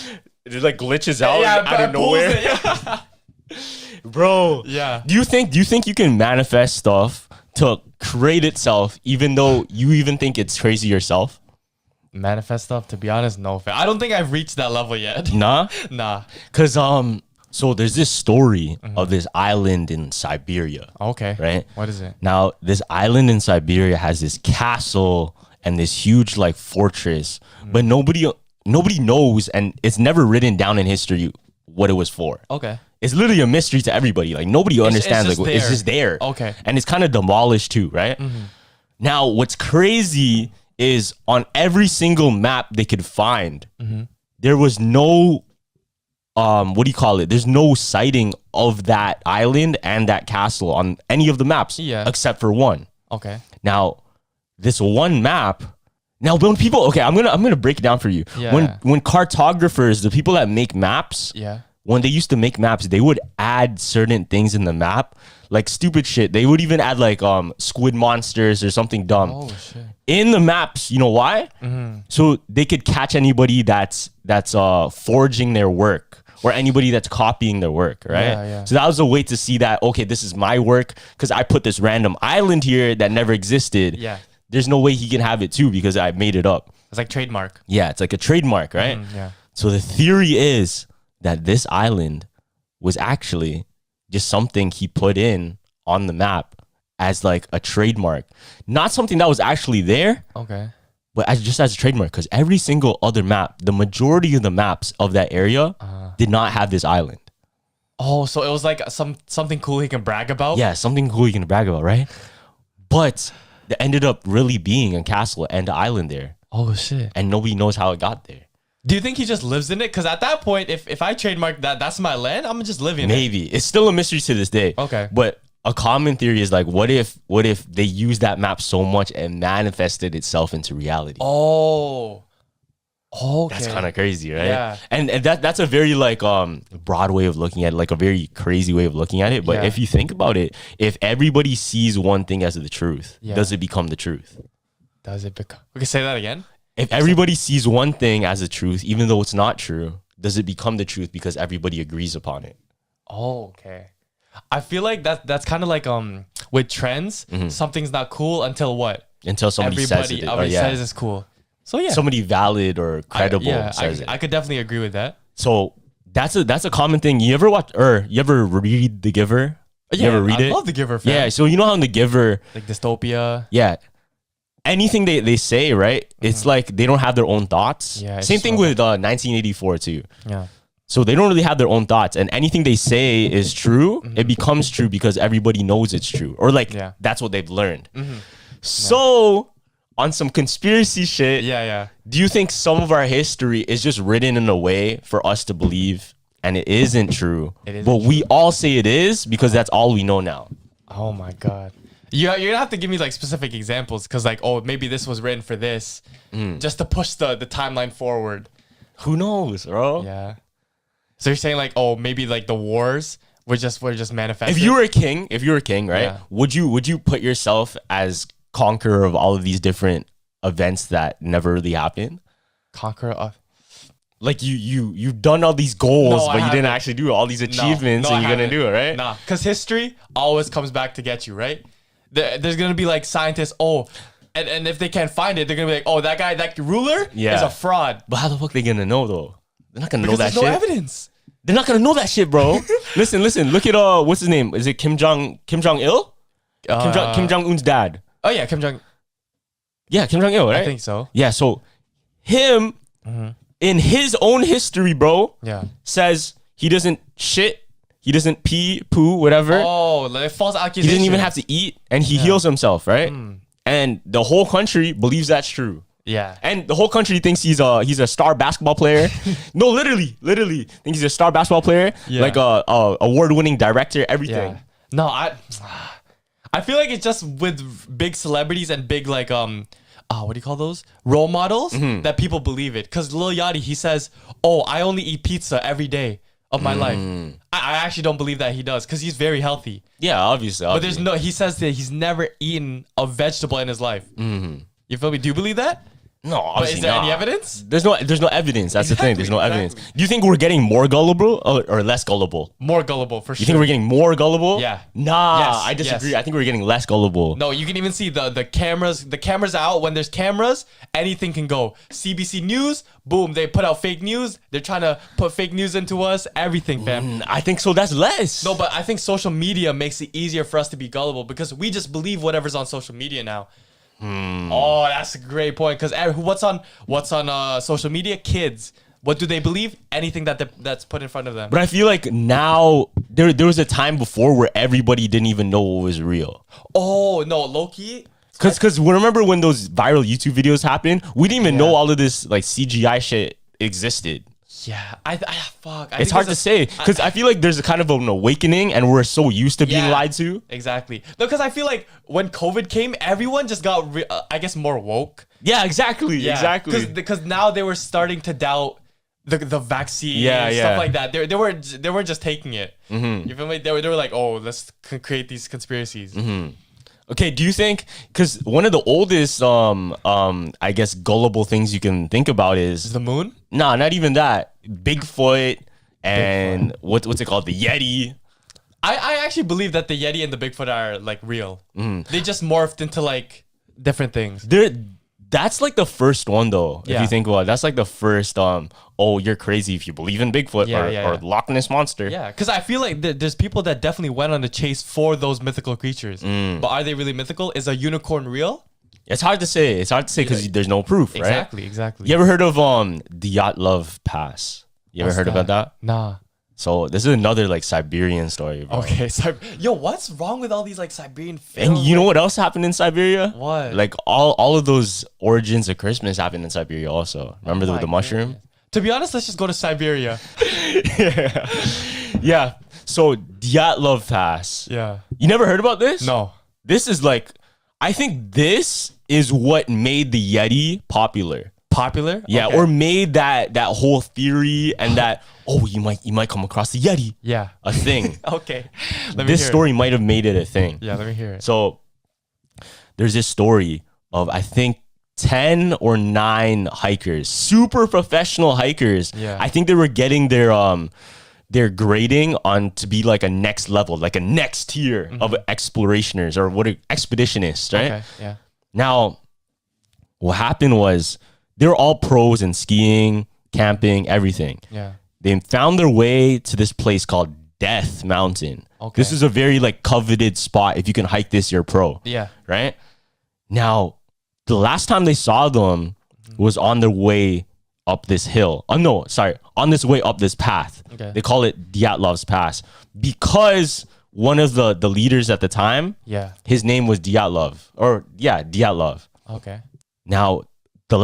It like glitches out out of nowhere. Bro. Yeah. Do you think you can manifest stuff to create itself even though you even think it's crazy yourself? Manifest stuff, to be honest, no. I don't think I've reached that level yet. Nah? Nah. Cause so there's this story of this island in Siberia. Okay. Right? What is it? Now, this island in Siberia has this castle and this huge like fortress, but nobody knows, and it's never written down in history what it was for. Okay. It's literally a mystery to everybody. Like nobody understands. It's just there. Okay. And it's kind of demolished too, right? Now, what's crazy is on every single map they could find, there was no there's no sighting of that island and that castle on any of the maps except for one. Okay. Now, this one map, when people, I'm gonna break it down for you. Yeah. When cartographers, the people that make maps, when they used to make maps, they would add certain things in the map, like stupid shit. They would even add like squid monsters or something dumb. Oh shit. In the maps, you know why? So they could catch anybody that's forging their work or anybody that's copying their work, right? Yeah. So that was a way to see that, okay, this is my work because I put this random island here that never existed. Yeah. There's no way he can have it too because I made it up. It's like trademark. Yeah, it's like a trademark, right? Yeah. So the theory is that this island was actually just something he put in on the map as like a trademark, not something that was actually there. Okay. But just as a trademark, because every single other map, the majority of the maps of that area did not have this island. Oh, so it was like something cool he can brag about? Yeah, something cool you can brag about, right? But it ended up really being a castle and an island there. Oh, shit. And nobody knows how it got there. Do you think he just lives in it? Because at that point, if I trademark that's my land, I'm just living in it. Maybe. It's still a mystery to this day. Okay. But a common theory is like, what if they used that map so much and manifested itself into reality? Oh. Okay. That's kind of crazy, right? Yeah. And that's a very like broad way of looking at it, like a very crazy way of looking at it. But Yeah. if you think about it, if everybody sees one thing as the truth, Yeah. does it become the truth? Does it become... Okay, say that again. If everybody sees one thing as the truth, even though it's not true, does it become the truth because everybody agrees upon it? Oh, okay. I feel like that's kind of like with trends, something's not cool until what? Until somebody says it. Everybody says it's cool. So yeah. Somebody valid or credible says it. I could definitely agree with that. So that's a common thing. You ever watch or you ever read The Giver? You ever read it? I love The Giver, fam. Yeah, so you know how in The Giver, like dystopia. Yeah. Anything they say, right? It's like they don't have their own thoughts. Yeah. Same thing with 1984 too. Yeah. So they don't really have their own thoughts, and anything they say is true. It becomes true because everybody knows it's true, or like that's what they've learned. So on some conspiracy shit, do you think some of our history is just written in a way for us to believe, and it isn't true? But we all say it is because that's all we know now. Oh my god. You're gonna have to give me like specific examples because like, oh, maybe this was written for this, just to push the timeline forward. Who knows, bro? Yeah. So you're saying like, oh, maybe like the wars were just manifested. If you were a king, right? Yeah. Would you put yourself as conqueror of all of these different events that never really happened? Conqueror of... Like you've done all these goals, but you didn't actually do all these achievements, and you're gonna do it, right? Nah, because history always comes back to get you, right? There's gonna be like scientists, and if they can't find it, they're gonna be like, oh, that ruler is a fraud. But how the fuck they gonna know though? They're not gonna know that there's shit. no evidence. They're not gonna know that shit, bro. Listen. Look at what's his name? Is it Kim Jong Il? Kim Jong Un's dad. Oh yeah, Kim Jong. Yeah, Kim Jong Il, right? I think so. Yeah, so him in his own history, bro, says he doesn't shit, he doesn't pee, poo, whatever. Oh, like false accusation. He didn't even have to eat, and he heals himself, right? And the whole country believes that's true. Yeah. And the whole country thinks he's a star basketball player. No, literally thinks he's a star basketball player, like a award-winning director, everything. Yeah. No, I feel like it's just with big celebrities and big like what do you call those? Role models that people believe it. Cause Lil Yachty, he says, "Oh, I only eat pizza every day of my life." I actually don't believe that he does, cause he's very healthy. Yeah, obviously. But there's no. He says that he's never eaten a vegetable in his life. You feel me? Do you believe that? No, But obviously is there any not. evidence? There's no evidence. That's the thing. There's no evidence. Do you think we're getting more gullible or less gullible? More gullible for sure. You think we're getting more gullible? Yeah. Nah, Yes, I disagree. yes. I think we're getting less gullible. No, you can even see the cameras. The cameras out. When there's cameras, anything can go. CBC News, boom, they put out fake news. They're trying to put fake news into us. Everything, fam. I think so. That's less. No, but I think social media makes it easier for us to be gullible because we just believe whatever's on social media now. Oh, that's a great point. Because what's on social media? Kids. What do they believe? Anything that's put in front of them. But I feel like now there was a time before where everybody didn't even know what was real. Oh no, low-key. Because remember when those viral YouTube videos happened? We didn't even know all of this like CGI shit existed. Yeah, fuck. It's hard to say because I feel like there's a kind of an awakening and we're so used to being lied to. Exactly. No, because I feel like when COVID came, everyone just got, I guess, more woke. Yeah, exactly. Because now they were starting to doubt the vaccine, stuff like that. They weren't just taking it. You feel me? They were like, oh, let's create these conspiracies. Okay, do you think, because one of the oldest, I guess, gullible things you can think about is the moon? Nah, not even that. Bigfoot and what's it called? The Yeti. I actually believe that the Yeti and the Bigfoot are like real. They just morphed into like different things. That's like the first one though. If you think about it, that's like the first. Oh, you're crazy if you believe in Bigfoot or Loch Ness monster. Yeah, because I feel like there's people that definitely went on the chase for those mythical creatures. But are they really mythical? Is a unicorn real? It's hard to say. It's hard to say because there's no proof, right? Exactly. You ever heard of the Yacht Love Pass? You ever heard about that? Nah. So this is another like Siberian story, bro. Okay, yo, what's wrong with all these like Siberian And films? you know what else happened in Siberia? What? Like all of those origins of Christmas happened in Siberia also. Remember my the mushroom? To be honest, let's just go to Siberia. Yeah. So Dyatlov Pass. Yeah. You never heard about this? No. This is like, I think this is what made the Yeti popular. Popular? Yeah, Okay. or made that whole theory and that you might come across the Yeti. Yeah. A thing. Okay. Let me This hear story might have made it a thing. Yeah, let me hear it. So there's this story of I think 10 or 9 hikers, super professional hikers. Yeah. I think they were getting their grading on to be like a next level, like a next tier of explorationers or expeditionists, right? Okay. Yeah. Now, what happened was they were all pros in skiing, camping, everything. Yeah. They found their way to this place called Death Mountain. Okay. This is a very like coveted spot. If you can hike this, you're pro. Yeah. Right? Now, the last time they saw them was on their way up this hill. On this way up this path. Okay. They call it Dyatlov's Pass because one of the leaders at the time, Yeah. his name was Dyatlov. Dyatlov. Okay. Now, that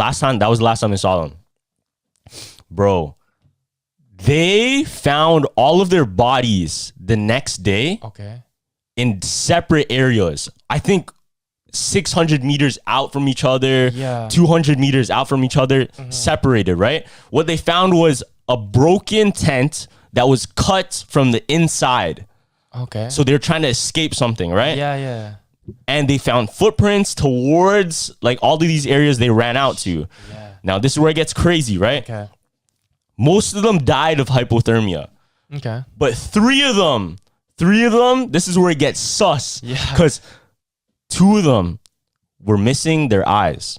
was the last time I saw them. Bro, they found all of their bodies the next day Okay. in separate areas. I think 600 meters out from each other, Yeah. 200 meters out from each other, separated, right? What they found was a broken tent that was cut from the inside. Okay. So they're trying to escape something, right? Yeah, yeah. And they found footprints towards like all of these areas they ran out to. Yeah. Now, this is where it gets crazy, right? Okay. Most of them died of hypothermia. Okay. But three of them, this is where it gets sus. Yeah. Because 2 of them were missing their eyes.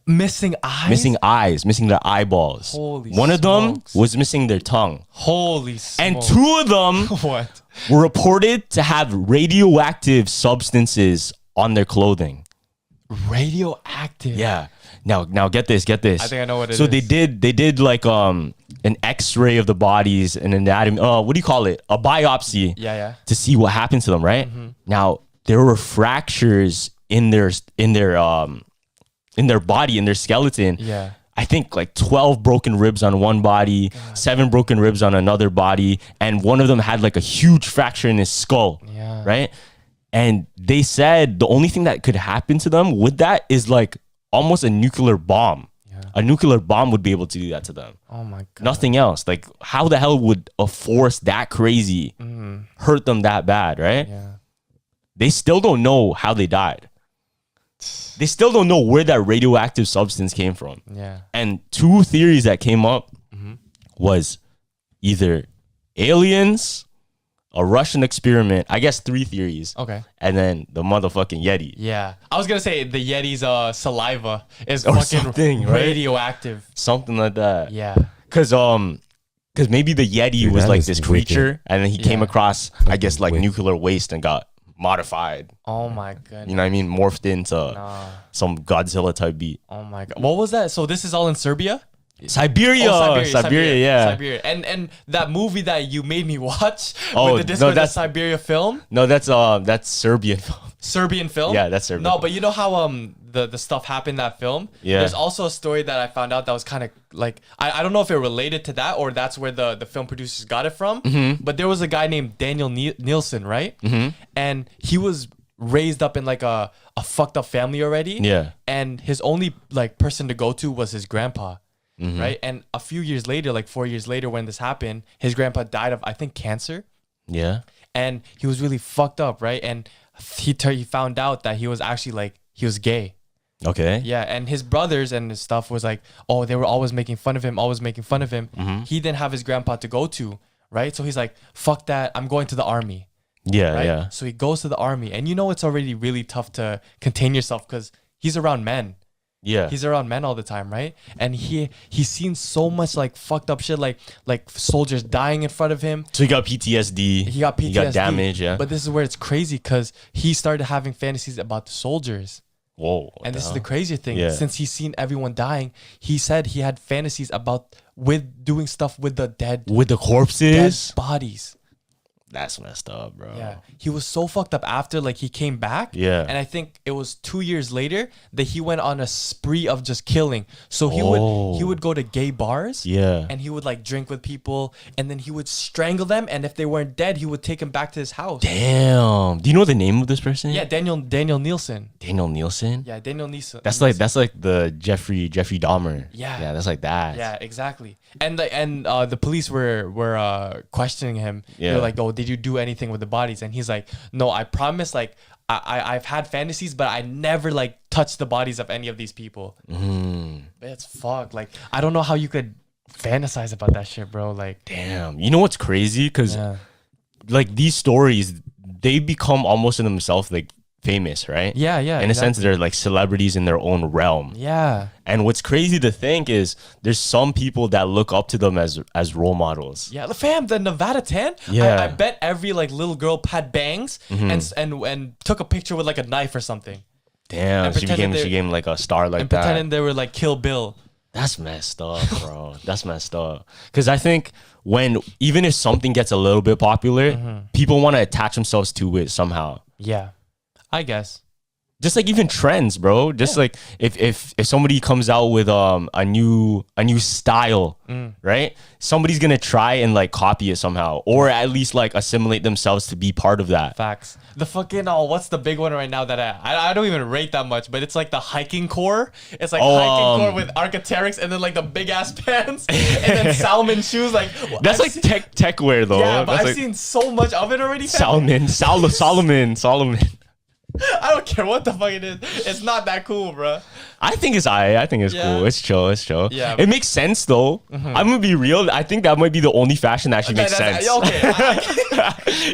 Missing eyes? Missing their eyeballs. Holy One of them smokes. was missing their tongue. Holy smokes. And 2 of them What? were reported to have radioactive substances on their clothing. Radioactive. Yeah. Now get this. I think I know what it so is. they did like an X-ray of the bodies, an anatomy. What do you call it? A biopsy. Yeah, yeah. To see what happened to them, right? Now there were fractures in their body, in their skeleton. Yeah. I think like 12 broken ribs on one body, 7 broken ribs on another body, and one of them had like a huge fracture in his skull. Yeah. Right? And they said the only thing that could happen to them with that is like almost a nuclear bomb. Yeah. A nuclear bomb would be able to do that to them. Oh my God. Nothing else. Like, how the hell would a force that crazy hurt them that bad, right? Yeah. They still don't know how they died. They still don't know where that radioactive substance came from. Yeah. And 2 theories that came up was either aliens, a Russian experiment, I guess 3 theories. Okay. And then the motherfucking Yeti. Yeah. I was going to say the Yeti's saliva is Or fucking something, right? radioactive. Something like that. Yeah. Cause maybe the Yeti Dude, was that like is this wicked. creature and then he came Yeah. across, I guess, like nuclear waste and got modified. Oh my goodness. You know what I mean? Morphed into some Godzilla type beat. Oh my God. What was that? So this is all in Serbia? Siberia. Oh, Siberia, yeah. Siberia. And that movie that you made me watch Oh, with the disc no, with the that's- Siberia film? No, that's Serbian film. Serbian film? Yeah, that's Serbian No, film. but you know how the stuff happened in that film? Yeah. There's also a story that I found out that was kind of like I don't know if it related to that or that's where the film producers got it from. But there was a guy named Daniel Nielsen, right? And he was raised up in like a fucked up family already. Yeah. And his only like person to go to was his grandpa. Right. And a few years later, like 4 years later, when this happened, his grandpa died of, I think, cancer. Yeah. And he was really fucked up. Right. And he found out that he was actually like, he was gay. Okay. Yeah. And his brothers and his stuff was like, oh, they were always making fun of him, He didn't have his grandpa to go to. Right. So he's like, fuck that. I'm going to the army. Yeah, Right? yeah. So he goes to the army. And you know, it's already really tough to contain yourself because he's around men. Yeah. He's around men all the time, right? And he's seen so much like fucked up shit, like soldiers dying in front of him. So he got PTSD. He got PTSD. He got damage, yeah. But this is where it's crazy because he started having fantasies about the soldiers. Whoa. And this is the crazier thing. Yeah. Since he's seen everyone dying, he said he had fantasies about with doing stuff with the dead corpses, dead bodies. That's messed up, bro. Yeah, he was so fucked up after like he came back. Yeah, and I think it was 2 years later that he went on a spree of just killing. So he would go to gay bars. Yeah, and he would like drink with people, and then he would strangle them. And if they weren't dead, he would take them back to his house. Damn. Do you know the name of this person? Yeah, Daniel Nielsen. Daniel Nielsen. Yeah, Daniel Nielsen. That's like the Jeffrey Dahmer. Yeah, that's like that. Yeah, exactly. And the police were questioning him. Yeah. They're like, "Oh, did you do anything with the bodies?" And he's like, "No, I promise. Like, I've had fantasies, but I never like touched the bodies of any of these people." It's fucked. Like, I don't know how you could fantasize about that shit, bro. Like, damn. You know what's crazy? Because like these stories, they become almost in themselves like famous, right? Yeah. In a sense, they're like celebrities in their own realm. Yeah. And what's crazy to think is there's some people that look up to them as role models. Yeah, fam, the Nevada tan. Yeah. I bet every like little girl had bangs and took a picture with like a knife or something. Damn, she became like a star like and that. Pretending they were like Kill Bill. That's messed up, bro. That's messed up. Because I think even if something gets a little bit popular, people want to attach themselves to it somehow. Yeah, I guess. Just like even trends, bro. Just like if somebody comes out with a new style, right? Somebody's gonna try and like copy it somehow, or at least like assimilate themselves to be part of that. Facts. The fucking what's the big one right now that I don't even rate that much, but it's like the hiking core. It's like hiking core with Arc'teryx and then like the big ass pants and then Salomon shoes. Like that's like tech wear though. Yeah, but that's I've seen so much of it already. Solomon. I don't care what the fuck it is. It's not that cool, bro. I think it's cool. It's chill. Yeah. It makes sense though. I'm gonna be real. I think that might be the only fashion that actually makes sense. Okay.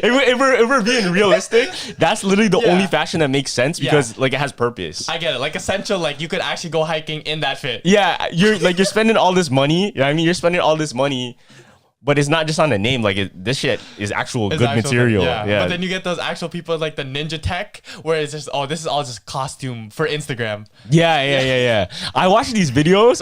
if we're being realistic, that's literally the only fashion that makes sense because like it has purpose. I get it. Like essential, like you could actually go hiking in that fit. Yeah, you're spending all this money. You know what I mean, you're spending all this money. But it's not just on the name. Like this shit is actual good material. Yeah. But then you get those actual people like the ninja tech, where it's just this is all just costume for Instagram. Yeah. I watch these videos.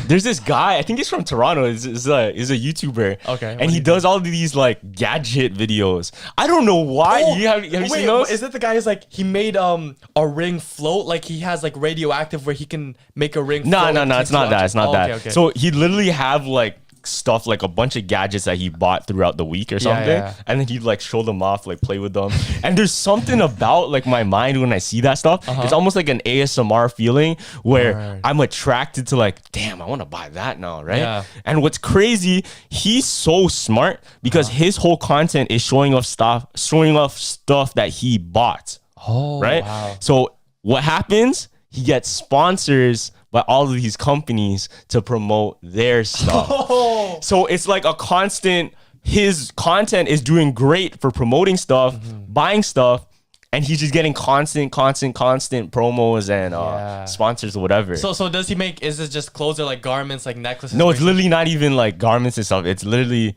There's this guy. I think he's from Toronto. He's a YouTuber. Okay. And he does all these like gadget videos. I don't know why. Have you seen those? Is it the guy who's like he made a ring float? Like he has like radioactive where he can make a ring. No. It's not that. It's not that. Okay. So he literally have like stuff like a bunch of gadgets that he bought throughout the week or something, and then he'd like show them off, like play with them. And there's something about like my mind when I see that stuff. It's almost like an ASMR feeling where I'm attracted to like, damn, I want to buy that now, right? And what's crazy, he's so smart because his whole content is showing off stuff that he bought. Right? Wow. So what happens? He gets sponsors by all of these companies to promote their stuff. So it's like a constant, his content is doing great for promoting stuff, buying stuff, and he's just getting constant promos and sponsors or whatever. So does he make, is it just clothes or like garments, like necklaces? No, it's literally not even like garments and stuff. It's literally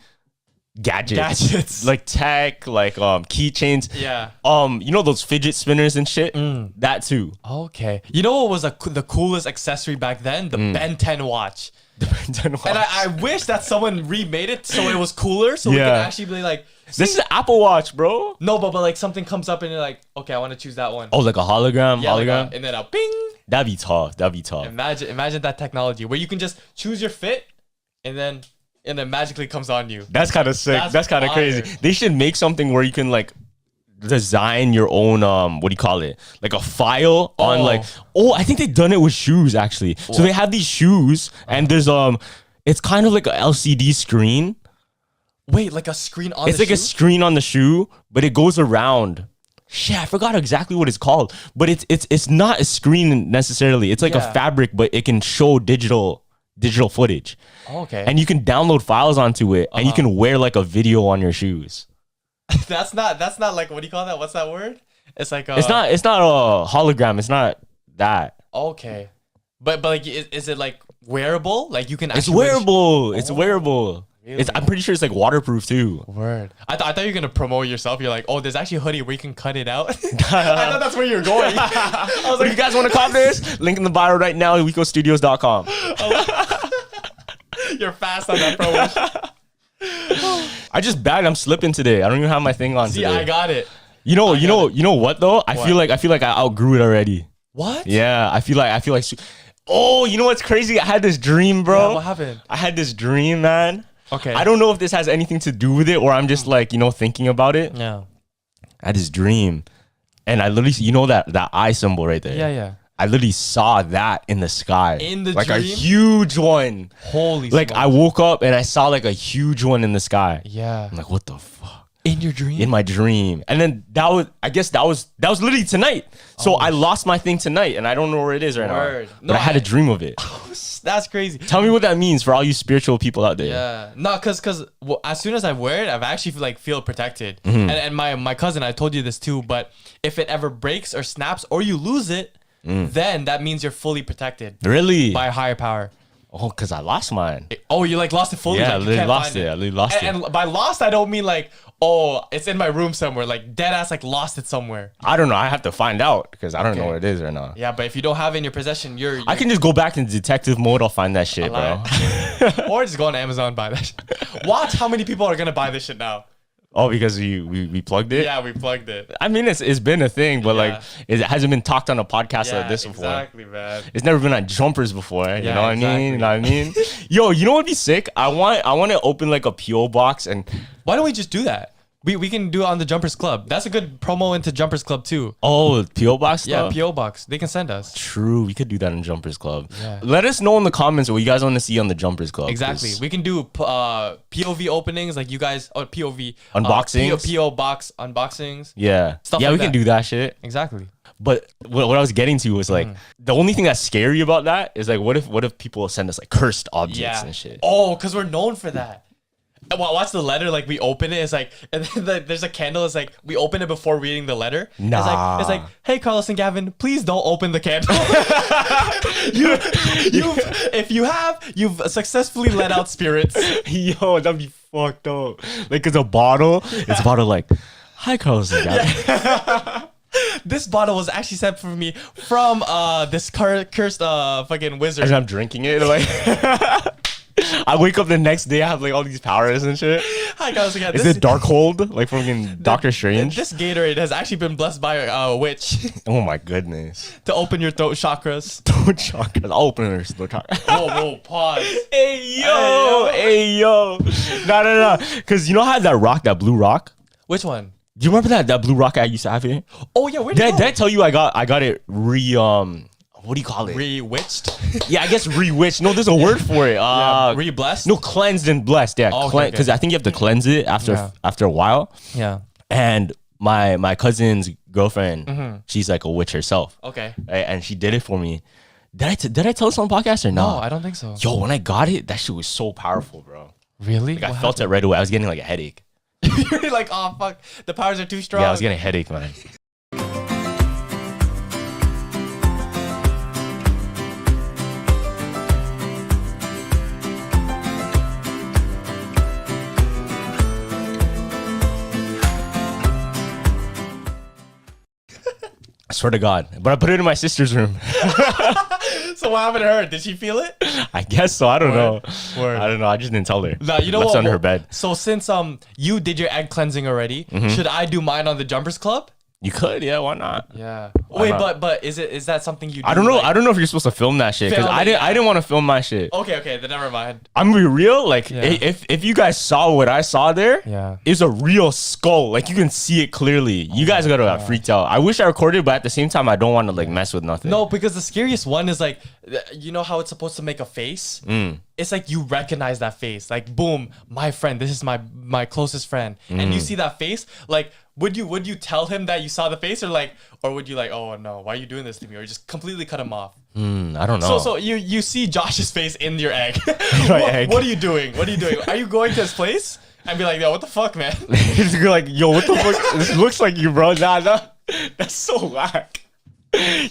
gadgets. Like tech, like keychains. Yeah. You know those fidget spinners and shit? That too. Okay. You know what was the coolest accessory back then? The Ben 10 watch. The Ben 10 watch. And I wish that someone remade it so it was cooler, so we could actually be like, this is an Apple Watch, bro. No, but like something comes up and you're like, okay, I want to choose that one. Oh, like a hologram? Yeah, hologram? And then a ping. That'd be tough. Imagine that technology where you can just choose your fit and then magically comes on you. That's kind of sick. That's kind of crazy. They should make something where you can like design your own what do you call it, like a file on like I think they've done it with shoes actually. So they have these shoes and there's it's kind of like a LCD screen. Wait, like a screen on it's the like shoe? a screen on the shoe, but it goes around. Shit, I forgot exactly what it's called, but it's not a screen necessarily. It's like a fabric, but it can show digital footage. Okay. And you can download files onto it and you can wear like a video on your shoes. That's not like, what do you call that? What's that word? It's like it's not a hologram. It's not that. Okay. But like is it like wearable? Like you can actually It's wearable. It's wearable. Really? I'm pretty sure it's like waterproof too. Word. I thought you were gonna promote yourself. You're like, there's actually a hoodie where you can cut it out. I thought that's where you're going. I was like, you guys want to cop this? Link in the bio right now at WecoStudios.com. You're fast on that Pro Wish. I just bagged. I'm slipping today. I don't even have my thing on See, today. I got it. You know what though? I feel like I outgrew it already. What? Yeah, I feel like. Oh, you know what's crazy? I had this dream, bro. Yeah, what happened? I had this dream, man. Okay. I don't know if this has anything to do with it or I'm just like, thinking about it. Yeah. I had this dream and I literally, that eye symbol right there. Yeah. I literally saw that in the sky. In the like dream? a huge one. Holy Like smokes. I woke up and I saw like a huge one in the sky. Yeah. I'm like, what the fuck? In your dream? In my dream. And then that was literally tonight. So I lost my thing tonight and I don't know where it is right now. But I had a dream of it. That's crazy. Tell me what that means for all you spiritual people out there. Yeah. No, because as soon as I wear it, I've actually feel protected. Mhm. And my cousin, I told you this too, but if it ever breaks or snaps or you lose it, then that means you're fully protected. Really? By a higher power. Oh, because I lost mine. Oh, you lost it fully? Yeah, I Like, you literally can't lost find it. I literally lost it. And by lost, I don't mean like, oh, it's in my room somewhere. Like dead ass, like lost it somewhere. I don't know. I have to find out because I don't know Okay. what it is right now. Yeah, but if you don't have it in your possession, you're I can just go back in detective mode. I'll find that shit, bro. or just go on Amazon and buy that shit. Watch how many people are gonna buy this shit now. Oh, because we plugged it? Yeah, we plugged it. I mean, it's been a thing, but like it hasn't been talked on a podcast Yeah, like this before. exactly, man. It's never been on Jumpers before. You Yeah, know what I mean? You know what I mean? Yo, you know what'd be sick? I want to open like a PO box and Why don't we just do that? We can do it on the Jumpers Club. That's a good promo into Jumpers Club too. oh, PO box Yeah, stuff? PO box. They can send us. True, we could do that in Jumpers Club. Yeah. Let us know in the comments what you guys want to see on the Jumpers Club. Exactly. 'cause We can do POV openings like you guys. Or POV Unboxings? PO box unboxings. Yeah, Stuff yeah, like we can that. do that shit. Exactly. But what I was getting to was like the only thing that's scary about that is like what if people send us like cursed objects Yeah. and shit. Oh, because we're known for that. And watch the letter. Like we open it. It's like, and then there's a candle. It's like we open it before reading the letter. Nah. It's like, hey Carlos and Gavin, please don't open the candle. you've successfully let out spirits. Yo, that'd be fucked up. Like it's a bottle. It's a bottle like, hi Carlos and Gavin. This bottle was actually sent for me from this cursed fucking wizard. As I'm drinking it, like I wake up the next day, I have like all these powers and shit. Hi guys, again. Is it Darkhold? Like fucking Doctor Strange? This Gatorade has actually been blessed by a witch Oh my goodness. to open your throat chakras. Throat chakras. I'll open her throat chakra. Whoa, pause. Hey yo. No. Cause you know how I had that rock, that blue rock? Which one? Do you remember that blue rock I used to have here? Oh yeah, where Did I tell you I got it what do you call it? Re-witched? Yeah, I guess re-witched. No, there's a word for it. Re-blessed? No, cleansed and blessed. Yeah, Oh, because okay. I think you have to cleanse it after a while. Yeah. And my cousin's girlfriend, Mhm. she's like a witch herself. Okay. Right? And she did it for me. Did I tell this on the podcast or no? No, I don't think so. Yo, when I got it, that shit was so powerful, bro. Really? Like I felt it right away. I was getting like a headache. You're like, oh fuck, the powers are too strong. Yeah, I was getting a headache, man. I swear to God. But I put it in my sister's room. So what happened to her? Did she feel it? I guess so. I don't know. Word. I don't know. I just didn't tell her. No, you know Left what? it under her bed. So since you did your egg cleansing already, Mhm. should I do mine on the Jumpers Club? You could, yeah. Why not? Yeah. Why Wait, not? but is that something you do? I don't know. like- I don't know if you're supposed to film that shit because Film I it, didn't want to film my shit. Okay, then never mind. I'm gonna be real. Like Yeah. if you guys saw what I saw there, Yeah. it's a real skull. Like you can see it clearly. You guys gotta have freaked out. I wish I recorded, but at the same time, I don't want to like mess with nothing. No, because the scariest one is like, you know how it's supposed to make a face? Mm. It's like you recognize that face. Like, boom, my friend. This is my closest friend. And you Mm. see that face. Like, would you tell him that you saw the face, or would you like, oh no, why are you doing this to me, or just completely cut him off? I don't know. So you see Josh's face in your egg. My what, egg. what are you doing? What are you doing? Are you going to his place and be like, yo, what the fuck, man? You're like, yo, what the fuck? This looks like you, bro. Nah. That's so whack.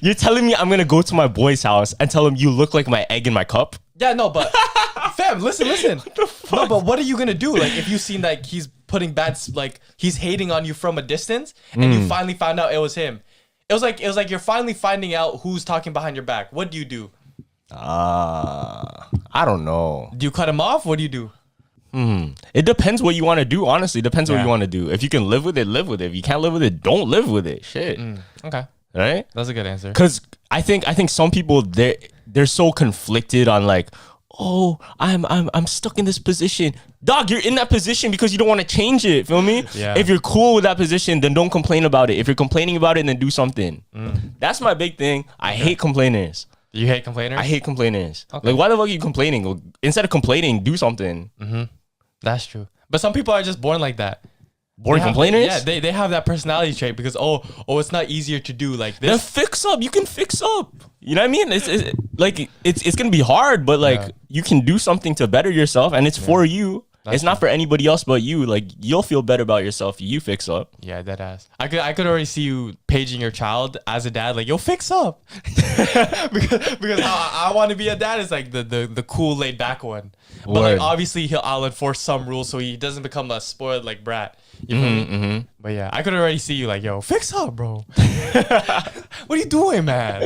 You're telling me I'm gonna go to my boy's house and tell him you look like my egg in my cup? Yeah, no, but fam, listen. No, but what are you gonna do? Like, if you seen like he's putting like he's hating on you from a distance, and you finally found out it was him. It was like you're finally finding out who's talking behind your back. What do you do? I don't know. Do you cut him off? What do you do? It depends what you want to do. Honestly, it depends what you want to do. If you can live with it, live with it. If you can't live with it, don't live with it. Shit. Okay. Right? That's a good answer. Because I think some people they're so conflicted on like, oh, I'm stuck in this position. Dog, you're in that position because you don't want to change it. Feel me? Yeah. If you're cool with that position, then don't complain about it. If you're complaining about it, then do something. That's my big thing. I hate complainers. You hate complainers? I hate complainers. Okay. Like, why the fuck are you complaining? Instead of complaining, do something. That's true. But some people are just born like that. Born complainers? Yeah, they have that personality trait because it's not easier to do like this. Then fix up. You can fix up. You know what I mean? It's gonna be hard, but like you can do something to better yourself, and it's for you. It's not for anybody else but you. Like, you'll feel better about yourself. You fix up. Yeah, that ass. I could already see you paging your child as a dad, like, yo, fix up. because how I want to be a dad is like the cool laid back one. But like obviously I'll enforce some rules so he doesn't become a spoiled like brat. You feel me? But yeah, I could already see you like, yo, fix up, bro. What are you doing, man?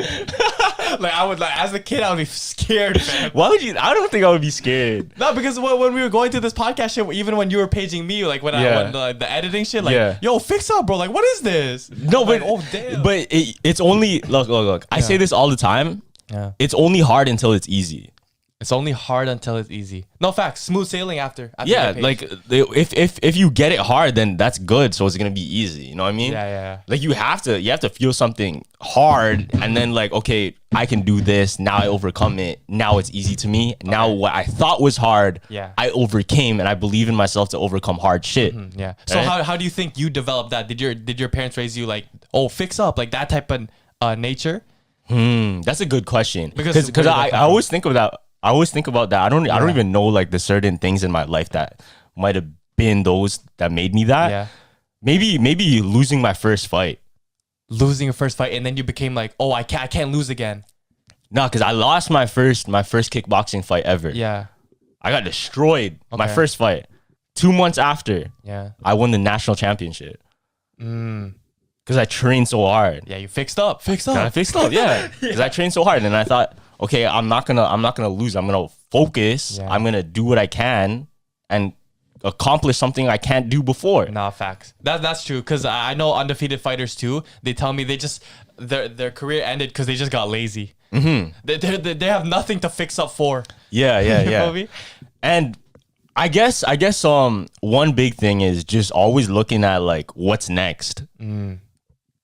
Like, I would, like, as a kid, I would be scared, man. Why would you? I don't think I would be scared. No, because when we were going through this podcast shit, even when you were paging me, like when the editing shit, like, yo, fix up, bro. Like, what is this? No, like, but oh damn. But it's only look. I say this all the time. Yeah. It's only hard until it's easy. It's only hard until it's easy. No facts. Smooth sailing after Yeah, like if you get it hard, then that's good. So it's gonna be easy. You know what I mean? Yeah. Like you have to feel something hard, and then like, okay, I can do this. Now I overcome it. Now it's easy to me. Now what I thought was hard, I overcame, and I believe in myself to overcome hard shit. Yeah. So how do you think you developed that? Did your parents raise you like, oh, fix up, like that type of nature? That's a good question. Because I I always think of that. I always think about that. I don't even know like the certain things in my life that might have been those that made me that. Yeah. Maybe losing my first fight. Losing your first fight, and then you became like, oh, I can't lose again. No, because I lost my first kickboxing fight ever. Yeah. I got destroyed. My Okay. first fight. 2 months after. Yeah. I won the national championship. Because I trained so hard. Yeah, you fixed up. I fixed up, yeah. Because I trained so hard, and I thought, okay, I'm not gonna lose. I'm gonna focus. Yeah. I'm gonna do what I can and accomplish something I can't do before. Nah, facts. That's true. Because I know undefeated fighters too. They tell me they just their career ended because they just got lazy. They have nothing to fix up for. Yeah. You feel me? And I guess one big thing is just always looking at like what's next.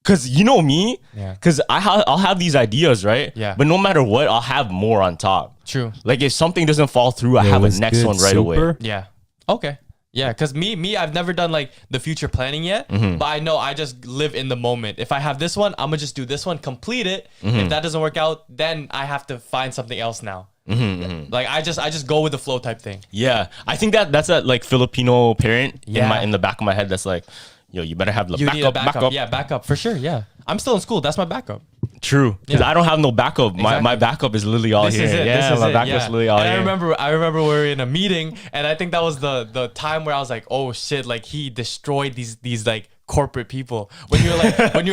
Cause you know me, cause I'll have these ideas, right? Yeah. But no matter what, I'll have more on top. True. Like if something doesn't fall through, I have a next one right away. Yeah. Okay. Yeah, because me, I've never done like the future planning yet, but I know I just live in the moment. If I have this one, I'm gonna just do this one, complete it. If that doesn't work out, then I have to find something else now. Like I just go with the flow type thing. Yeah, I think that's a like Filipino parent Yeah. in the back of my head. That's like, yo, you better have the You need a backup. backup. Yeah, backup for sure. Yeah, I'm still in school. That's my backup. True, because Yeah. I don't have no backup. My Exactly. backup is literally all This here. is it. Yeah, This is my it. backup's Yeah. literally all And here. I remember we were in a meeting, and I think that was the time where I was like, oh shit, like he destroyed these like corporate people. When you're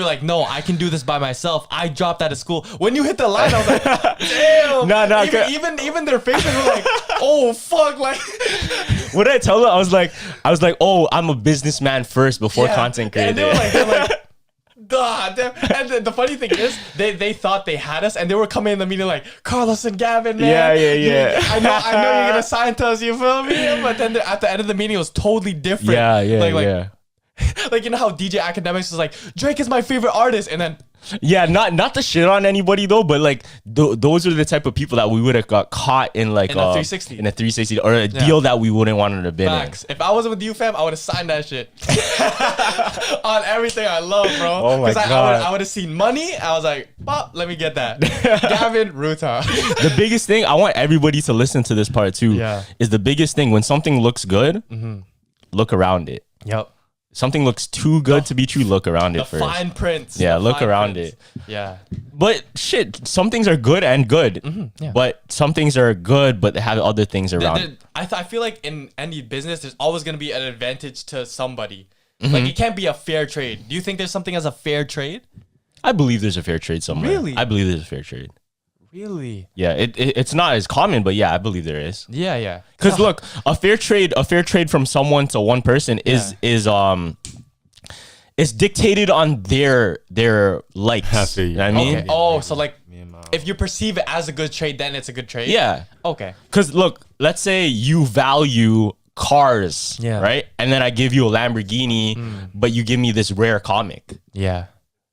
like, no, I can do this by myself. I dropped out of school. When you hit the line, I was like, damn. Nah, even their faces were like, oh fuck, like. What did I tell them? I was like, oh, I'm a businessman first before content creator. And they're like, duh, damn. And the funny thing is, they thought they had us, and they were coming in the meeting like, Carlos and Gavin, man. Yeah. I know you're gonna sign to us, you feel me? But then at the end of the meeting, it was totally different. Yeah. Like, you know how DJ Academics was like, Drake is my favorite artist, and then Yeah, not to shit on anybody though, but like those are the type of people that we would have got caught in like In a 360. in a 360 or a deal that we wouldn't want to have been facts. If I wasn't with you, fam, I would have signed that shit on everything I love, bro. Oh my God. I would have seen money. I was like, pop, let me get that. Gavin, Ruta. The biggest thing, I want everybody to listen to this part too. Yeah. Is the biggest thing when something looks good, look around it. Yep. Something looks too good to be true, look around The it first. fine prints. Yeah, The look fine around prints. it. Yeah. But shit, some things are good and good. yeah. But some things are good, but they have other things around. I feel like in any business, there's always going to be an advantage to somebody. Like, it can't be a fair trade. Do you think there's something as a fair trade? I believe there's a fair trade somewhere. Really? I believe there's a fair trade. Really? Yeah, it's not as common, but yeah, I believe there is. Yeah, yeah. Because look, a fair trade from someone to one person is dictated on their likes. You know what I mean? Okay. Oh, so like if you perceive it as a good trade, then it's a good trade? Yeah. Okay. Because look, let's say you value cars, Yeah. right? And then I give you a Lamborghini, but you give me this rare comic. Yeah.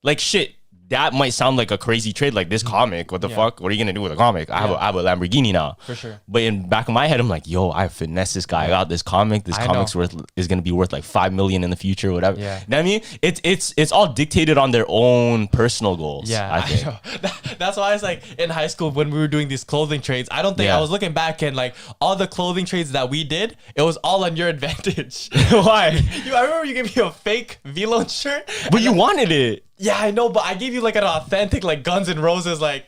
Like shit, that might sound like a crazy trade. Like this comic, what the fuck? What are you gonna do with a comic? I have a Lamborghini now. For sure. But in back of my head, I'm like, yo, I finessed this guy. I got this comic. This comic's is gonna be worth like 5 million in the future, whatever. Yeah. You know what I mean? It's all dictated on their own personal goals. Yeah, I think. know. That's why I was like in high school when we were doing these clothing trades. I don't think I was looking back and like all the clothing trades that we did, it was all on your advantage. Why? I remember you gave me a fake V-Lone shirt, but you wanted it. Yeah, I know, but I gave you like an authentic like Guns N' Roses like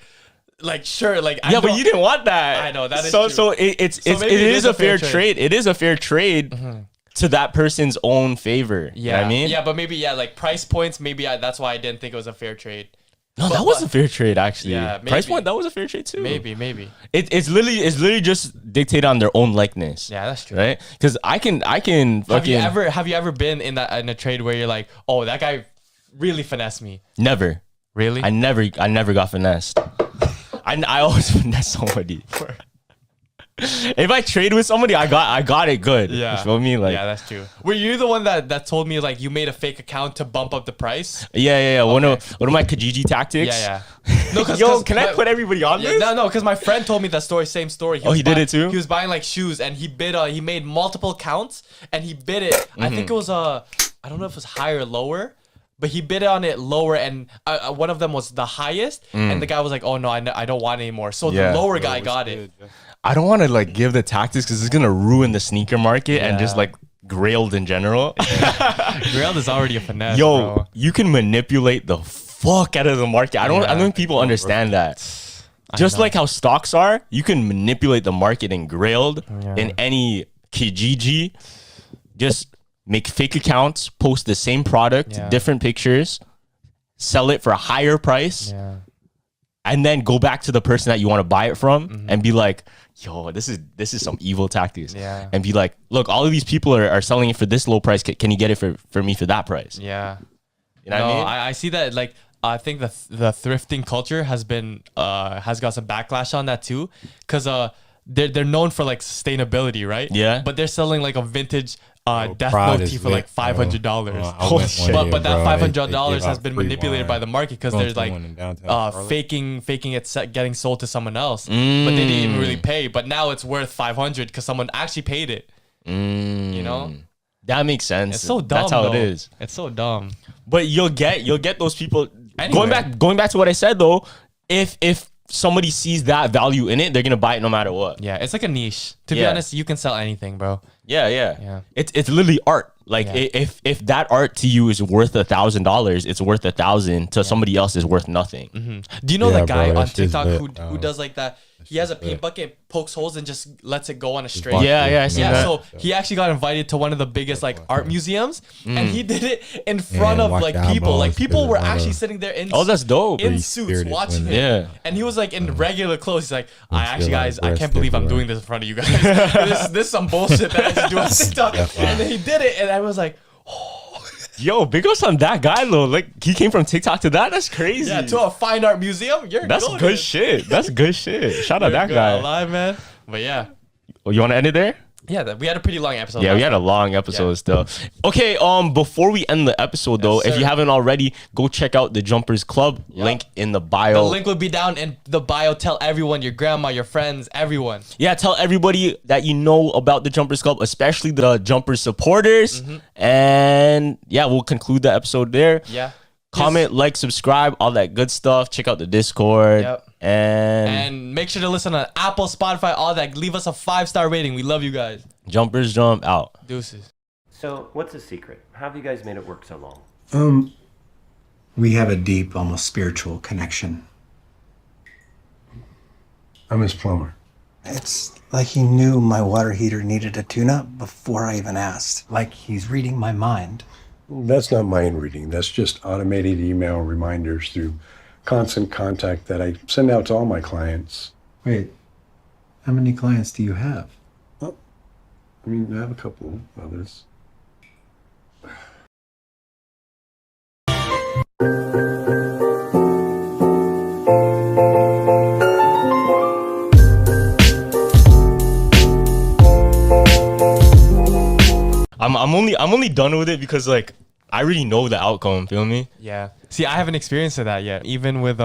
shirt. Like yeah, but you didn't want that. I know that is so true. so it is a fair trade. It is a fair trade. To that person's own favor. Yeah, you know what I mean? Yeah, but maybe like price points. Maybe that's why I didn't think it was a fair trade. No, that was a fair trade actually. Yeah, maybe. Price point, that was a fair trade too. Maybe. It's literally just dictated on their own likeness. Yeah, that's true. Right? Because I can. Have you ever been in a trade where you're like, oh, that guy really finessed me? Never. Really? I never got finessed. I always finesse somebody. If I trade with somebody, I got it good. Yeah. You feel me? Like, yeah, that's true. Were you the one that told me like you made a fake account to bump up the price? Yeah. One of my Kijiji tactics. Yeah. No, yo, can I put everybody on this? No, because my friend told me that story. Same story. He did it too. He was buying like shoes, and he bid. He made multiple counts, and he bid it. I think it was I don't know if it was higher or lower. But he bid on it lower, and one of them was the highest, and the guy was like, "Oh no, I don't want it anymore." So the lower guy got it. I don't want to like give the tactics because it's gonna ruin the sneaker market and just like Grailed in general. Grailed is already a finesse. Yo, bro. you can manipulate the fuck out of the market. I don't think people understand that. Just like how stocks are, you can manipulate the market in Grailed in any Kijiji. Just make fake accounts, post the same product, different pictures, sell it for a higher price, and then go back to the person that you want to buy it from and be like, yo, this is some evil tactics. Yeah. And be like, look, all of these people are selling it for this low price. Can you get it for me for that price? Yeah. You know what I mean? I see that like I think the thrifting culture has got some backlash on that too, because they're known for like sustainability, right? Yeah. But they're selling like a vintage Death Pride Note is tee for lit, like $500. Holy shit! But that $500 $500 has been manipulated by the market because there's like faking it getting sold to someone else, but they didn't even really pay. But now it's worth $500 because someone actually paid it. You know, that makes sense. It's so dumb. That's how though. it is. It's so dumb. But you'll get those people. Anyway. Going back to what I said though, if somebody sees that value in it, they're gonna buy it no matter what. Yeah, it's like a niche. To be honest, you can sell anything, bro. Yeah. It's literally art. Like if that art to you is worth $1,000, it's worth 1,000 to somebody else is worth nothing. Do you know that guy bro, on that shit's TikTok lit, who does like that? He has a paint bucket, pokes holes, and just lets it go on a straight. I seen that. So he actually got invited to one of the biggest like art museums, and he did it in front of like people. Like people were actually sitting there in that's dope. in suits watching it. Yeah. And he was like in regular clothes. He's like, guys, I can't believe I'm doing this in front of you guys. this is some bullshit that I just do on TikTok. And then he did it, and I was like, yo, big ups on that guy though. Like he came from TikTok to that. That's crazy. Yeah, to a fine art museum. That's good shit. That's good shit. Shout out that guy. Alive, man. But yeah. Oh, you want to end it there? Yeah, we had a pretty long episode. Yeah, we had a long episode still. Okay, before we end the episode though, if you haven't already, go check out the Jumpers Club. Link in the bio. The link will be down in the bio. Tell everyone, your grandma, your friends, everyone. Yeah, tell everybody that you know about the Jumpers Club, especially the Jumpers supporters. And yeah, we'll conclude the episode there. Yeah. Comment, like, subscribe, all that good stuff. Check out the Discord. Yep. And make sure to listen on Apple, Spotify, all that. Leave us a 5-star rating. We love you guys. Jumpers Jump out. Deuces. So, what's the secret? How have you guys made it work so long? We have a deep, almost spiritual connection. I'm his plumber. It's like he knew my water heater needed a tune-up before I even asked. Like he's reading my mind. That's not mind reading. That's just automated email reminders through constant contact that I send out to all my clients. Wait, how many clients do you have? Well, I mean, I have a couple others. I'm only done with it because like I already know the outcome. Feel me? Yeah. See, I haven't experienced that yet. Even with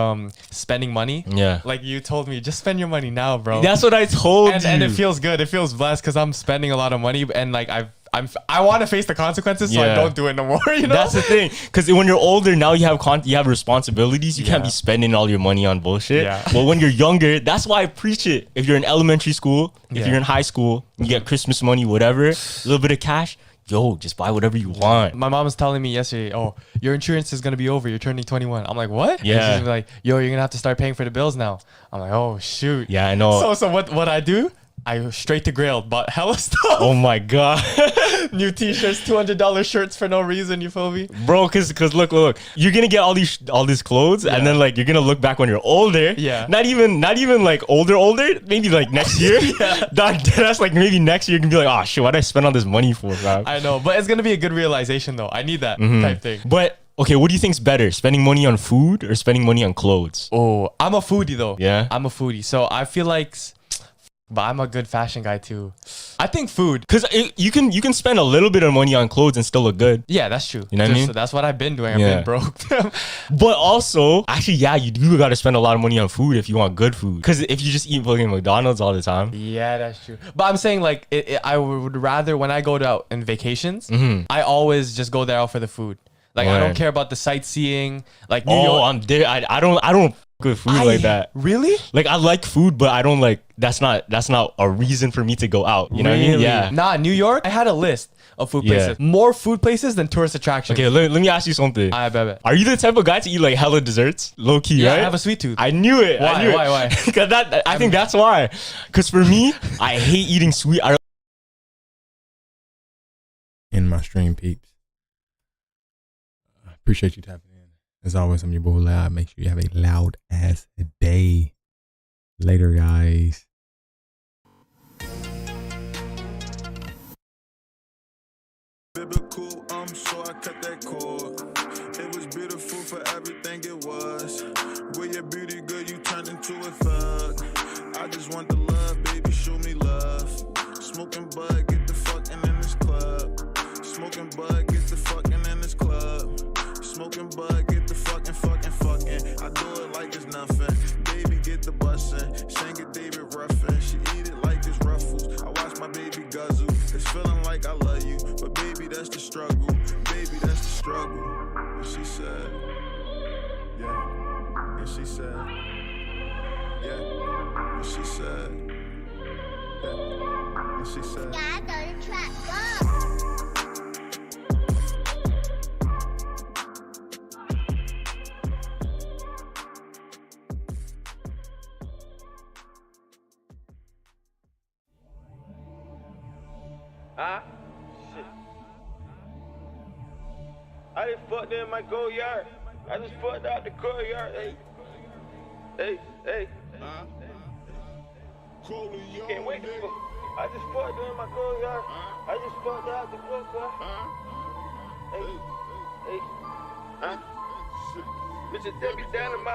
spending money. Yeah. Like you told me, just spend your money now, bro. That's what I told you. And it feels good. It feels blessed because I'm spending a lot of money and like I want to face the consequences, so I don't do it no more. You know. That's the thing. Because when you're older, now you have responsibilities. You can't be spending all your money on bullshit. Yeah. But when you're younger, that's why I preach it. If you're in elementary school, if you're in high school, you get Christmas money, whatever, a little bit of cash. Yo, just buy whatever you want. My mom was telling me yesterday, oh, your insurance is going to be over. You're turning 21. I'm like, what? Yeah. And she's like, yo, you're going to have to start paying for the bills now. I'm like, oh, shoot. Yeah, I know. So what I do? I straight to Grail, bought hella stuff. Oh my God. New t-shirts, $200 shirts for no reason, you feel me? Bro, cause look, you're gonna get all these clothes and then like you're gonna look back when you're older. Yeah. Not even like older, maybe like next year. Yeah. That's like maybe next year you can be like, oh shit, what did I spend all this money for, bro? I know, but it's gonna be a good realization though. I need that type thing. But okay, what do you think's better? Spending money on food or spending money on clothes? Oh, I'm a foodie though. Yeah. I'm a foodie. So I feel like, but I'm a good fashion guy too. I think food, because you can spend a little bit of money on clothes and still look good. Yeah, that's true. You know what I mean? So that's what I've been doing. I've been broke. But also, actually, yeah, you do got to spend a lot of money on food if you want good food. Because if you just eat fucking McDonald's all the time. Yeah, that's true. But I'm saying like I would rather when I go out in vacations, I always just go there out for the food. Like I don't care about the sightseeing. Like New York. I'm there. I don't good food like that. Really? Like I like food, but I don't like. That's not a reason for me to go out. You know what I mean? Yeah. Nah, New York. I had a list of food places. More food places than tourist attractions. Okay, let me ask you something. I bet. Are you the type of guy to eat like hella desserts? Low key, right? I have a sweet tooth. I knew it. Why? Because I think that's why. Because for me, I hate eating sweet. In my stream, peeps. Appreciate you tapping in. As always, I'm your boy Loud. Make sure you have a loud ass day. Later, guys. Biblical, so I cut that cord. It was beautiful for everything it was. With your beauty good, you turned into a thug. I just want the love, baby, show me love. Smoking bud, get the fucking in this club. Smoking bud, get the fucking in this club. Smoking bud, get the fucking. I do it like it's nothing. Baby, get the bussin'. Sing it, David Ruffin. She eat it like it's Ruffles. I watch my baby guzzle. It's feeling like I love you, but baby, that's the struggle. Baby, that's the struggle. And she said, yeah. And she said, yeah. And she said, yeah. And she said, God, throw the track, go. Shit. I just fucked in my go yard. I just fucked out the courtyard. Hey. Can't wait to fuck. I just fucked in my go yard. I just fucked out the courtyard. Hey. Bitch, take me down in my